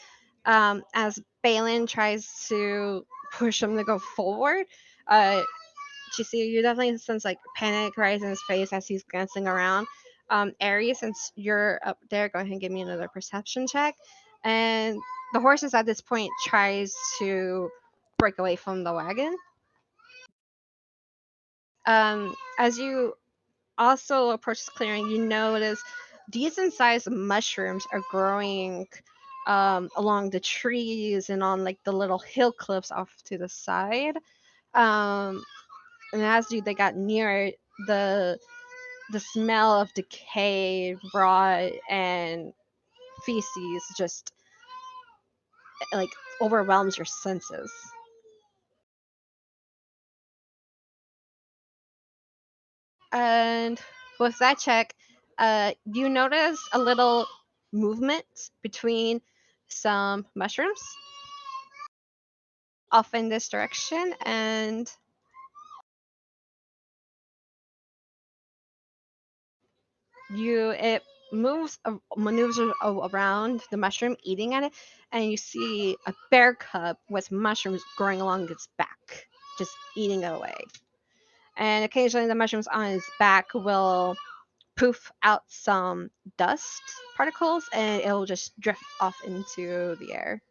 as Balin tries to push them to go forward, you definitely sense like panic rise in his face as he's glancing around. Aeris, since you're up there, go ahead and give me another perception check. And the horses at this point tries to break away from the wagon. As you also approach the clearing, you notice decent sized mushrooms are growing along the trees and on like the little hill cliffs off to the side. Um, and as they got near it, the smell of decay, rot, and feces just like overwhelms your senses. And with that check, you notice a little movement between some mushrooms off in this direction, and it maneuvers around the mushroom, eating at it, and you see a bear cub with mushrooms growing along its back, just eating it away. And occasionally, the mushrooms on its back will poof out some dust particles, and it'll just drift off into the air.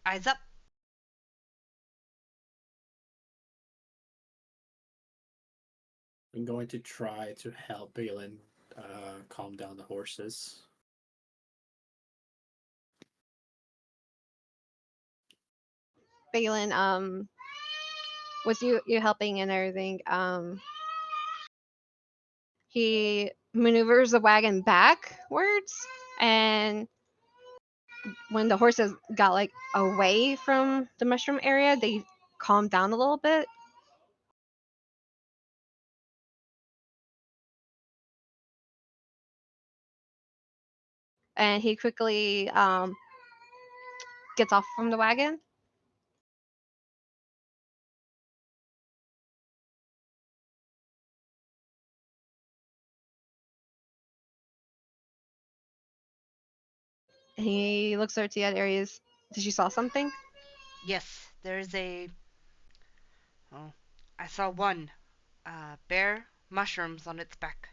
Eyes up. I'm going to try to help Balin calm down the horses. Balin, with you helping and everything, he maneuvers the wagon backwards, and when the horses got like away from the mushroom area, they calmed down a little bit. And he quickly gets off from the wagon. He looks over to the other areas. Did you saw something? Yes, there's a. Oh, I saw one. Bear mushrooms on its back.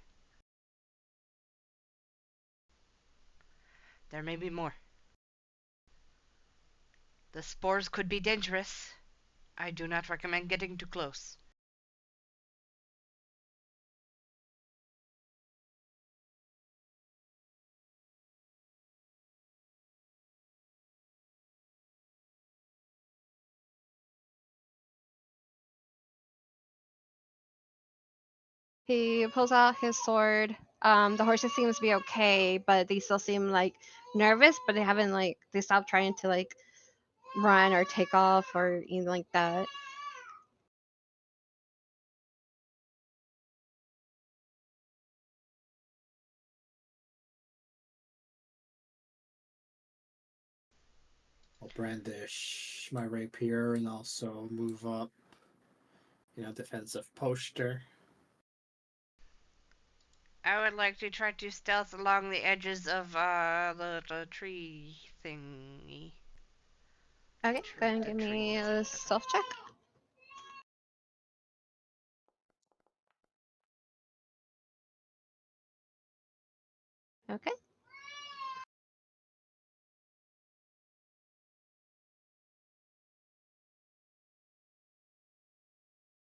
There may be more. The spores could be dangerous. I do not recommend getting too close. He pulls out his sword. The horses seems to be okay, but they still seem like nervous. But they haven't like they stopped trying to like run or take off or anything like that. I'll brandish my rapier and also move up, defensive posture. I would like to try to stealth along the edges of the tree thingy. Okay, go ahead and give me a stealth check. Okay.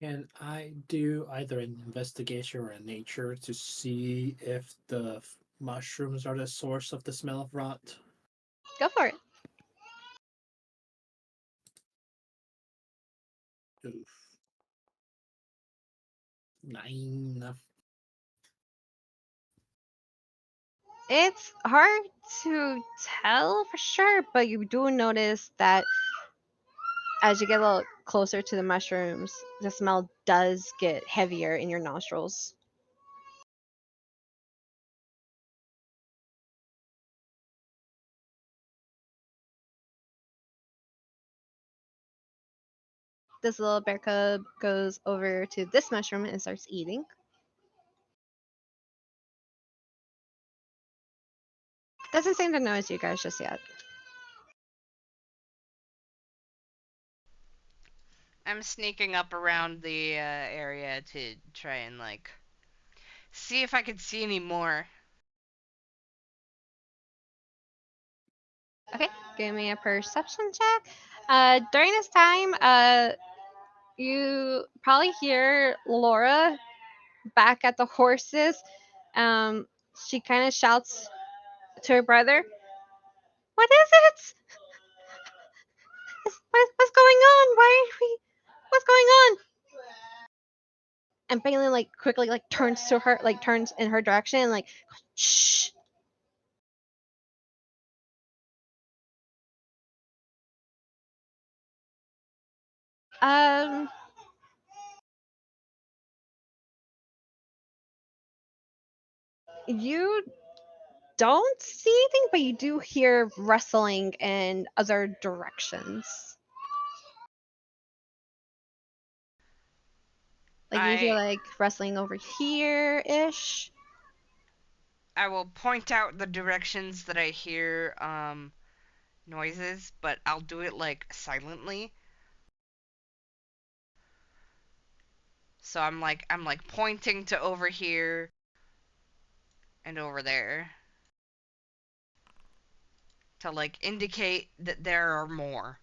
Can I do either an investigation or a nature to see if the mushrooms are the source of the smell of rot? Go for it. Oof. 9. It's hard to tell for sure, but you do notice that as you get a little closer to the mushrooms, the smell does get heavier in your nostrils. This little bear cub goes over to this mushroom and starts eating. Doesn't seem to notice you guys just yet. I'm sneaking up around the area to try and like see if I could see any more. Okay, give me a perception check. During this time, you probably hear Laura back at the horses. Um, she kind of shouts to her brother, "What is it? What's going on? Why are we? What's going on?" And Balin like quickly like turns to her, like turns in her direction, and like, shh. Um, you don't see anything, but you do hear rustling in other directions. Like you hear I like rustling over here ish. I will point out the directions that I hear noises, but I'll do it like silently. So I'm like pointing to over here and over there to like indicate that there are more.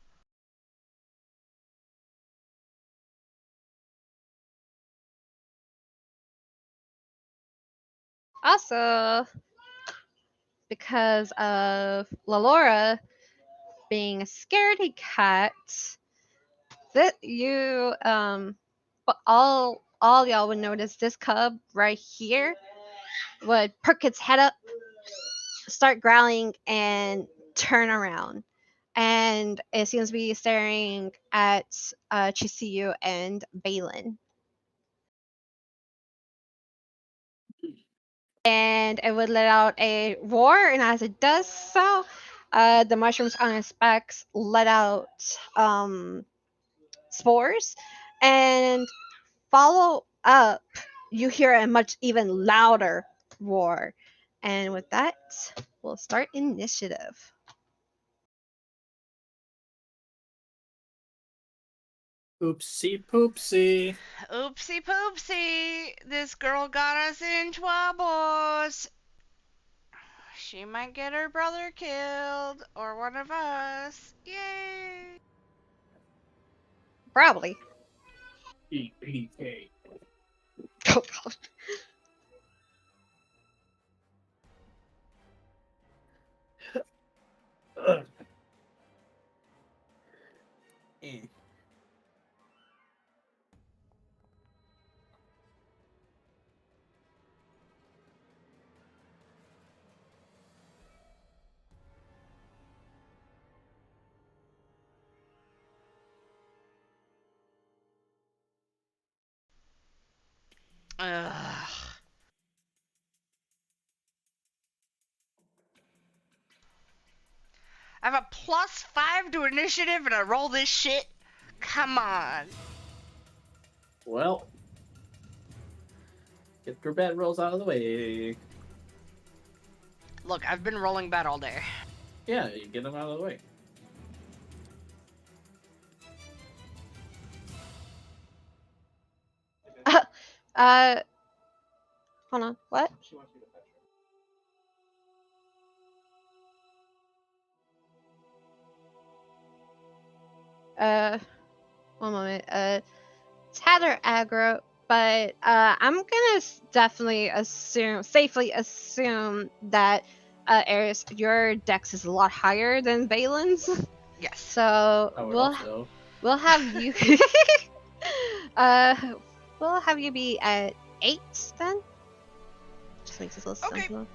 Also, because of Lalora being a scaredy cat, that you but all y'all would notice this cub right here would perk its head up, start growling, and turn around. And it seems to be staring at Chisuyu and Balin. And it would let out a roar, and as it does so, the mushrooms on its back let out spores, and follow up, you hear a much even louder roar. And with that, we'll start initiative. Oopsie poopsie. Oopsie poopsie! This girl got us in troubles. She might get her brother killed, or one of us. Yay! Probably. EPK. Oh, God. Ugh. Eh. Ugh. I have a +5 to initiative and I roll this shit? Come on. Well, get your bad rolls out of the way. Look, I've been rolling bad all day. Yeah, you get them out of the way. uh, hold on. What? Uh, one moment. Tather aggro, but I'm gonna definitely assume, safely assume that Aeris, your dex is a lot higher than Balin's. Yes. So I would also. we'll have you uh we'll have you be at 8 then. Just makes it a little Okay. simpler.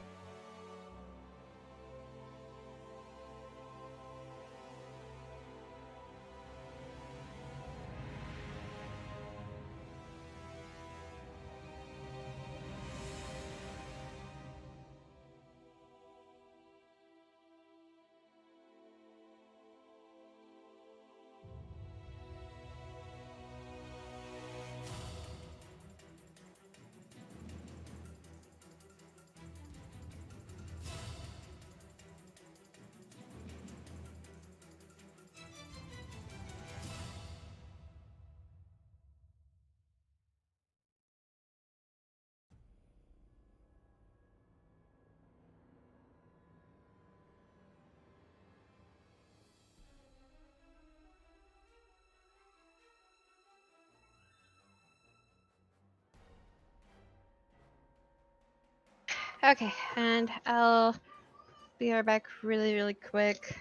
Okay, and I'll be right back really, really quick.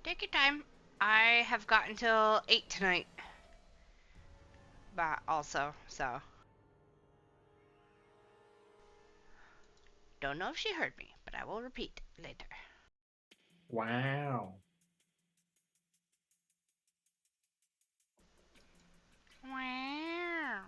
Take your time. I have got until 8 tonight. But also, so. Don't know if she heard me, but I will repeat later. Wow. Wow.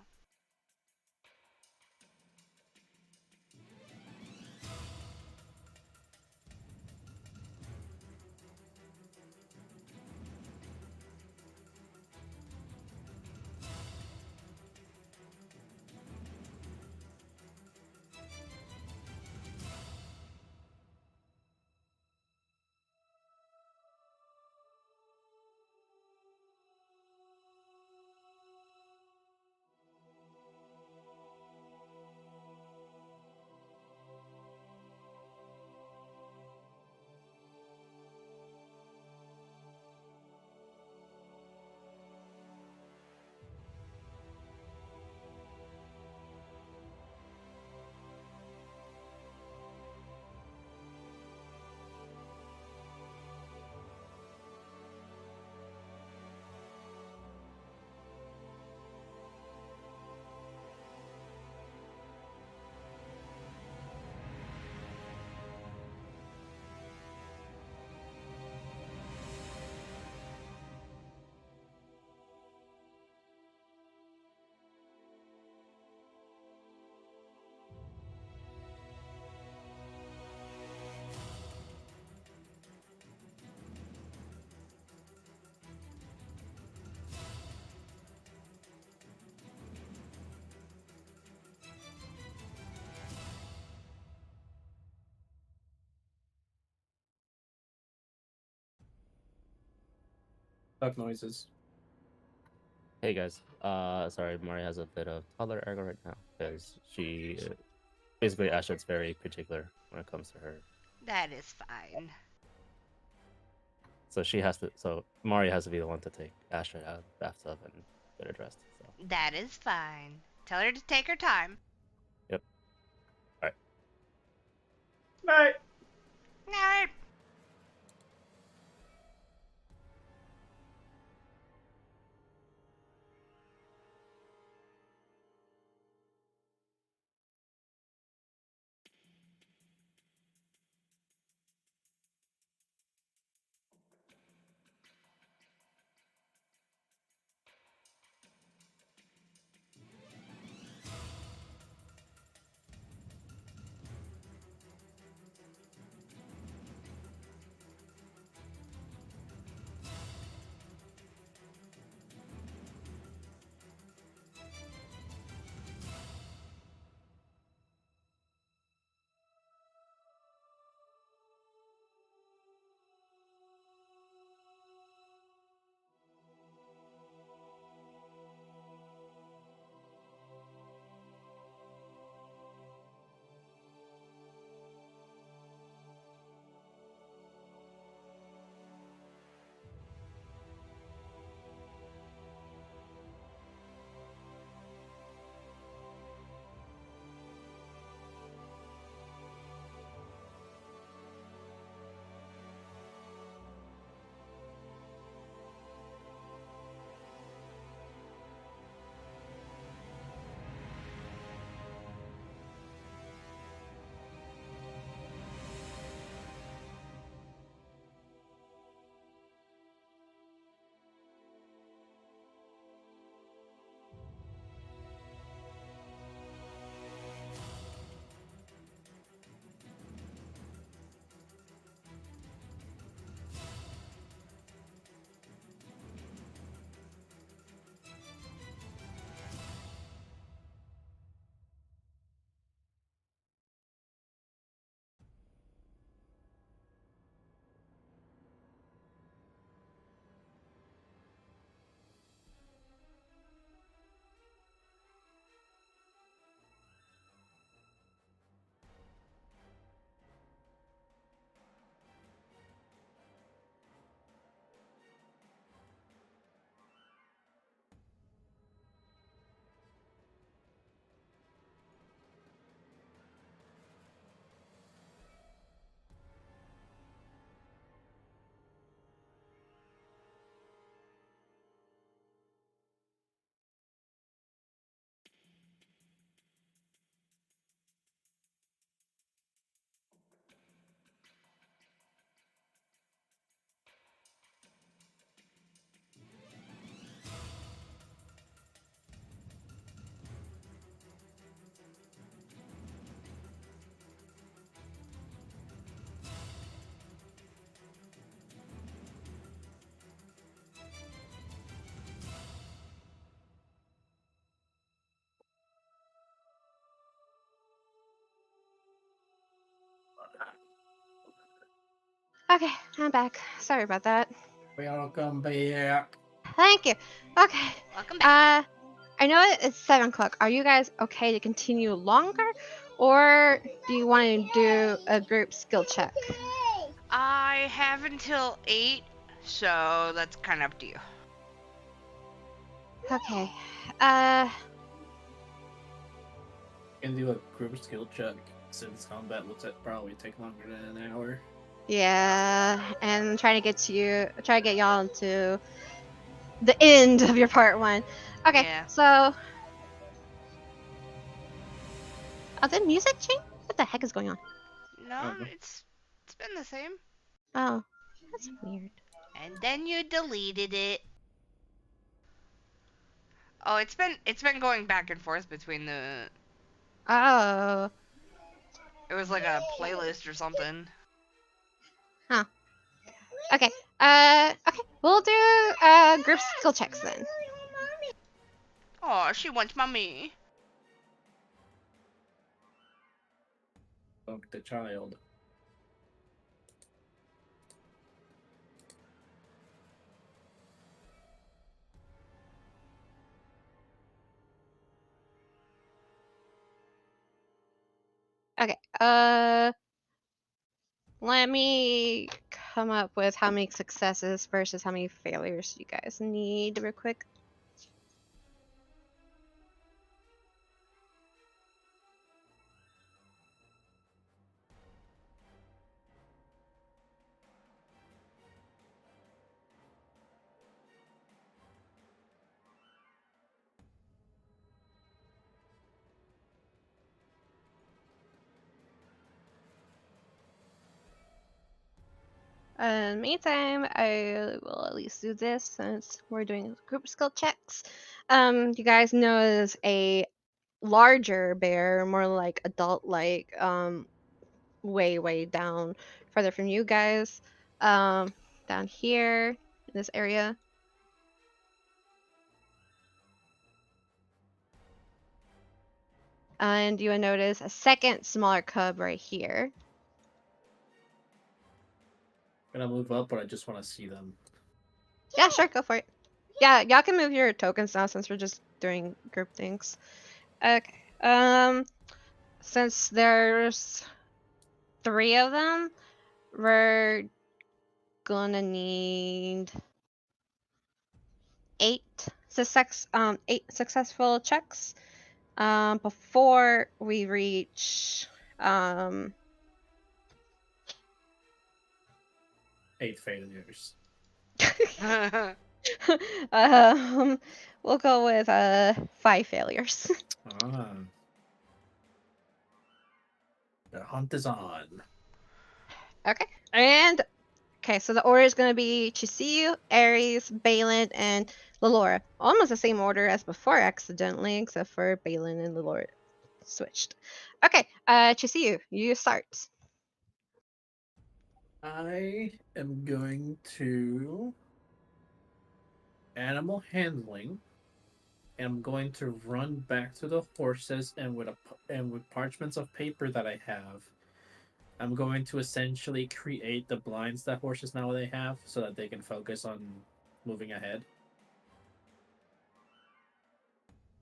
Dog noises. Hey guys, sorry, Mari has a bit of toddler error right now because she basically Ashton's very particular when it comes to her. That is fine. So she has to. So Mari has to be the one to take Ashton out of the bathtub and get her dressed. So That is fine. Tell her to take her time. yep. All right. Night. No. Okay, I'm back. Sorry about that. Welcome back. Thank you. Okay. Welcome back. I know it's 7 o'clock. Are you guys okay to continue longer, or do you want to do a group skill check? I have until 8, so that's kind of up to you. Okay. Can do a group skill check since combat will probably take longer than an hour. Yeah, and I'm trying to get y'all to the end of your part 1. Okay, Yeah. so did music change? What the heck is going on? No, Uh-huh. it's been the same. Oh, that's weird. And then you deleted it. Oh, it's been going back and forth between the. Oh, It was like a playlist or something. okay. Okay, we'll do group skill checks then. Oh, she wants mommy. Fuck the child. Okay. Let me come up with how many successes versus how many failures you guys need real quick. In the meantime, I will at least do this since we're doing group skill checks. You guys notice a larger bear, more like adult-like, way down, further from you guys, down here in this area. And you will notice a second smaller cub right here. Gonna move up, but I just want to see them. Yeah, sure, go for it. Yeah, y'all can move your tokens now since we're just doing group things. Okay. Since there's 3 of them, we're gonna need 8 successful checks before we reach 8 failures. we'll go with 5 failures. Ah. The hunt is on. Okay. And okay, so the order is going to be Chisuyu, Aeris, Balin, and Lalora. Almost the same order as before, accidentally, except for Balin and Lalora switched. Okay, Chisuyu, you start. I am going to animal handling. I'm going to run back to the horses and with parchments of paper that I have, I'm going to essentially create the blinds that horses now they have so that they can focus on moving ahead.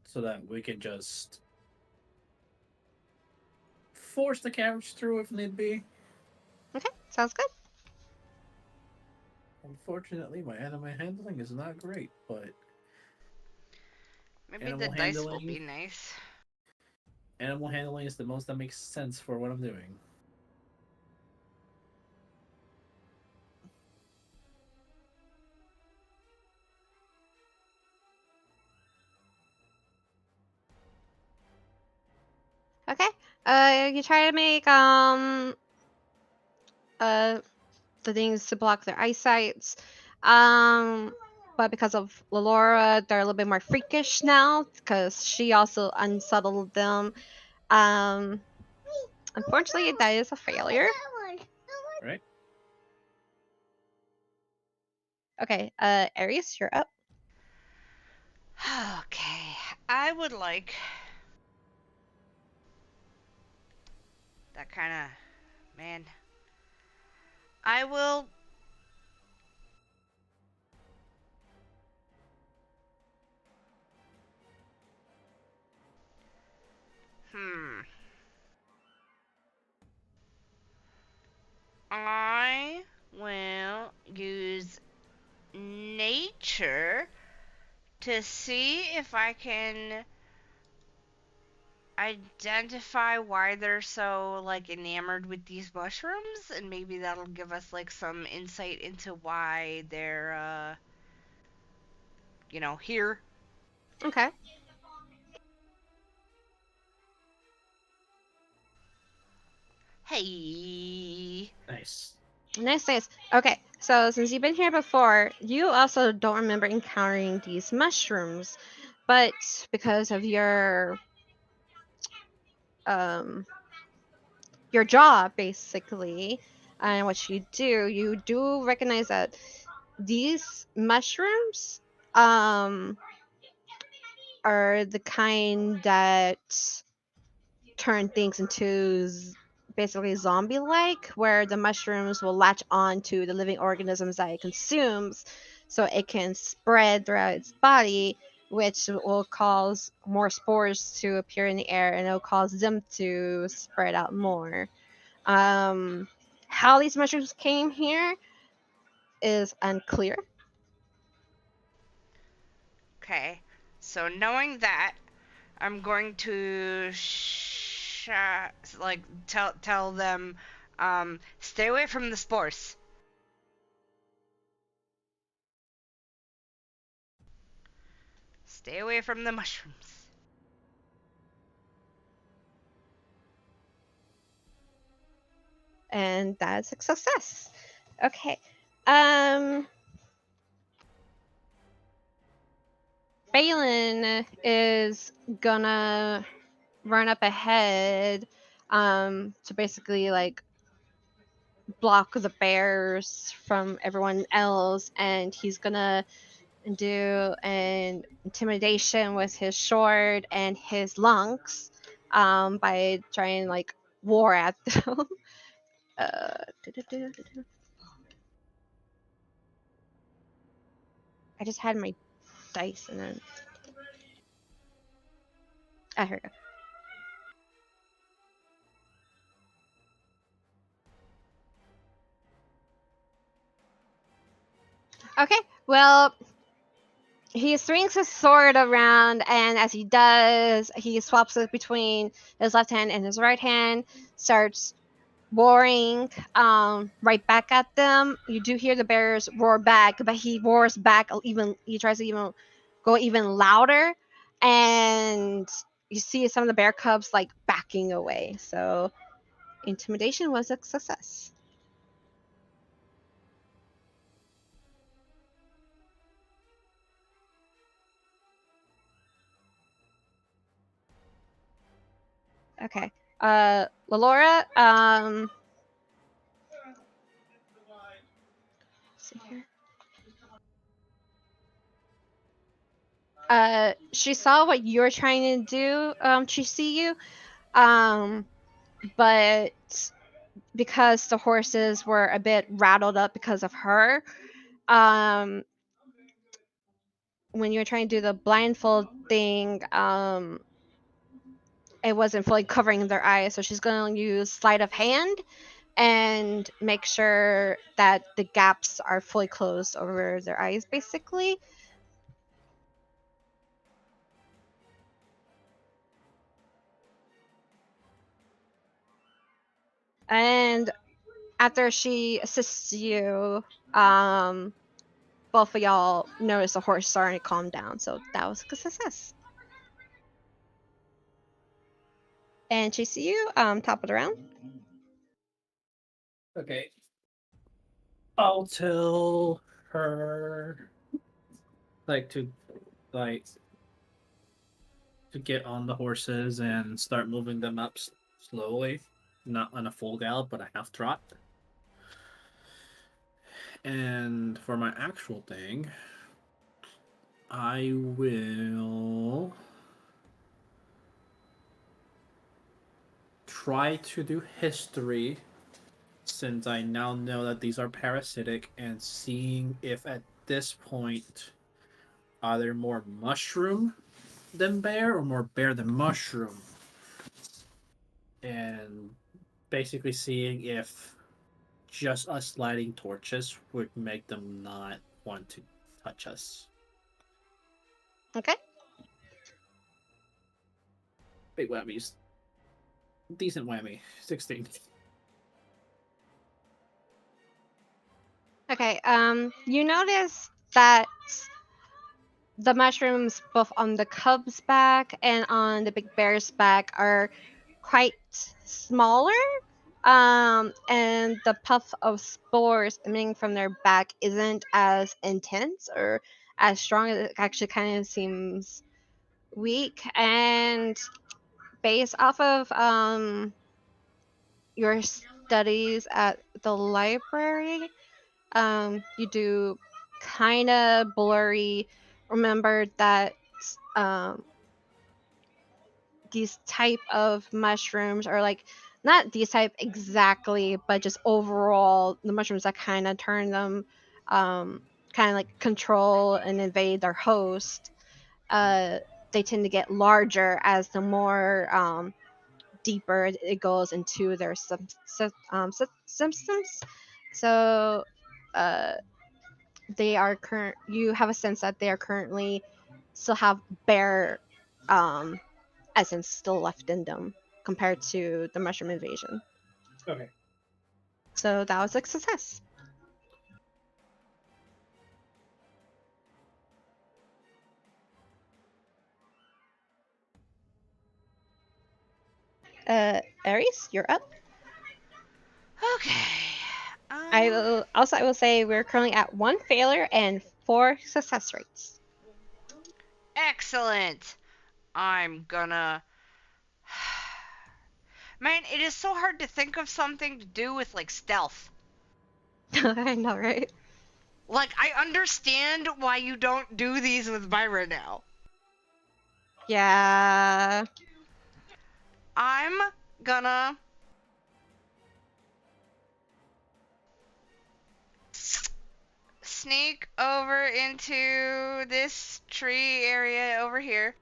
So that we can just force the carriage through if need be. Okay, sounds good. Unfortunately, my animal handling is not great, but Maybe the animal dice will handling be nice. animal handling is the most that makes sense for what I'm doing. Okay, you try to make the things to block their eyesight. But because of Lalora, they're a little bit more freakish now because she also unsettled them. Um, Unfortunately, that is a failure. Right? Okay, Aries, you're up. Okay, I would like that kind of man. I will. I will use nature to see if I can identify why they're so like enamored with these mushrooms, and maybe that'll give us like some insight into why they're here. Okay. Hey. Nice. Nice, nice. Okay, so since you've been here before, you also don't remember encountering these mushrooms, but because of um your job basically and what you do recognize that these mushrooms um are the kind that turn things into basically zombie like, where the mushrooms will latch on to the living organisms that it consumes so it can spread throughout its body, which will cause more spores to appear in the air and it'll cause them to spread out more. How these mushrooms came here is unclear. Okay. So knowing that, I'm going to like tell them, stay away from the spores. Stay away from the mushrooms. And that's a success. Okay. Um Balin is gonna run up ahead to basically like block the bears from everyone else, and he's gonna do an intimidation with his sword and his lungs by trying like war at them. uh, I just had my dice and then here we go. Okay, well, he swings his sword around, and as he does, he swaps it between his left hand and his right hand, starts roaring right back at them. You do hear the bears roar back, but he roars back even. He tries to even go even louder, and you see some of the bear cubs like backing away. So intimidation was a success. Okay. Lalora, let's see here. She saw what you're trying to do, Chisuyu. But because the horses were a bit rattled up because of her, um, when you were trying to do the blindfold thing, it wasn't fully covering their eyes, so she's going to use sleight of hand and make sure that the gaps are fully closed over their eyes, basically. And after she assists you, both of y'all notice the horse starting to calm down, so that was a success. And Chisuyu, top of the round. Okay. I'll tell her like to like to get on the horses and start moving them up slowly, not on a full gallop, but a half trot. And for my actual thing, I will try to do history since I now know that these are parasitic, and seeing if at this point are there more mushroom than bear or more bear than mushroom, and basically seeing if just us lighting torches would make them not want to touch us. Okay. Big whammies. Decent whammy. 16. Okay. You notice that the mushrooms, both on the cub's back and on the big bear's back, are quite smaller. And the puff of spores emanating from their back isn't as intense or as strong. It actually kind of seems weak. And based off of your studies at the library, you do kind of blurry remember that um, these type of mushrooms are like not these type exactly, but just overall the mushrooms that kind of turn them kind of like control and invade their host. uh, they tend to get larger as the more deeper it goes into their systems. So uh, they are current. You have a sense that they are currently still have bare um, essence still left in them compared to the mushroom invasion. Okay. So that was a success. Aeris, you're up. Okay. I will say we're currently at 1 failure and 4 success rates. Excellent. I'm gonna. Man, it is so hard to think of something to do with like stealth. I know, right? Like, I understand why you don't do these with Byra now. Yeah. I'm gonna sneak over into this tree area over here.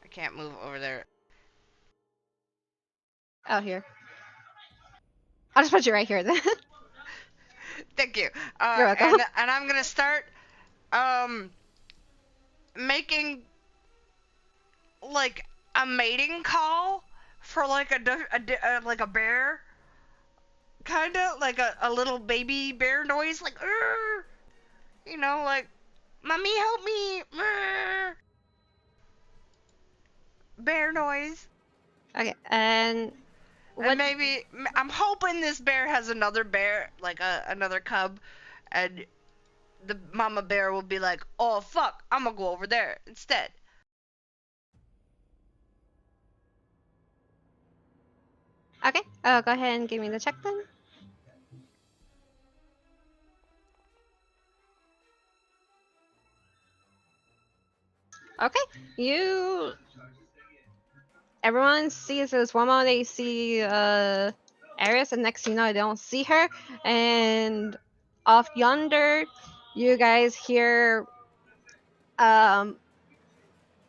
I can't move over there. Out here. I'll just put you right here then. Thank you. You're welcome. And I'm gonna start making like a mating call for like like a bear, kind of like a little baby bear noise, like you know, like mommy help me, bear noise. Okay, and what? And maybe I'm hoping this bear has another bear, like another cub, and the mama bear will be like, oh fuck, I'm gonna go over there instead. Okay, go ahead and give me the check then. Okay, you. Everyone sees this one moment they see Aeris, and next thing you know, they don't see her. And off yonder, you guys hear um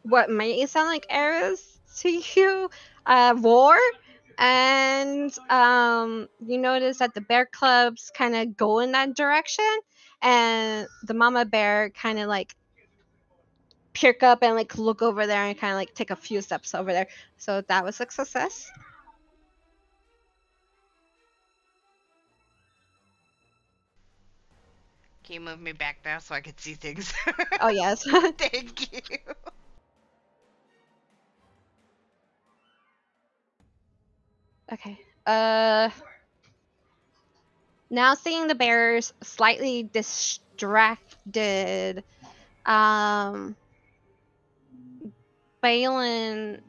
what may sound like Aeris to you roar. And you notice that the bear clubs kind of go in that direction, and the mama bear kind of like perk up and like look over there and kind of like take a few steps over there. So that was a success. Can you move me back now so I can see things? Oh yes. Thank you. Okay. Now seeing the bears slightly distracted, um, Balin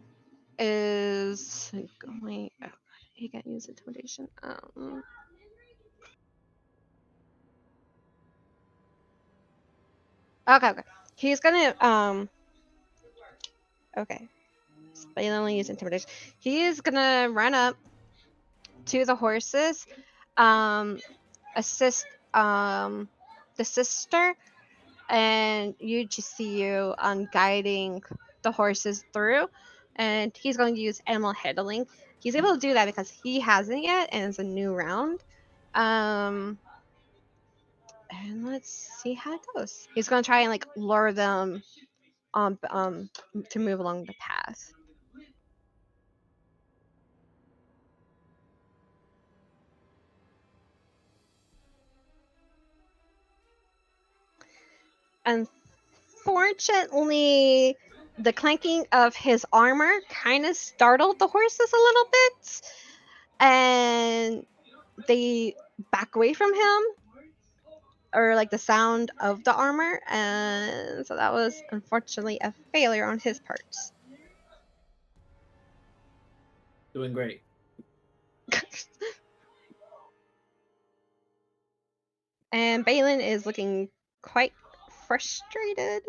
is going. Oh, he can't use intimidation. Okay, okay. He's gonna Okay. Balin only use intimidation. He is gonna run up to the horses, assist the sister, and you just see you guiding the horses through. And he's going to use animal handling. He's able to do that because he hasn't yet, and it's a new round. And let's see how it goes. He's gonna try and like lure them to move along the path. Unfortunately, the clanking of his armor kind of startled the horses a little bit, and they back away from him, or like the sound of the armor, and so that was unfortunately a failure on his part. Doing great. And Balin is looking quite frustrated.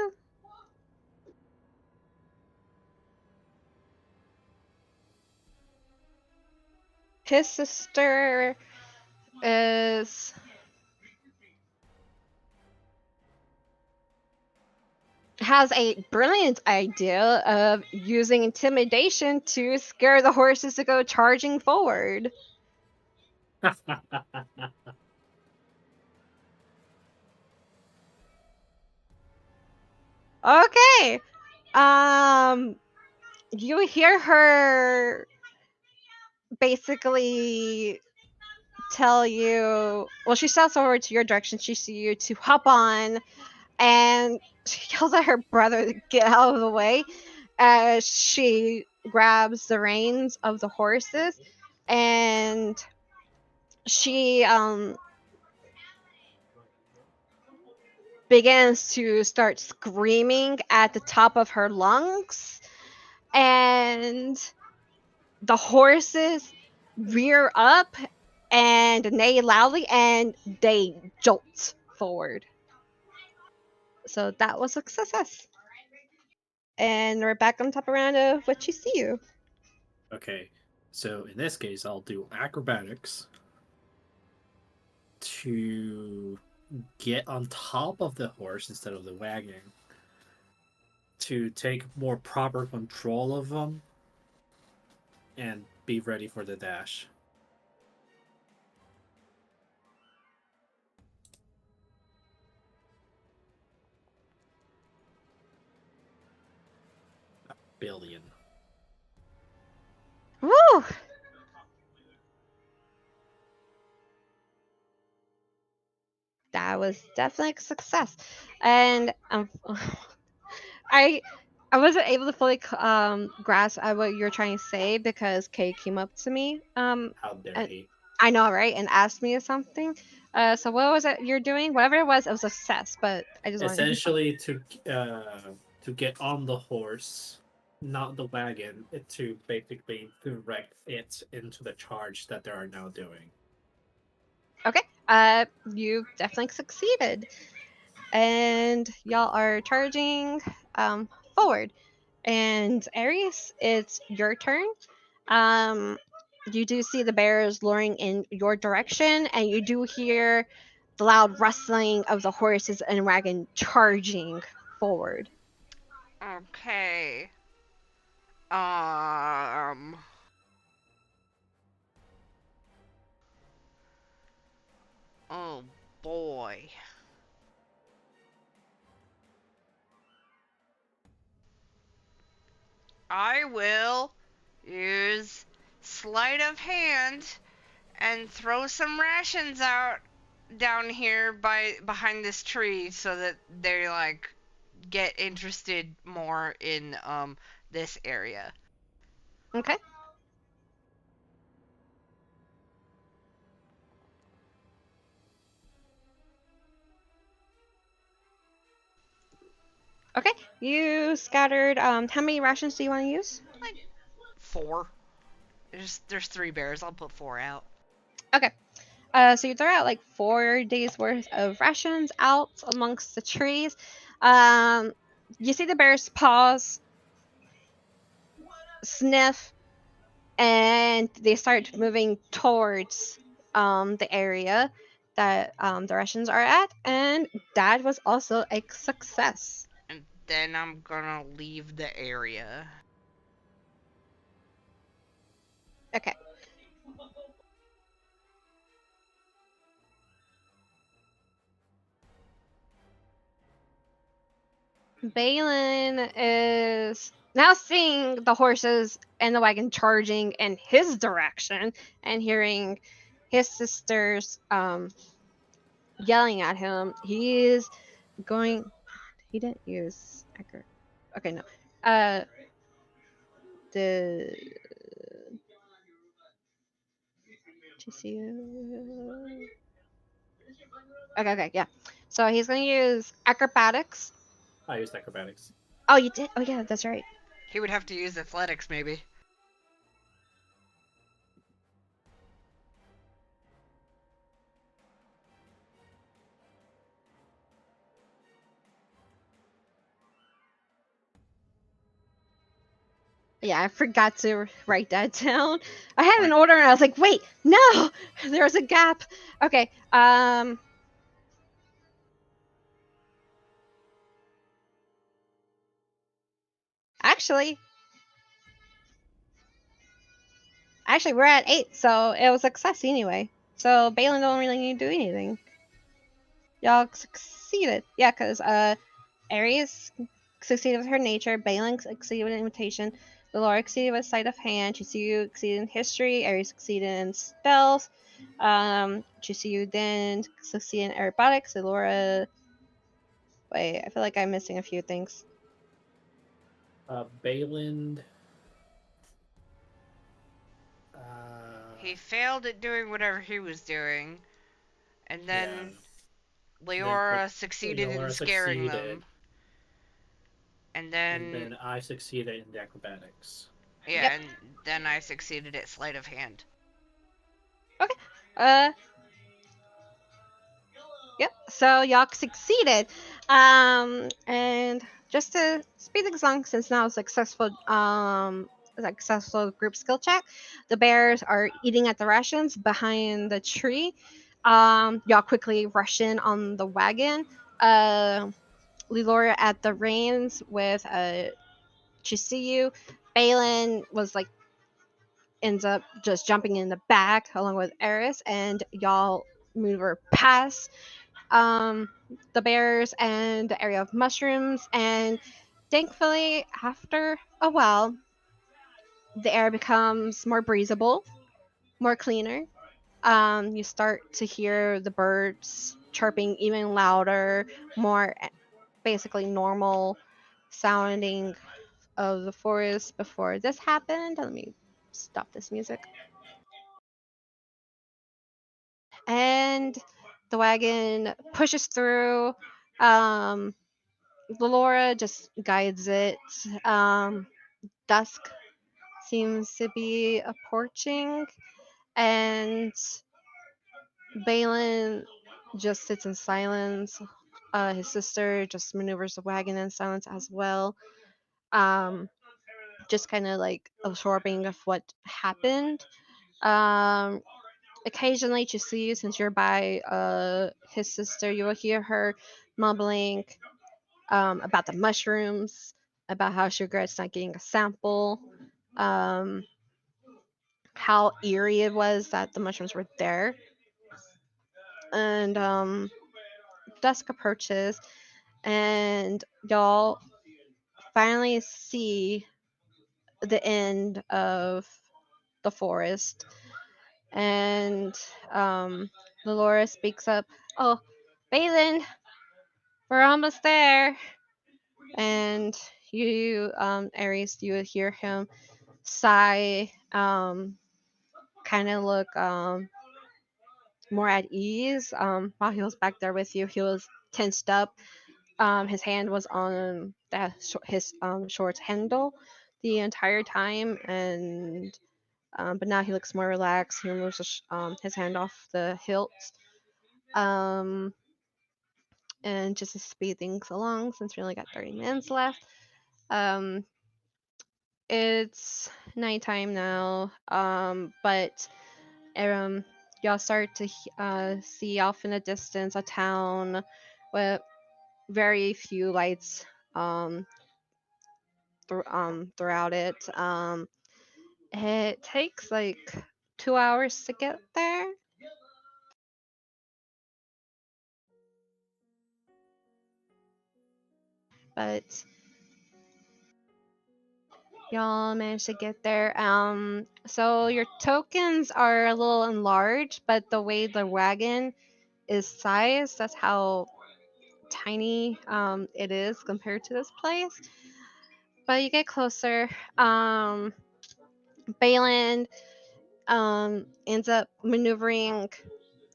His sister is has a brilliant idea of using intimidation to scare the horses to go charging forward. Okay. You hear her basically tell you, well, she shouts over to your direction. She sees you to hop on, and she yells at her brother to get out of the way as she grabs the reins of the horses, and she begins to start screaming at the top of her lungs, and the horses rear up and neigh loudly, and they jolt forward. So that was a success. And we're back on top of round of what you see you. Okay, so in this case, I'll do acrobatics to get on top of the horse instead of the wagon, to take more proper control of them and be ready for the dash. Billion. Woo! That was definitely a success. And I I wasn't able to fully grasp what you're trying to say because Kay came up to me How dare and he? I know, right, and asked me something. So what was it you're doing? Whatever it was a success. But I just wanted Essentially, to get on the horse, not the wagon, to basically direct it into the charge that they are now doing. Okay. You definitely succeeded, and y'all are charging forward. And Aeris, it's your turn. Um, you do see the bears luring in your direction, and you do hear the loud rustling of the horses and wagon charging forward. Okay. Oh boy. I will use sleight of hand and throw some rations out down here behind this tree so that they like get interested more in this area. Okay. Okay. You scattered. How many rations do you want to use? Like 4. There's 3 bears. I'll put 4 out. Okay. So you throw out like 4 days worth of rations out amongst the trees. You see the bears pause, sniff, and they start moving towards the area that the Russians are at, and that was also a success. And then I'm gonna leave the area. Okay. Balin is now seeing the horses and the wagon charging in his direction and hearing his sisters yelling at him. He's going. He didn't use Ecker. Okay, no. Uh, the Chisuyu. Okay, okay, yeah. So he's gonna use acrobatics. I used acrobatics. Oh, you did? Oh, yeah, that's right. He would have to use athletics, maybe. Yeah, I forgot to write that down. I had an order and I was like, wait, no, there's a gap. Okay, actually, we're at 8, so it was a success anyway. So Balin don't really need to do anything. Y'all succeeded. Yeah, because Aeris succeeded with her nature, Balin succeeded with invitation, Laura succeeded with sleight of hand, Chisuyu succeeded in history, Aeris succeeded in stealth, Chisuyu then succeeded in aerobatics, Laura. Wait, I feel like I'm missing a few things. Balin. He failed at doing whatever he was doing, and then Leora succeeded in scaring them. And then I succeeded in the acrobatics. yeah, Yep. and then I succeeded at sleight of hand. Okay. Yep. So y'all succeeded. And just to speed things along, since now successful group skill check, the bears are eating at the rations behind the tree. Y'all quickly rush in on the wagon. Lilora at the reins with Chisuyu. Balin was like ends up just jumping in the back along with Aeris, and y'all move her past the bears and the area of mushrooms. And thankfully, after a while, the air becomes more breathable, more cleaner. You start to hear the birds chirping even louder, more basically normal sounding of the forest before this happened. Let me stop this music. And the wagon pushes through. Laura just guides it. Dusk seems to be approaching, and Balin just sits in silence. His sister just maneuvers the wagon in silence as well. Um, just kind of like absorbing of what happened. Um, Occasionally, Chisuyu, since you're by his sister, you will hear her mumbling about the mushrooms, about how she regrets not getting a sample, um, how eerie it was that the mushrooms were there. And dusk approaches, and y'all finally see the end of the forest. And Dolores speaks up, "Oh, Balin, we're almost there." And you, Aries, you would hear him sigh, kind of look more at ease. While he was back there with you, he was tensed up. His hand was on his short's handle the entire time, and but now he looks more relaxed. He removes his hand off the hilt. Um, and just to speed things along, since we only got 30 minutes left, um, it's nighttime now. But um, y'all start to see off in the distance a town with very few lights um, throughout it. It takes like 2 hours to get there. But y'all managed to get there. So your tokens are a little enlarged, but the way the wagon is sized, that's how tiny it is compared to this place. But you get closer. Balin ends up maneuvering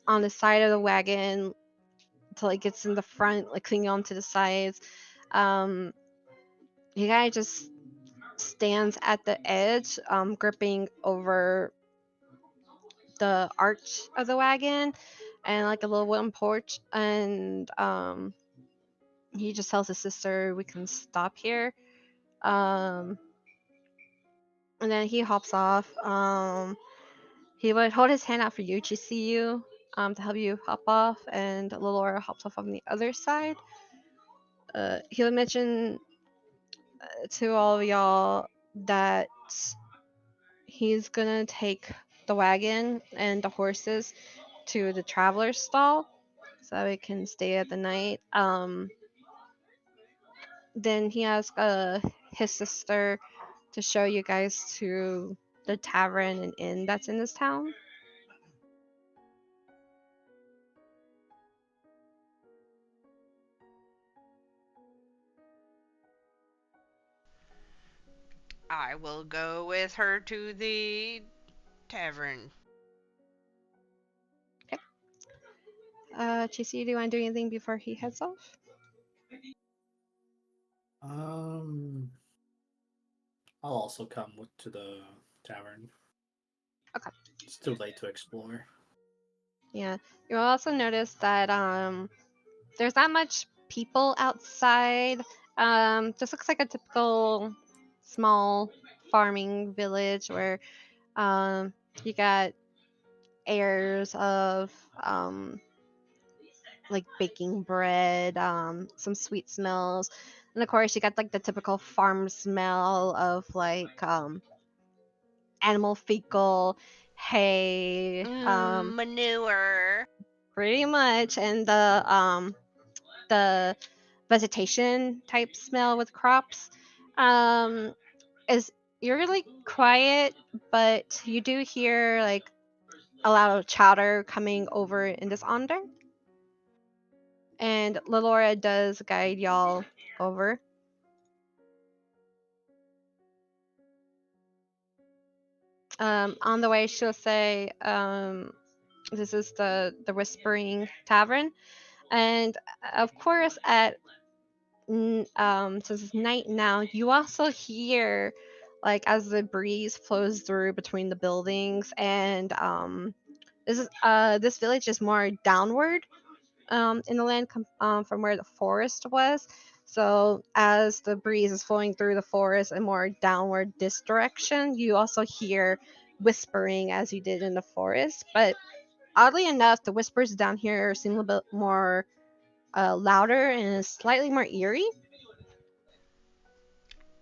on the side of the wagon until it gets in the front, like clinging onto the sides. You guy just stands at the edge, gripping over the arch of the wagon and like a little wooden porch, and he just tells his sister we can stop here. And then he hops off. He would hold his hand out for you, Chisuyu, to help you hop off, and Lelora hops off on the other side. He would mention to all of y'all that he's gonna take the wagon and the horses to the traveler's stall so we can stay at the night. Then he asked his sister to show you guys to the tavern and inn that's in this town. I will go with her to the tavern. Chisi, do you want to do anything before he heads off? I'll also come to the tavern. Okay. It's too late to explore. Yeah. You'll also notice that there's not much people outside. Just looks like a typical small farming village where you got airs of like baking bread, some sweet smells, and of course you got like the typical farm smell of like animal fecal, hay, Manure. pretty much, and the vegetation type smell with crops. Is eerily quiet, but you do hear like a lot of chatter coming over in this onder. And Lelora does guide y'all over. On the way, she'll say, "This is the Whispering Tavern," and of course, at since it's night now, you also hear like as the breeze flows through between the buildings, and this village is more downward in the land from where the forest was. So as the breeze is flowing through the forest and more downward this direction, you also hear whispering as you did in the forest. But oddly enough, the whispers down here seem a little bit more louder and slightly more eerie.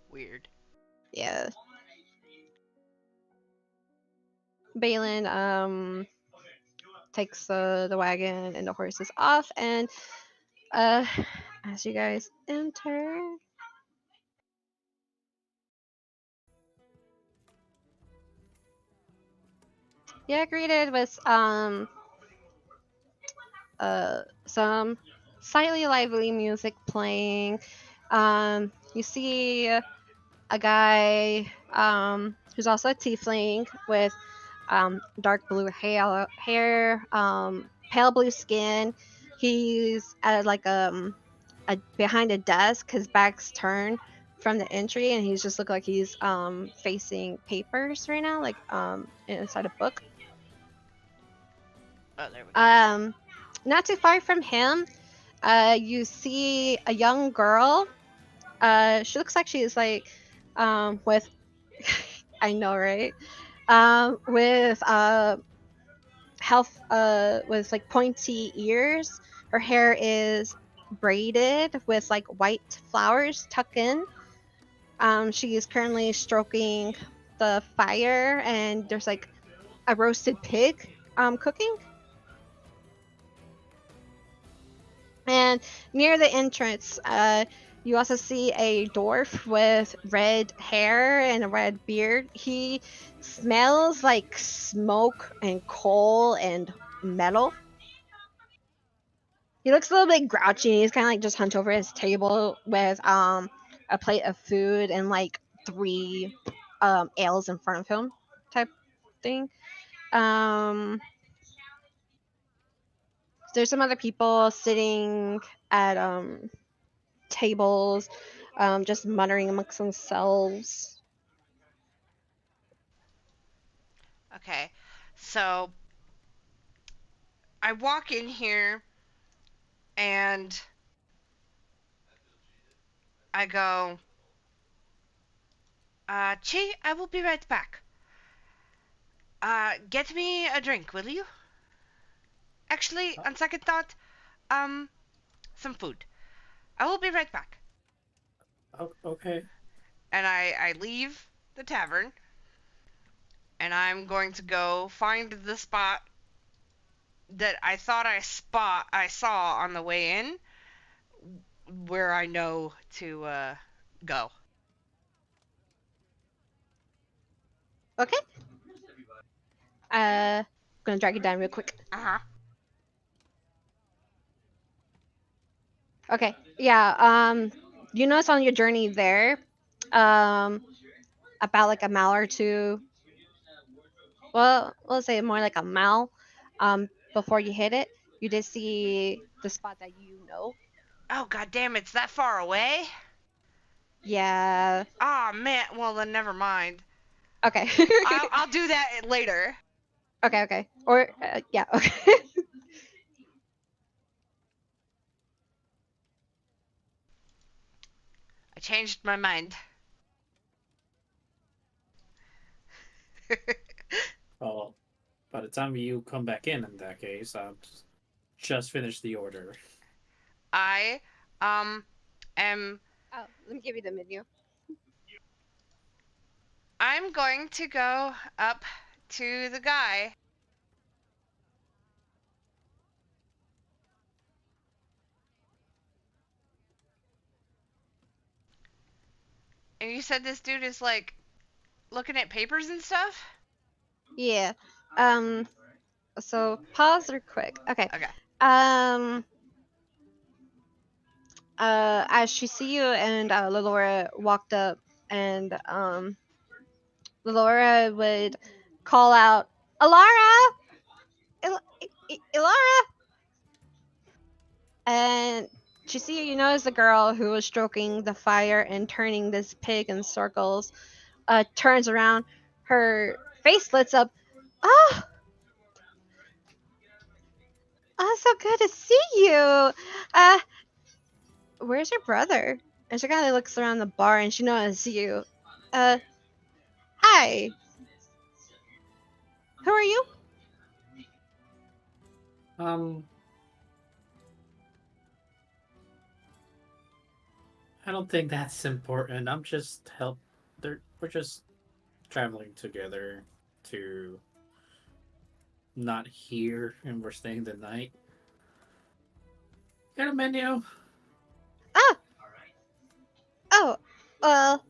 Weird. Yeah. Balin takes the wagon and the horses off, and uh, as you guys enter, you're greeted with some slightly lively music playing. You see a guy who's also a tiefling with dark blue hair, pale blue skin. He's at like behind a desk. His back's turned from the entry, and he's just look like he's facing papers right now, like inside a book. Oh, there we go. Not too far from him, you see a young girl. She looks like she's like with I know, right? With health, with like pointy ears. Her hair is braided with like white flowers tucked in. She is currently stroking the fire, and there's like a roasted pig cooking. And near the entrance, you also see a dwarf with red hair and a red beard. He smells like smoke and coal and metal. He looks a little bit grouchy. He's kind of like just hunched over his table with a plate of food and like three ales in front of him, type thing. Um, there's some other people sitting at tables, just muttering amongst themselves. Okay. So I walk in here and I go, Chi, I will be right back. Get me a drink, will you? Actually, on second thought, um, some food. I will be right back. Okay. And I leave the tavern, and I'm going to go find the spot that I thought I saw on the way in, where I know to go. Okay. Gonna drag it down real quick. Uh-huh. Okay. Yeah. You notice on your journey there, um, about like a mile or two. Well, let's say more like a mile, before you hit it, you did see the spot that you know. Oh, god damn, it's that far away? Yeah. Ah, man. Well, then never mind. Okay. I'll do that later. Okay. Okay. Or yeah. Okay. I changed my mind. Well, by the time you come back in that case, I'll just finish the order. I am Oh, let me give you the menu. I'm going to go up to the guy. And you said this dude is like looking at papers and stuff? Yeah. Um. So pause real quick. Okay. Okay. Um. As Chisuyu and Lilora walked up, and Lilora would call out, "Alara, Ilara!" And Chisuyu, you notice the girl who was stroking the fire and turning this pig in circles, turns around, her face lights up. Oh, oh, so good to see you. Uh, where's your brother? And she kind of looks around the bar and she notices you. Uh, hi. Who are you? Um, I don't think that's important. I'm just help. We're just traveling together to not here, and we're staying the night. Got a menu? Ah, oh, well,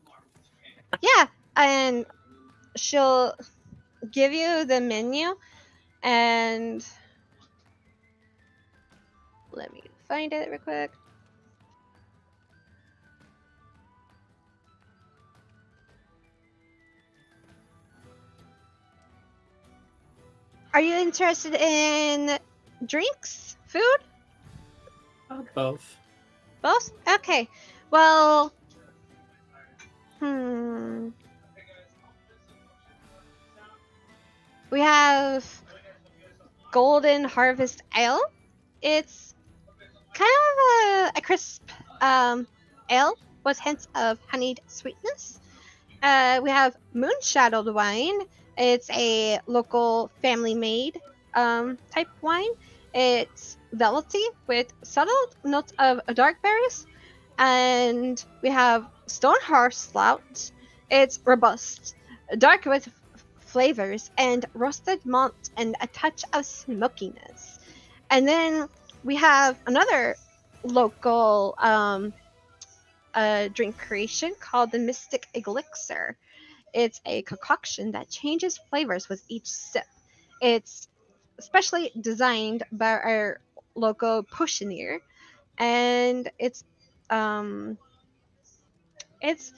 yeah. And she'll give you the menu, and let me find it real quick. Are you interested in drinks, food, Both. both? Okay. Well, hmm. We have Golden Harvest Ale. It's kind of a crisp ale with hints of honeyed sweetness. We have Moonshadowed wine. It's a local family-made type wine. It's velvety with subtle notes of dark berries. And we have Stonehearth Stout. It's robust, dark with flavors, and roasted malt and a touch of smokiness. And then we have another local drink creation called the Mystic Elixir. It's a concoction that changes flavors with each sip. It's specially designed by our local potioneer, and um it's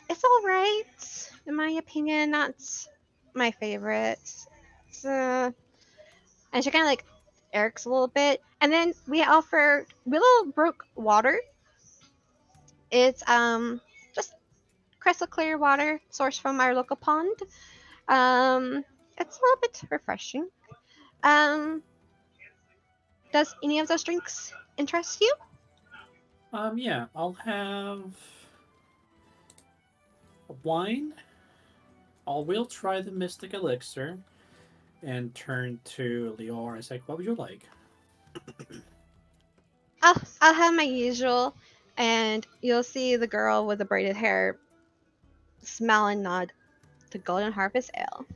it's all right in my opinion. Not my favorite. And she kind of like Eric's a little bit. And then we offer Willowbrook water. It's just crystal clear water sourced from our local pond. Um, it's a little bit refreshing. Um, does any of those drinks interest you? Yeah, I'll have a wine. I will try the Mystic Elixir and turn to Lior and say, "What would you like?" I'll have my usual, and you'll see the girl with the braided hair smile and nod to Golden Harvest Ale.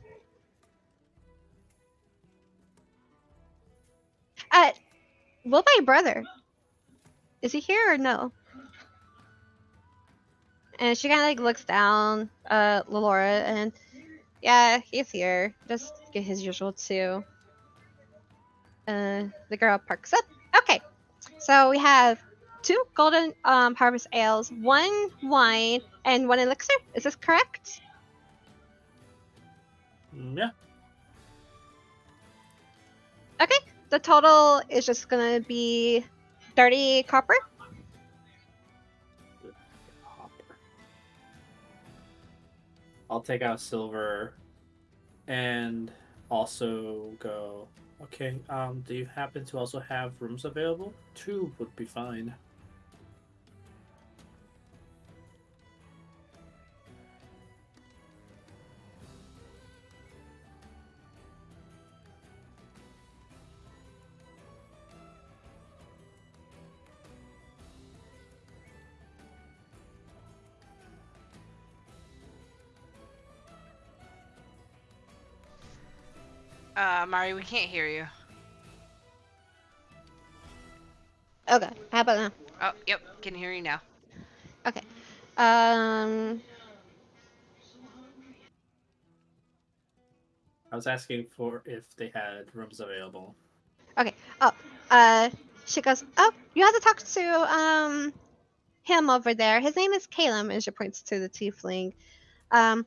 Uh, what about your brother? Is he here or no? And she kind of like looks down, Laura, and yeah, he's here. Just get his usual too. The girl perks up. Okay, so we have two golden harvest ales, one wine, and one elixir. Is this correct? Yeah. Okay, the total is just gonna be 30 copper. Hopper. I'll take out silver and also go. Okay. Do you happen to also have rooms available? 2 would be fine. Mari, we can't hear you. Okay, how about now? Oh, yep, can hear you now. Okay. Um. I was asking for if they had rooms available. Okay. Oh. Uh. She goes. Oh, you have to talk to him over there. His name is Caleb, and she points to the tiefling.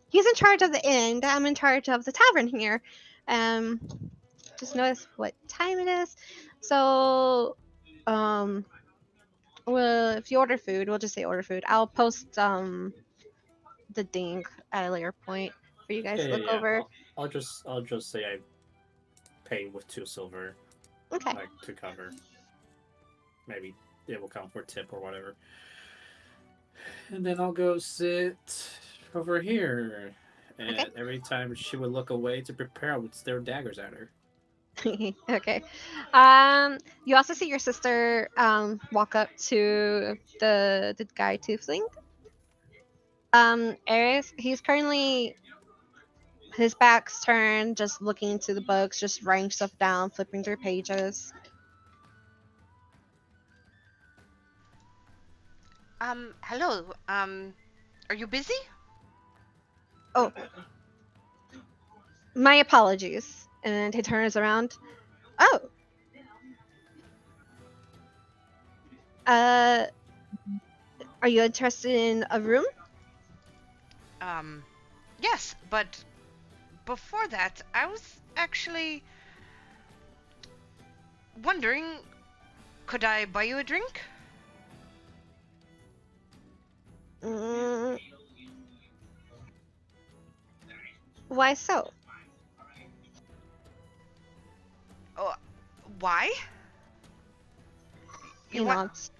He's in charge of the inn. I'm in charge of the tavern here. Um. Just notice what time it is. So, well, if you order food, we'll just say order food. I'll post the ding at a later point for you guys Yeah, to yeah, look yeah. over. I'll just say I pay with 2 silver, Okay. like to cover. Maybe it will count for tip or whatever. And then I'll go sit over here. And Okay. every time she would look away to prepare, I would stare daggers at her. Okay. You also see your sister walk up to the guy tiefling. Aeris, he's currently his back's turned, just looking into the books, just writing stuff down, flipping through pages. Hello. Are you busy? Oh, my apologies. And he turns around. Oh, uh, are you interested in a room? Yes, but before that, I was actually wondering, could I buy you a drink? Mm, why so? Oh, why? He want? nods.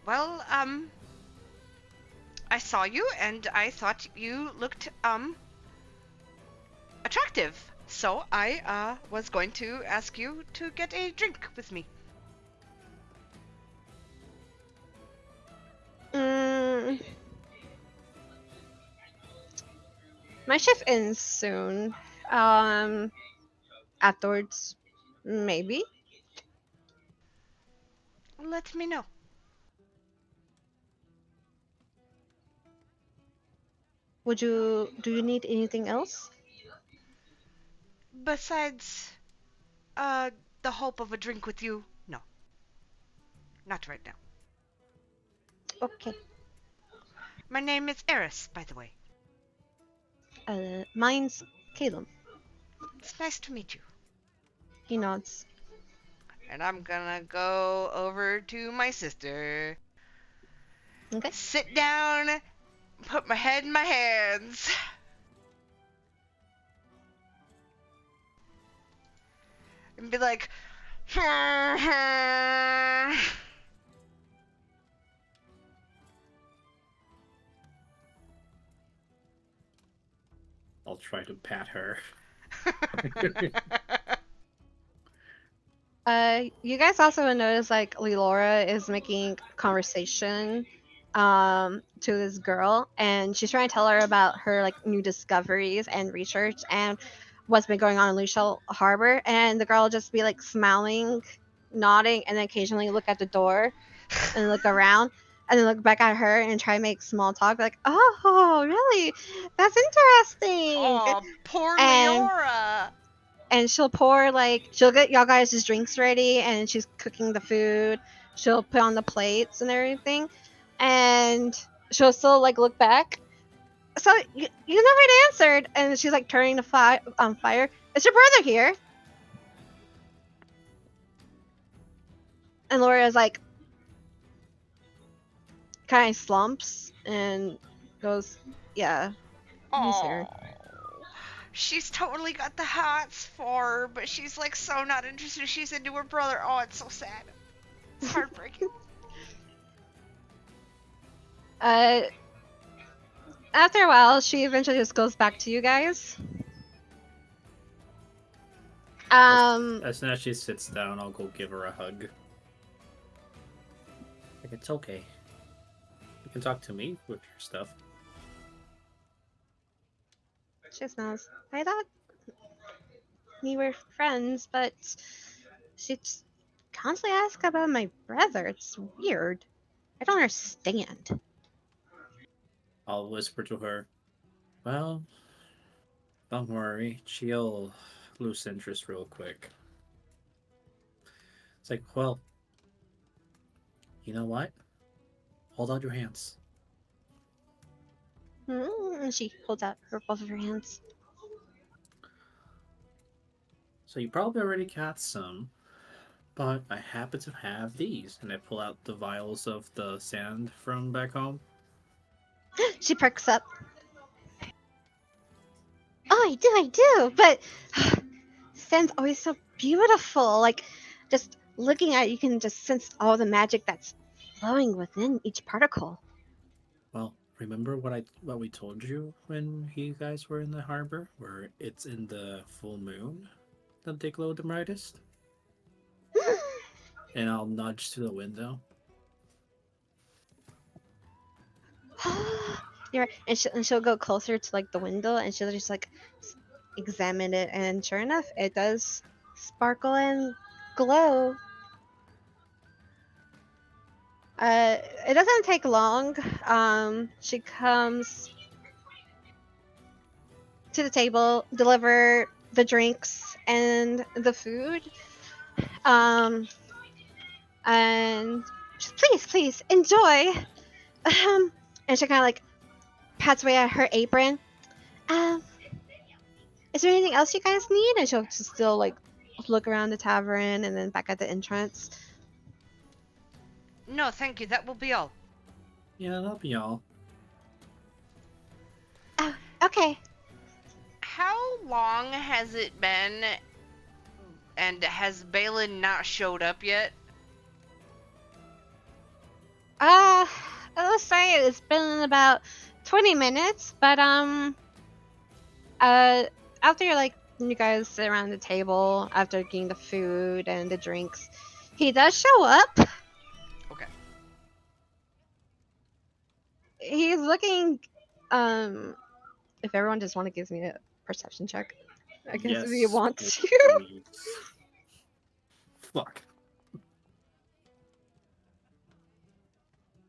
Well, I saw you and I thought you looked attractive. So I was going to ask you to get a drink with me. Mm, my shift ends soon. Afterwards, maybe. Let me know. Do you need anything else? Besides the hope of a drink with you, no. Not right now. Okay. My name is Aeris, by the way. Mine's Caleb. It's nice to meet you. He nods. And I'm gonna go over to my sister. Okay. Sit down, put my head in my hands. And be like, I'll try to pat her. You guys also notice like Lelora is making conversation to this girl, and she's trying to tell her about her like new discoveries and research and what's been going on in Lucia Harbor, and the girl will just be like smiling, nodding, and then occasionally look at the door and look around and then look back at her and try to make small talk like, oh really, that's interesting. oh, poor And Leora. and she'll get y'all guys' drinks ready, and she's cooking the food. She'll put on the plates and everything, and she'll still like look back. So you never answered, and she's like turning the fire on fire. Is your brother here? And Laura's like kind of slumps and goes, yeah, he's here. Oh, she's totally got the hots for her, but she's like so not interested. She's into her brother. Oh, it's so sad. It's heartbreaking. After a while, she eventually just goes back to you guys. As soon as she sits down, I'll go give her a hug. Like, it's okay. You can talk to me with your stuff. She smells. I thought we were friends, but she just constantly asks about my brother. It's weird. I don't understand. I'll whisper to her, well, don't worry, she'll lose interest real quick. It's like, well, you know what? Hold out your hands. And she holds out both of her hands. So you probably already got some, but I happen to have these. And I pull out the vials of the sand from back home. She perks up. Oh, I do, but sand's always so beautiful. Like, just looking at it, you can just sense all the magic that's flowing within each particle. Well, remember what we told you when you guys were in the harbor, where it's in the full moon that they glow the brightest? And I'll nudge to the window. and she'll go closer to like the window, and she'll just like examine it, and sure enough, it does sparkle and glow. It doesn't take long. She comes to the table, deliver the drinks and the food. And just, please enjoy. And she kind of like pats away at her apron. Is there anything else you guys need? And she'll just still like look around the tavern and then back at the entrance. No, thank you. That will be all. Yeah, that'll be all. Oh, okay. How long has it been, and has Balin not showed up yet? Let's say it's been about 20 minutes, but after like you guys sit around the table after getting the food and the drinks, he does show up. Okay. He's looking. If everyone just want to give me a perception check, I guess if you want to. please. Fuck.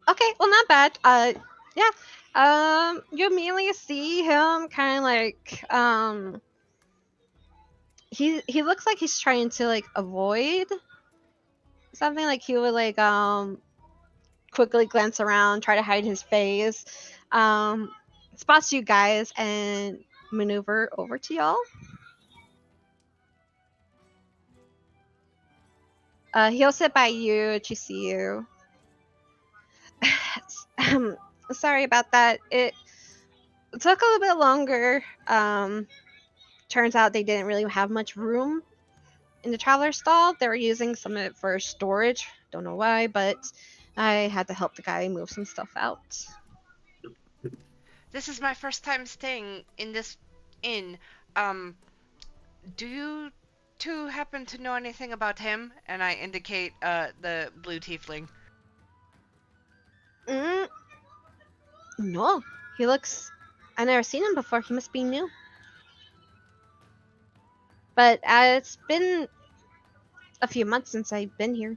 Okay, well, not bad. Yeah. You immediately see him kind of like he looks like he's trying to like avoid something. Like he would like quickly glance around, try to hide his face. Spots you guys and maneuver over to y'all. He'll sit by you, Chisuyu. Sorry about that. It took a little bit longer. Turns out they didn't really have much room in the traveler stall. They were using some of it for storage. Don't know why, but I had to help the guy move some stuff out. This is my first time staying in this inn. Do you two happen to know anything about him? And I indicate the blue tiefling. No, he looks. I've never seen him before. He must be new. But it's been a few months since I've been here.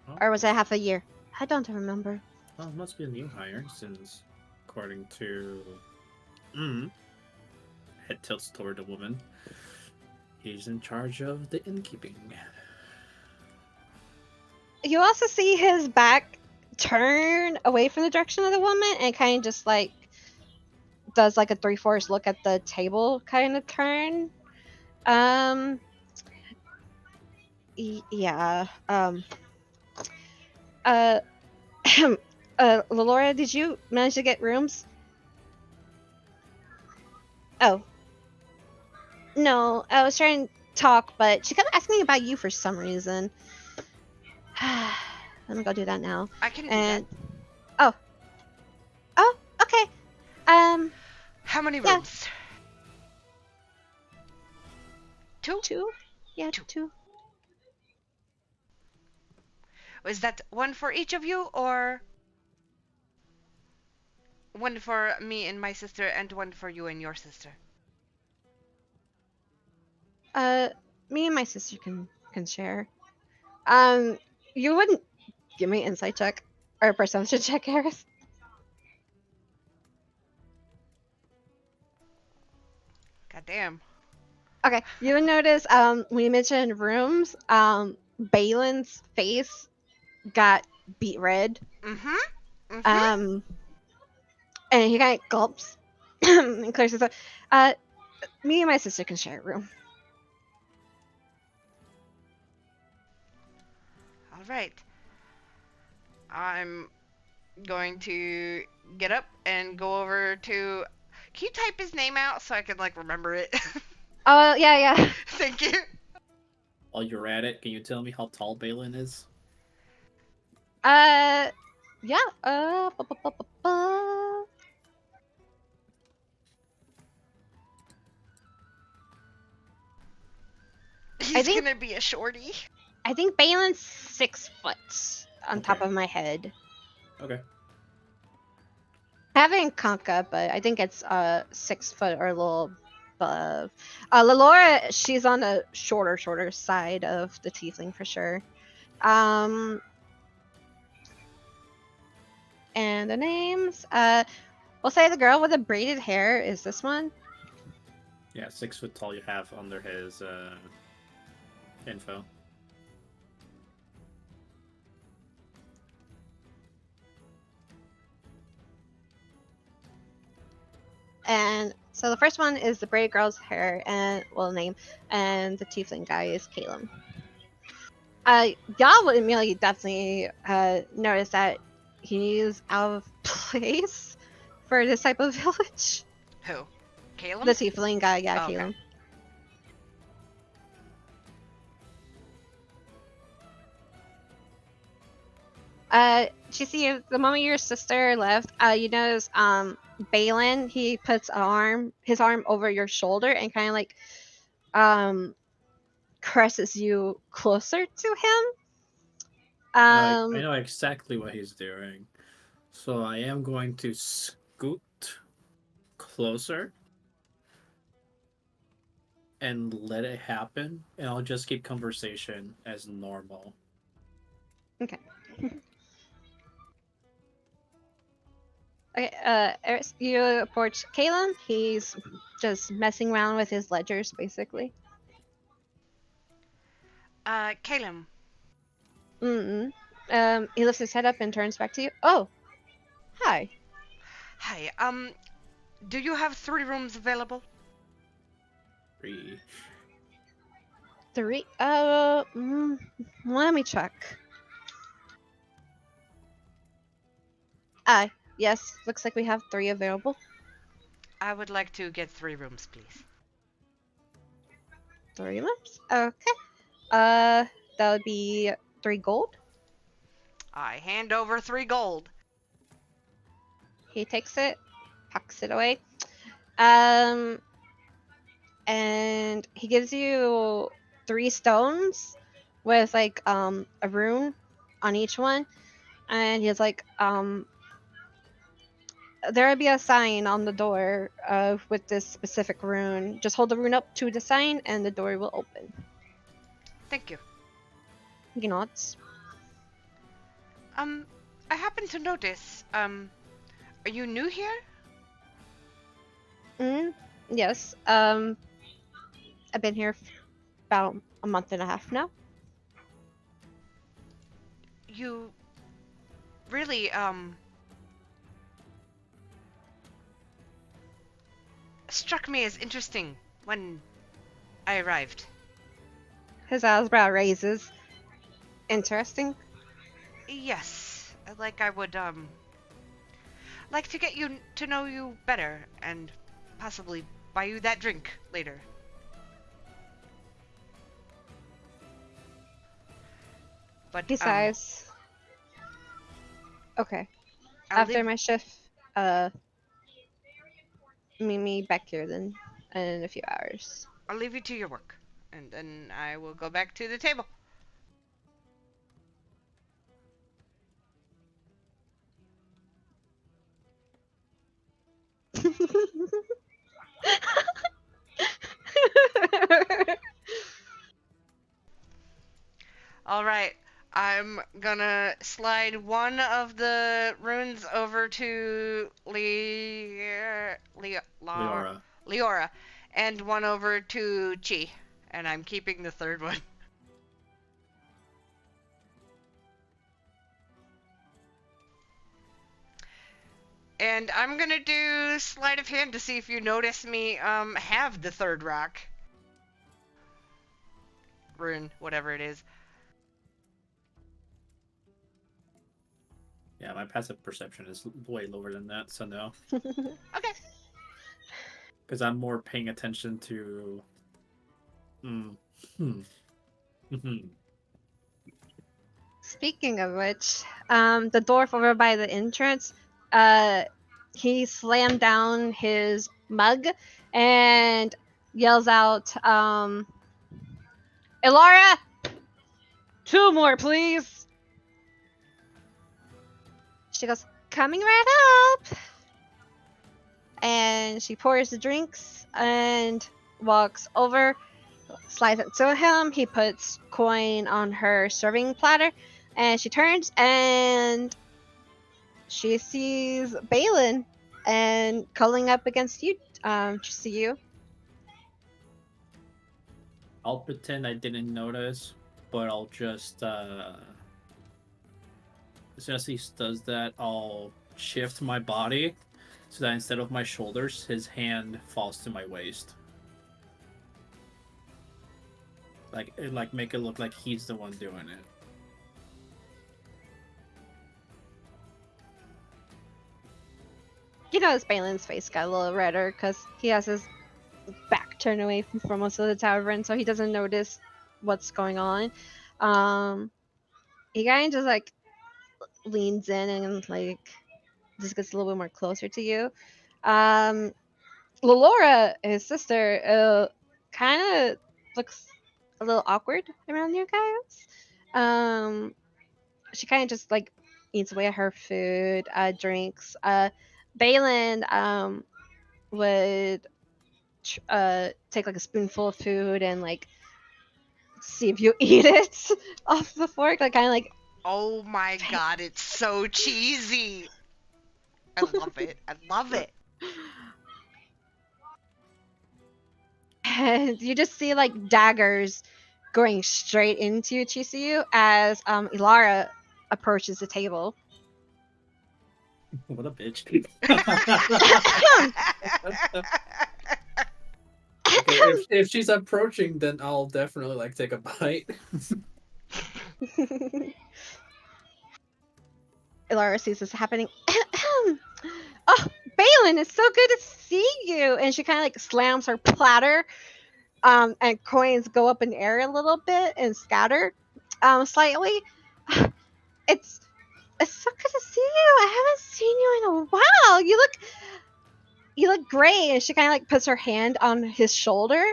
Oh. Or was it half a year? I don't remember. Well, it must be a new hire since, according to head tilts toward the woman, he's in charge of the innkeeping. You also see his back turn away from the direction of the woman and kind of just like does like a 3/4 look at the table kind of turn. Yeah. Laura, did you manage to get rooms? Oh. No, I was trying to talk, but she kept asking me about you for some reason. Let me go do that now. I can do And that. oh, okay. How many yeah. rooms? Two? 2? Yeah, Two. 2. Is that one for each of you, or one for me and my sister, and one for you and your sister? Me and my sister can share. You wouldn't give me an insight check or a perception check, Aeris? God damn. Okay, you would notice when you mentioned rooms, Balin's face got beet red. And he kind of gulps and clears his throat. Me and my sister can share a room. All right. I'm going to get up and go over to. Can you type his name out so I can like remember it? Oh, yeah. Thank you. While you're at it, can you tell me how tall Balin is? Yeah. He's think- gonna be a shorty. I think Balin's 6 foot on top Okay. of my head. Okay. I haven't conka, but I think it's 6 foot or a little above. Lalora, she's on the shorter side of the tiefling for sure. And the names, we'll say the girl with the braided hair is this one. Yeah, 6 foot tall you have under his info. And so the first one is the braided girl's hair and name, and the tiefling guy is Caleb. Y'all would immediately definitely notice that he's out of place for this type of village. Who? Caleb? The tiefling guy, yeah, Oh, okay. Caleb. Chisuyu, the moment your sister left, you notice Balin, he puts his arm over your shoulder and kind of like presses you closer to him. I know exactly what he's doing. So I am going to scoot closer and let it happen, and I'll just keep conversation as normal. Okay. Okay, Aeris, you approach Kalen. He's just messing around with his ledgers, basically. Caleb. Mm-mm. He lifts his head up and turns back to you. Oh, hi. Hi. Do you have 3 rooms available? 3. 3. Let me check. Yes, looks like we have 3 available. I would like to get 3 rooms, please. 3 rooms? Okay. That would be 3 gold. I hand over 3 gold. He takes it, tucks it away. And he gives you 3 stones with like a rune on each one, and he's like there will be a sign on the door with this specific rune. Just hold the rune up to the sign and the door will open. Thank you. He nods. I happen to notice, are you new here? Yes. I've been here about a month and a half now. You really, struck me as interesting when I arrived. His eyebrow raises. Interesting. Yes, like I would, like to get you to know you better and possibly buy you that drink later. But, He sighs. Okay. I'll After leave- my shift, meet me back here then in a few hours. I'll leave you to your work, and then I will go back to the table. All right, I'm gonna slide one of the runes over to Leora. Leora, and one over to Chi, and I'm keeping the third one. And I'm gonna do sleight of hand to see if you notice me have the third rock. Rune, whatever it is. Yeah, my passive perception is way lower than that, so no. Okay. Because I'm more paying attention to. Speaking of which, the dwarf over by the entrance, he slammed down his mug and yells out, Elara! 2 more, please! She goes, coming right up! And she pours the drinks and walks over, slides it to him. He puts coin on her serving platter, and she turns and she sees Balin and cuddling up against you, Chisuyu. I'll pretend I didn't notice, but I'll just as soon as he does that, I'll shift my body so that instead of my shoulders, his hand falls to my waist. Like make it look like he's the one doing it. You notice Balin's face got a little redder because he has his back turned away from most of the tavern, so he doesn't notice what's going on. He kind of just like leans in and like just gets a little bit more closer to you. Um, Laura, his sister, kind of looks a little awkward around you guys. She kind of just like eats away at her food, drinks. Balin would take like a spoonful of food and like see if you eat it off the fork, like kind of like. Oh my god, it's so cheesy. I love it. I love it. And you just see like daggers going straight into Chisuyu as Ilara approaches the table. What a bitch. Okay, if she's approaching, then I'll definitely like take a bite. Ilara sees this happening. Oh, Balin, it's so good to see you. And she kind of like slams her platter, and coins go up in the air a little bit and scatter, slightly. It's so good to see you. I haven't seen you in a while. You look great. And she kind of like puts her hand on his shoulder.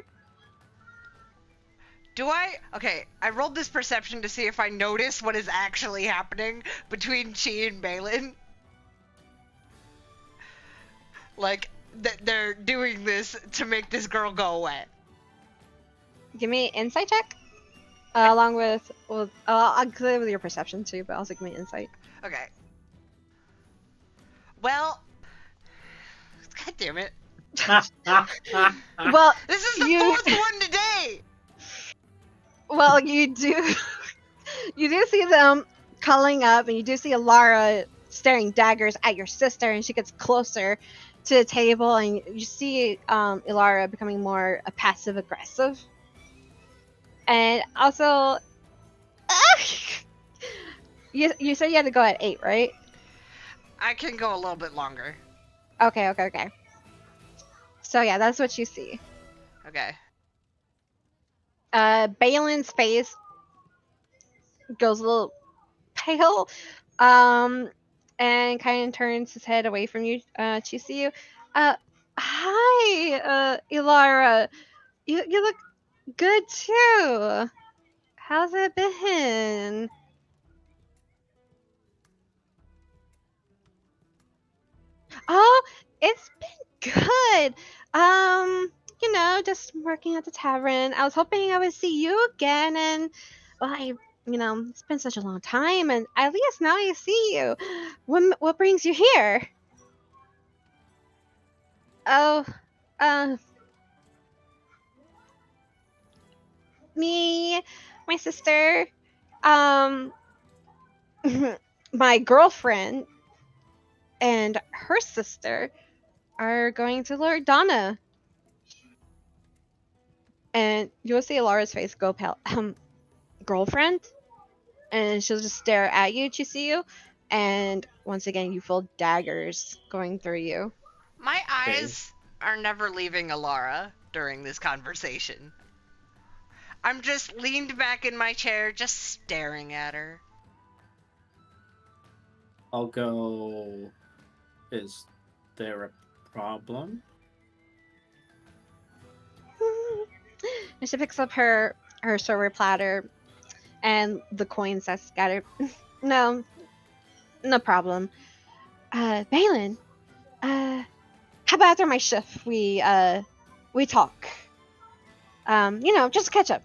Okay, I rolled this perception to see if I notice what is actually happening between Chi and Balin. Like, they're doing this to make this girl go away. Give me an insight check. Along with I'll clear with your perception too, but also give me an insight. Okay. Well, god damn it. Well, This is the fourth one today! Well, you do see them calling up, and you do see Alara staring daggers at your sister, and she gets closer to the table, and you see Ilara becoming more passive aggressive. And also, you said you had to go at 8, right? I can go a little bit longer. Okay. So yeah, that's what you see. Okay. Balin's face goes a little pale, and kind of turns his head away from you, Chisuyu. Hi, Ilara. You look good too. How's it been? Oh, it's been good. Just working at the tavern. I was hoping I would see you again, and well, it's been such a long time, and at least now I see you. What brings you here? Oh, uh, me, my sister, um, my girlfriend, and her sister are going to Lord Donna. And you'll see Lara's face go pale. Girlfriend? And she'll just stare at you, Chisuyu. And once again, you feel daggers going through you. My eyes are never leaving Alara during this conversation. I'm just leaned back in my chair, just staring at her. I'll go. Is there a problem? And she picks up her silver platter and the coins that scattered. No problem. Balin, how about after my shift we talk? Just catch up.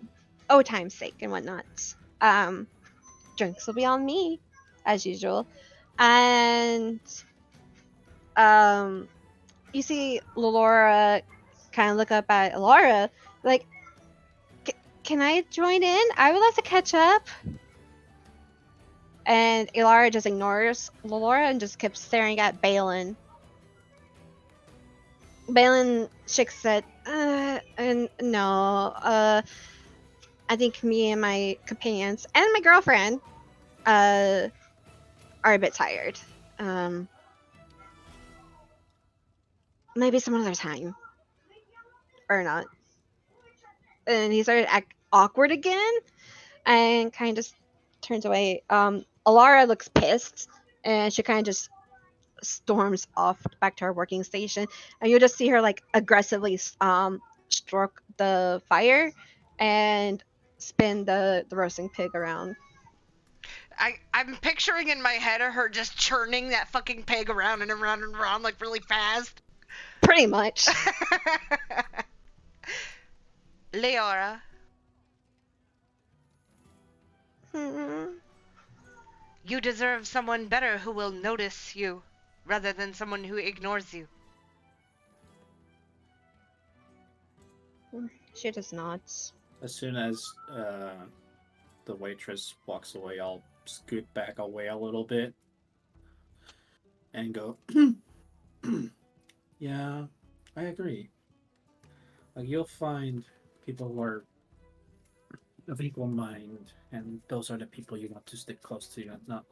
Oh, time's sake and whatnot. Drinks will be on me, as usual. And you see Laura kind of look up at Laura, like, can I join in? I would like to catch up. And Ilara just ignores Laura and just keeps staring at Balin. Balin shakes his head. And no. I think me and my companions and my girlfriend are a bit tired. Maybe some other time. Or not. And he started to act awkward again and kind of turns away. Alara looks pissed, and she kind of just storms off back to her working station, and you'll just see her like aggressively stroke the fire and spin the roasting pig around. I'm picturing in my head of her just churning that fucking pig around and around and around like really fast. Pretty much. Leora, Hmm. you deserve someone better who will notice you rather than someone who ignores you. She does not. As soon as the waitress walks away, I'll scoot back away a little bit and go, yeah, I agree. Like, you'll find people who are of equal mind, and those are the people you want to stick close to, not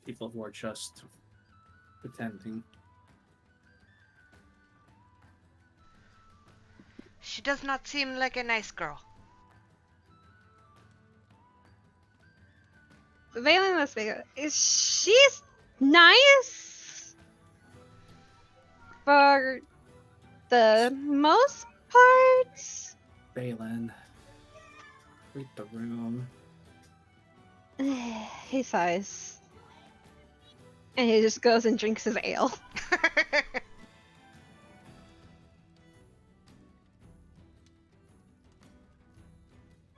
people who are just pretending. She does not seem like a nice girl. Valen, let's make it. She's nice for the most part. Balin, read the room. He sighs. And he just goes and drinks his ale.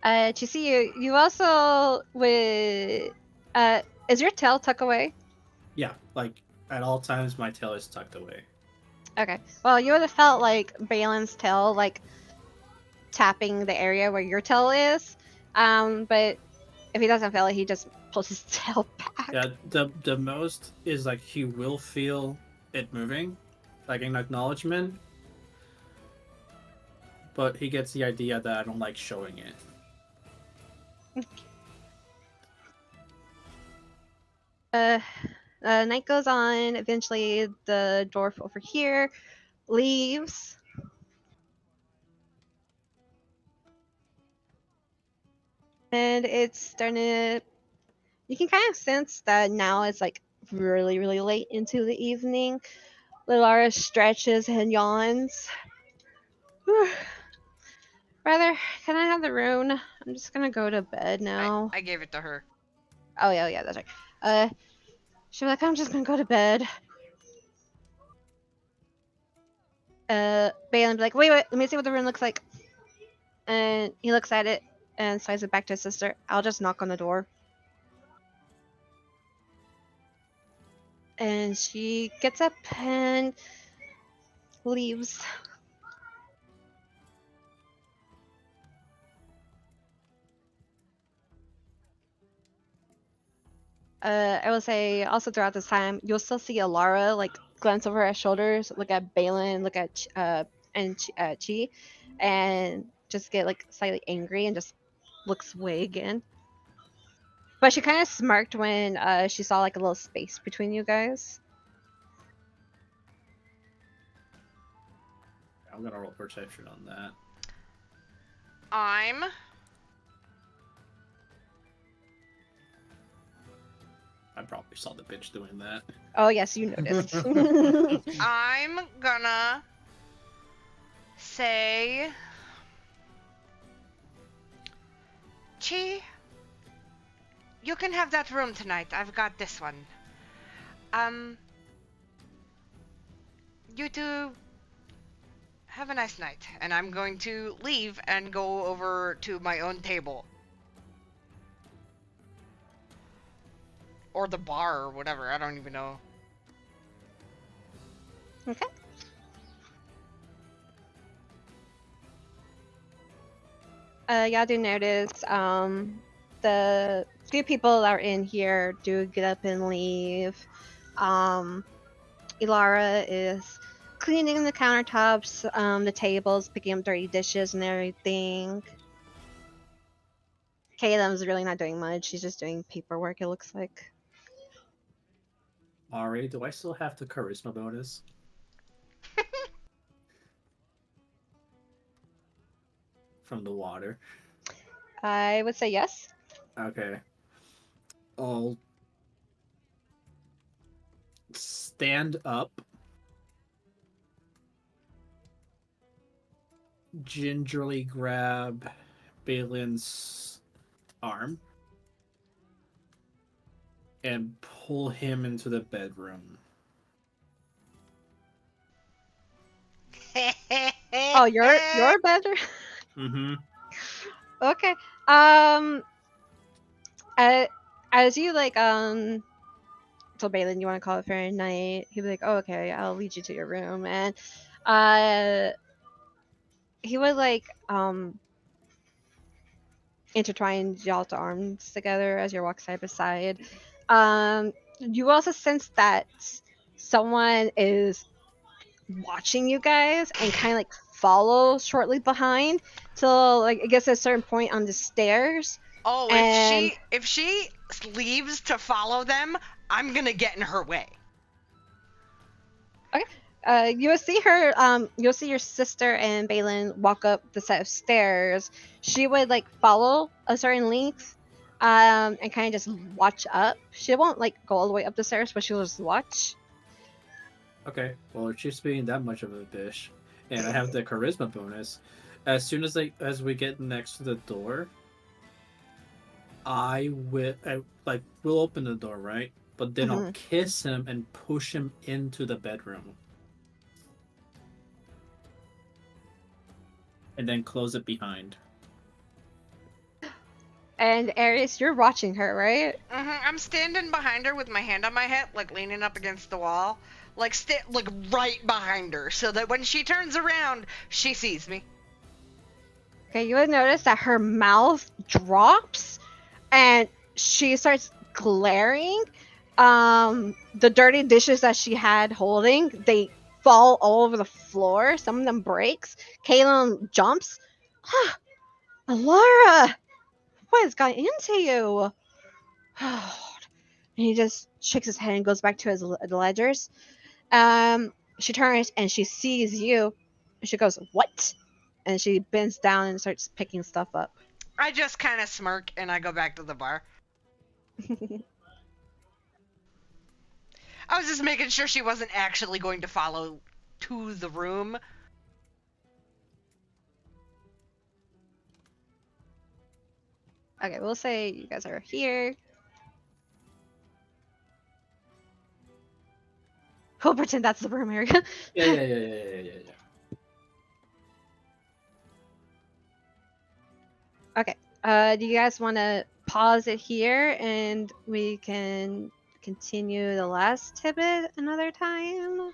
Chisuyu, you also with is your tail tucked away? Yeah, like, at all times my tail is tucked away. Okay. Well, you would have felt like Balin's tail like tapping the area where your tail is. But if he doesn't feel it, he just pulls his tail back. Yeah, the most is like he will feel it moving, like an acknowledgement, but he gets the idea that I don't like showing it. Night goes on. Eventually, the dwarf over here leaves. And it's starting to. You can kind of sense that now it's like really, really late into the evening. Lilara stretches and yawns. Brother, can I have the rune? I'm just gonna go to bed now. I gave it to her. Oh yeah, that's right. She's like, I'm just gonna go to bed. Balin be like, wait, let me see what the rune looks like. And he looks at it and slides it back to his sister. I'll just knock on the door. And she gets up and leaves. I will say also throughout this time, you'll still see Alara like glance over her shoulders, look at Balin, look at Chi, and just get like slightly angry and just looks away again. But she kind of smirked when she saw like a little space between you guys. I'm gonna roll perception on that. I'm I probably saw the bitch doing that. Oh yes, you noticed. I'm gonna say, Chi, you can have that room tonight. I've got this one. You two have a nice night, and I'm going to leave and go over to my own table. Or the bar, or whatever, I don't even know. Okay. Y'all do notice the few people that are in here do get up and leave. Ilara is cleaning the countertops, the tables, picking up dirty dishes and everything. Caleb's really not doing much. She's just doing paperwork, it looks like. Ari, do I still have the charisma bonus? From the water. I would say yes. Okay. I'll stand up, gingerly grab Balin's arm, and pull him into the bedroom. Oh, you're better. Mm-hmm. Okay. Uh, as you like so Balin, you want to call it for a night? He'd be like, "Oh, okay, I'll lead you to your room," and uh, he would like intertwine y'all's arms together as you walk side by side. You also sense that someone is watching you guys and kind of like follow shortly behind till like it gets to a certain point on the stairs. Oh, And if she leaves to follow them, I'm gonna get in her way. you'll see her you'll see your sister and Balin walk up the set of stairs. She would like follow a certain length and kind of just watch up. She won't like go all the way up the stairs, but she'll just watch. Okay. Well, if she's being that much of a bitch, and I have the charisma bonus, as soon as we get next to the door, we'll open the door, right? But then I'll Mhm. kiss him and push him into the bedroom. And then close it behind. And Aeris, you're watching her, right? I'm standing behind her with my hand on my hip, like leaning up against the wall, like right behind her, so that when she turns around, she sees me. Okay, you would notice that her mouth drops and she starts glaring. The dirty dishes that she had holding, they fall all over the floor. Some of them breaks. Caleb jumps. Huh, Alara, what has got into you? And he just shakes his head and goes back to his ledgers. She turns and she sees you. And she goes, "What?" And she bends down and starts picking stuff up. I just kind of smirk and I go back to the bar. I was just making sure she wasn't actually going to follow to the room. Okay, we'll say you guys are here. We'll pretend that's the room area. Yeah. Okay. Do you guys want to pause it here and we can continue the last tidbit another time?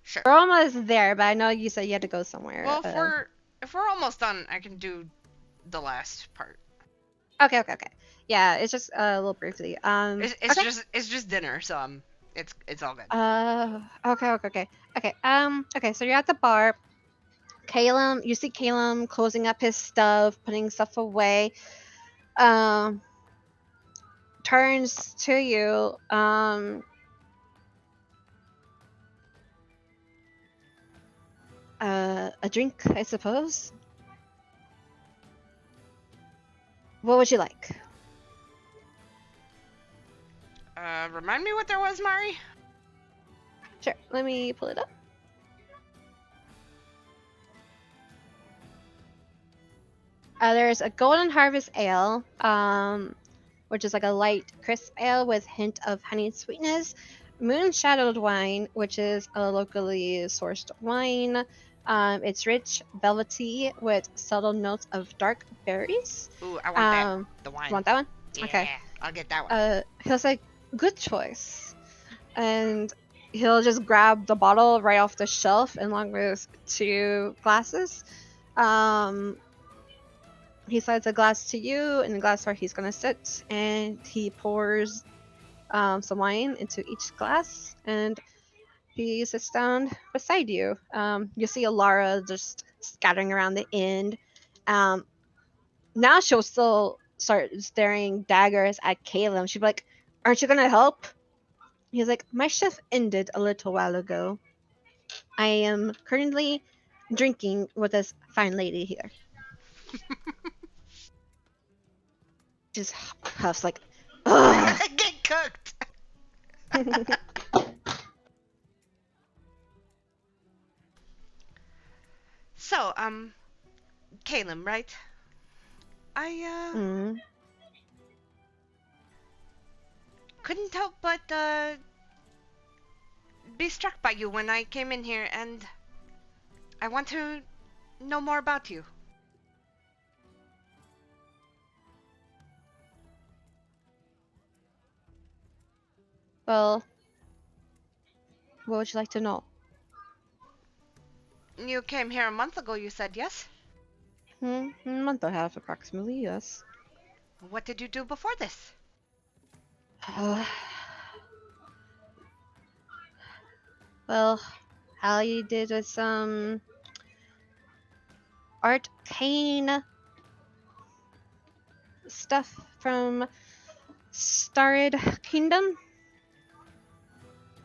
Sure. We're almost there, but I know you said you had to go somewhere. Well, if we're almost done, I can do the last part. Okay. Yeah, it's just a little briefly. It's Okay. just dinner, so it's all good. Okay. Okay. So you're at the bar. Caleb, you see Caleb closing up his stuff, putting stuff away. Turns to you. A drink, I suppose. What would you like? Remind me what there was, Mari? Sure. Let me pull it up. There's a Golden Harvest Ale, which is like a light, crisp ale with hint of honey sweetness. Moon Shadowed Wine, which is a locally sourced wine. It's rich, velvety, with subtle notes of dark berries. Ooh, I want that. The You wine. want that one? Yeah, Okay. I'll get that one. He'll say, "Good choice," and he'll just grab the bottle right off the shelf, along with 2 glasses. He slides a glass to you and a glass where he's gonna sit, and he pours some wine into each glass, and he sits down beside you. You see Alara just scattering around the inn. Now she'll still start staring daggers at Caleb. She'll be like, "Aren't you gonna help?" He's like, "My shift ended a little while ago. I am currently drinking with this fine lady here." Just huffs like, Ugh. Get cooked. So, Caleb, right? I mm. couldn't help but be struck by you when I came in here, and I want to know more about you. Well, what would you like to know? You came here a month ago, you said, yes? A month and a half, approximately. Yes. What did you do before this? Well, Hallie did some arcane stuff from Starred Kingdom.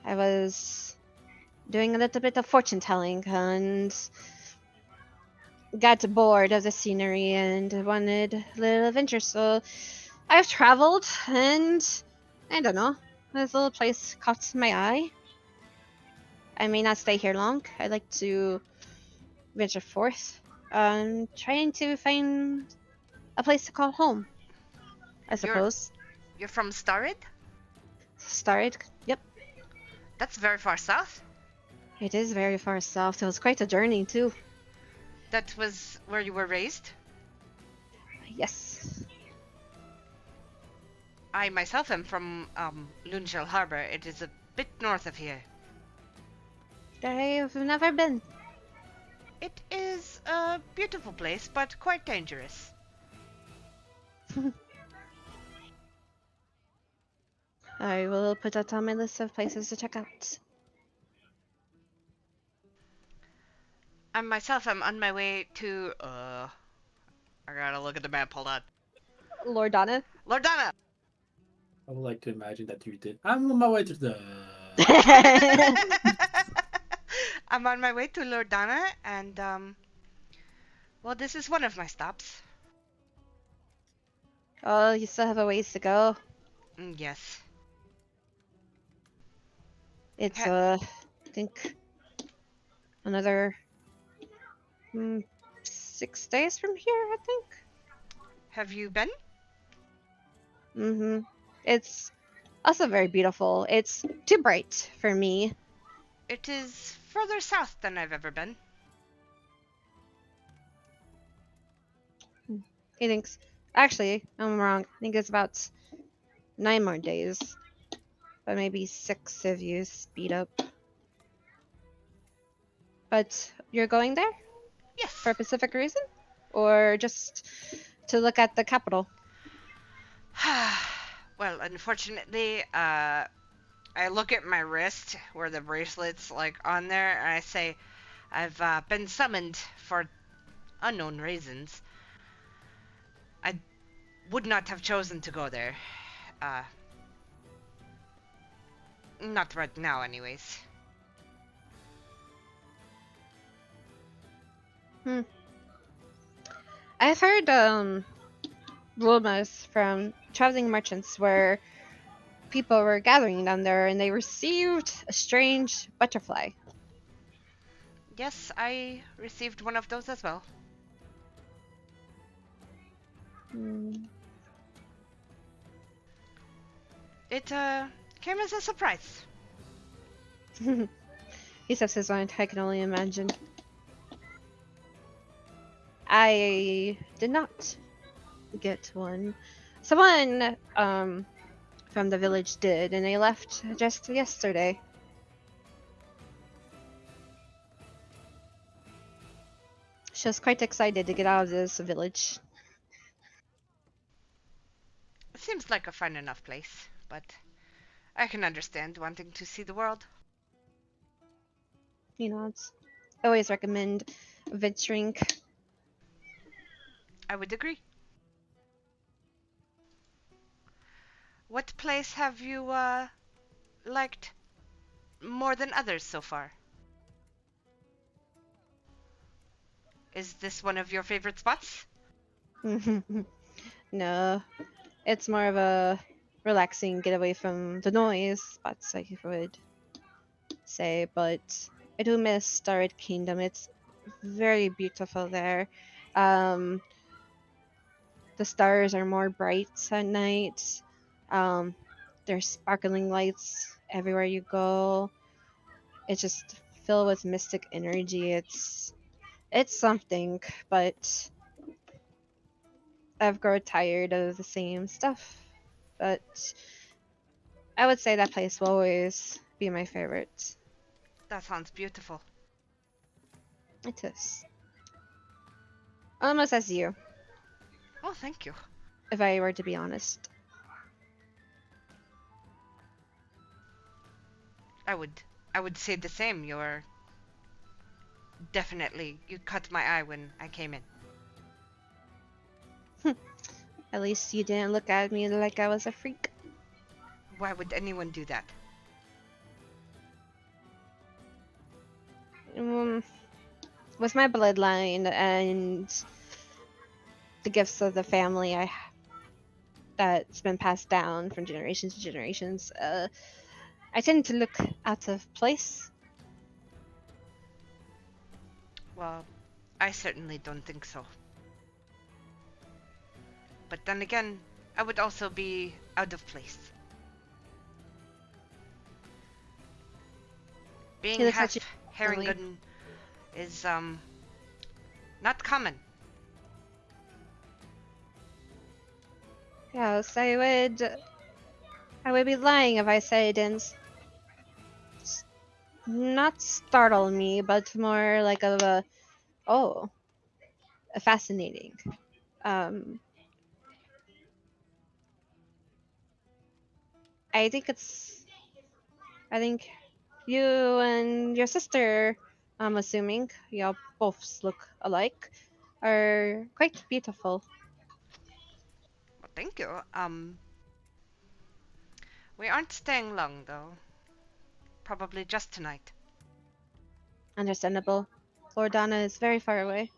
I was doing a little bit of fortune telling and got bored of the scenery and wanted a little adventure. So I've traveled and I don't know, this little place caught my eye. I may not stay here long. I like to venture forth, trying to find a place to call home, I You're suppose. you're from Starrid? Starred? Yep. That's very far south. It is very far south. It was quite a journey, too. That was where you were raised? Yes. I myself am from Luneshell Harbor. It is a bit north of here. I've never been. It is a beautiful place, but quite dangerous. I will put that on my list of places to check out. I myself am on my way to I gotta look at the map, hold on. Lordana? Lordana! I would like to imagine that you did. I'm on my way to the. I'm on my way to Lordana, and well, this is one of my stops. Oh, you still have a ways to go. Yes. It's, Ha- I think, another 6 days from here, I think. have you been? Mm-hmm. It's also very beautiful. It's too bright for me. It is further south than I've ever been. He thinks, actually, I'm wrong. I think it's about 9 more days. But maybe 6 if you speed up. But you're going there Yes. for a specific reason? Or just to look at the capital? Well, unfortunately, I look at my wrist where the bracelet's like on there, and I say, I've been summoned for unknown reasons. I would not have chosen to go there. Not right now, anyways. I've heard rumors from traveling merchants where people were gathering down there and they received a strange butterfly. Yes, I received one of those as well. Hmm. It came as a surprise. He says his mind, I can only imagine. I did not get one. Someone from the village did, and they left just yesterday. She was quite excited to get out of this village. It seems like a fine enough place, but I can understand wanting to see the world. You know, it's I always recommend venturing. I would agree. What place have you liked more than others so far? Is this one of your favorite spots? No, it's more of a relaxing, get away from the noise spots, I would say. But I do miss Starred Kingdom. It's very beautiful there. Um, the stars are more bright at night. Um, there's sparkling lights everywhere you go. It's just filled with mystic energy. It's something, but I've grown tired of the same stuff. But I would say that place will always be my favorite. That sounds beautiful. It is. Almost as you, Oh, thank you. if I were to be honest. I would say the same. You're definitely you caught my eye when I came in. At least you didn't look at me like I was a freak. Why would anyone do that? Um, with my bloodline and the gifts of the family that's been passed down from generations to generations, I tend to look out of place. Well, I certainly don't think so. But then again, I would also be out of place. Being He looks half at you Haringan is not common. Yes, I would be lying if I said it didn't not startle me, but more like of oh, a fascinating. Um, I think it's I think you and your sister, I'm assuming y'all both look alike, are quite beautiful. Well, thank you. We aren't staying long though. Probably just tonight. Understandable. Lord Donna is very far away.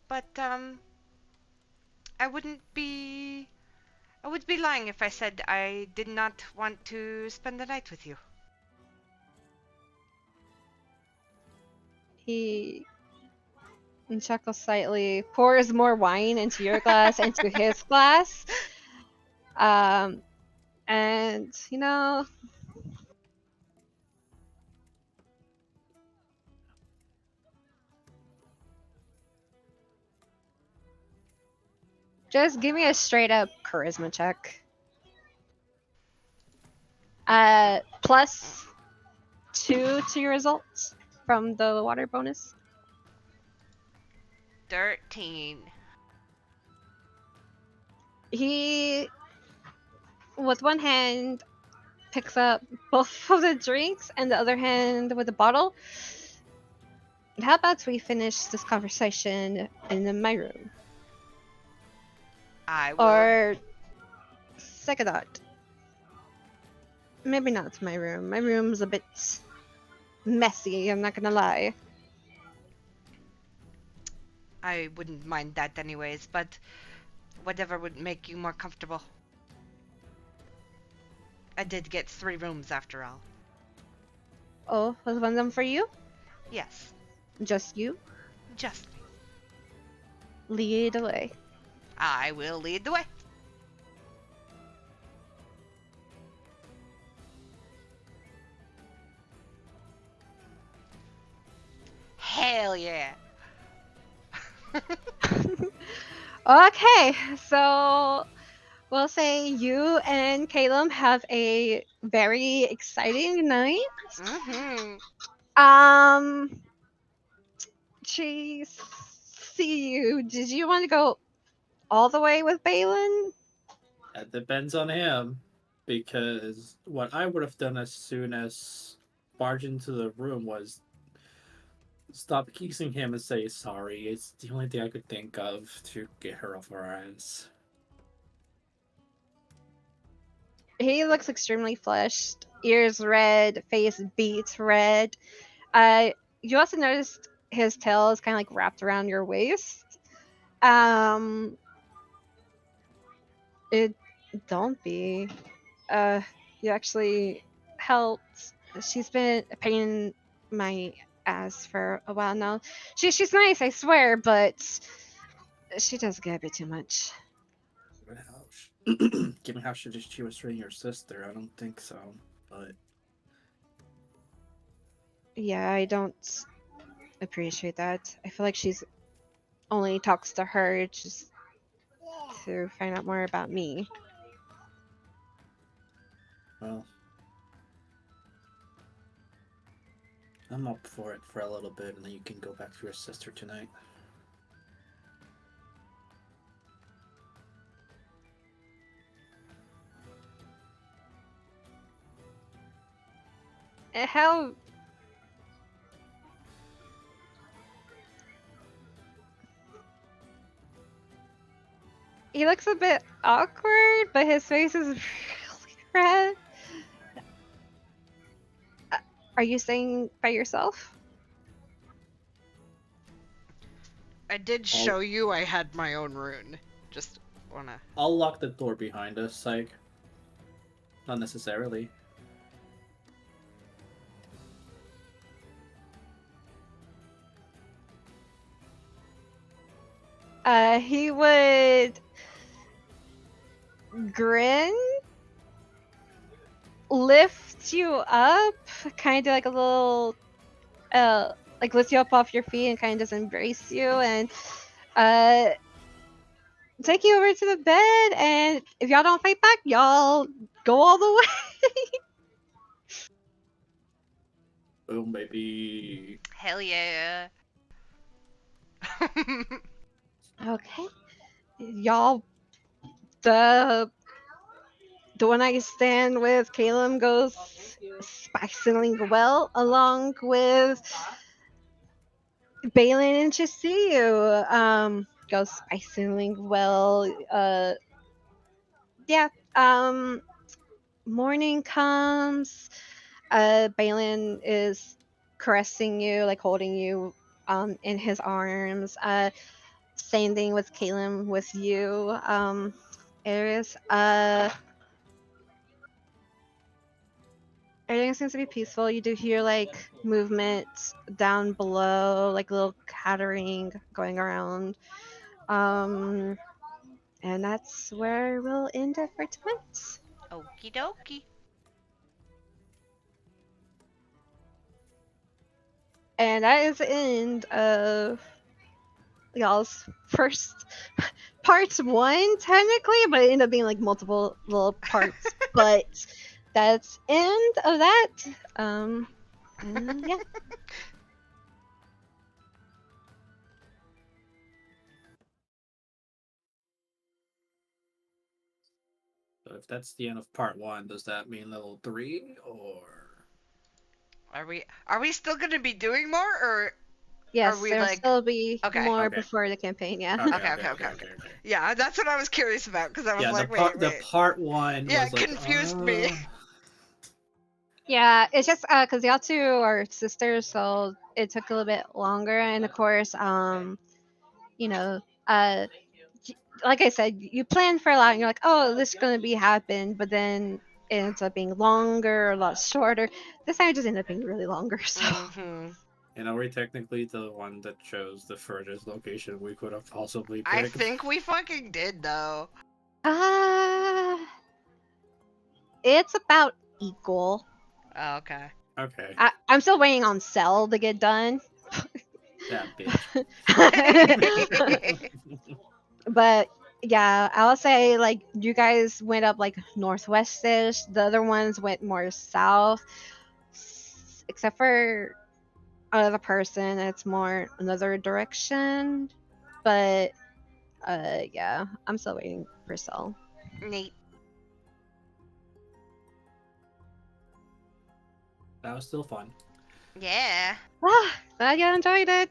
But I would be lying if I said I did not want to spend the night with you. He chuckles slightly, pours more wine into your glass, into his glass. Um, and just give me a straight up charisma check. +2 to your results from the water bonus. 13. He, with one hand, picks up both of the drinks, and the other hand with the bottle. How about we finish this conversation in my room? I will. Or, second thought, maybe not my room. My room's a bit messy, I'm not gonna lie. I wouldn't mind that anyways, but whatever would make you more comfortable. I did get 3 rooms after all. Oh, was one of them for you? Yes, Just you? just me. Lead away. I will lead the way. Hell yeah. Okay, so we'll say you and Caleb have a very exciting night. Mm-hmm. Um, Jeez, see you. Did you want to go all the way with Balin? That depends on him. Because what I would have done as soon as barge into the room was stop kissing him and say sorry. It's the only thing I could think of to get her off our ass. He looks extremely flushed, ears red, face beat red. You also noticed his tail is kind of like wrapped around your waist. Um, It don't be. Uh, you actually helped. She's been a pain in my ass for a while now. She's nice, I swear, but she does get a bit too much. Given how she was treating your sister, I don't think so. But Yeah, I don't appreciate that. I feel like she's only talks to her just to find out more about me. well, I'm up for it for a little bit, and then you can go back to your sister tonight. How he looks a bit awkward, but his face is really red. Uh, Are you staying by yourself? I did show you I had my own rune. Just wanna. I'll lock the door behind us, like, not necessarily. He would grin, lift you up, kind of like a little, like lift you up off your feet and kind of just embrace you and uh take you over to the bed. And if y'all don't fight back, y'all go all the way. Oh, maybe. Hell yeah. Okay, y'all. The one night stand with Caleb goes spicily well, along with Balin and Chisuyu. Goes spicily well. Yeah. Morning comes. Balin is caressing you, like holding you, in his arms. Same thing with Caleb with you, Aeris. Everything seems to be peaceful. You do hear like movement down below, like little cattering going around. Um, and that's where we'll end it for tonight. Okie dokie. And that is the end of y'all's first part one, technically, but it ended up being like multiple little parts. But that's end of that. And yeah. So if that's the end of part one, does that mean level 3 or? Are we still gonna be doing more, or Yes, are we there'll like? still be Okay. more Okay. before the campaign, yeah. Okay. Yeah, that's what I was curious about, because I was Yeah, like, the part one Yeah, was it like confused me. Yeah, it's just because y'all two are sisters, so it took a little bit longer. And of course, you know, like I said, you plan for a lot, and you're like, oh, this is gonna be happen, but then it ends up being longer, a lot shorter. This time it just ended up being really longer. So Mm-hmm. And are we technically the one that chose the furthest location we could have possibly I picked? think we fucking did, though. uh it's about equal. Oh, okay. Okay, I'm still waiting on Cell to get done. that bitch. But yeah, I'll say like you guys went up like northwestish. The other ones went more south, except for another person. It's more another direction. But yeah, I'm still waiting for Cell. Neat. That was still fun. Yeah. Glad you enjoyed it.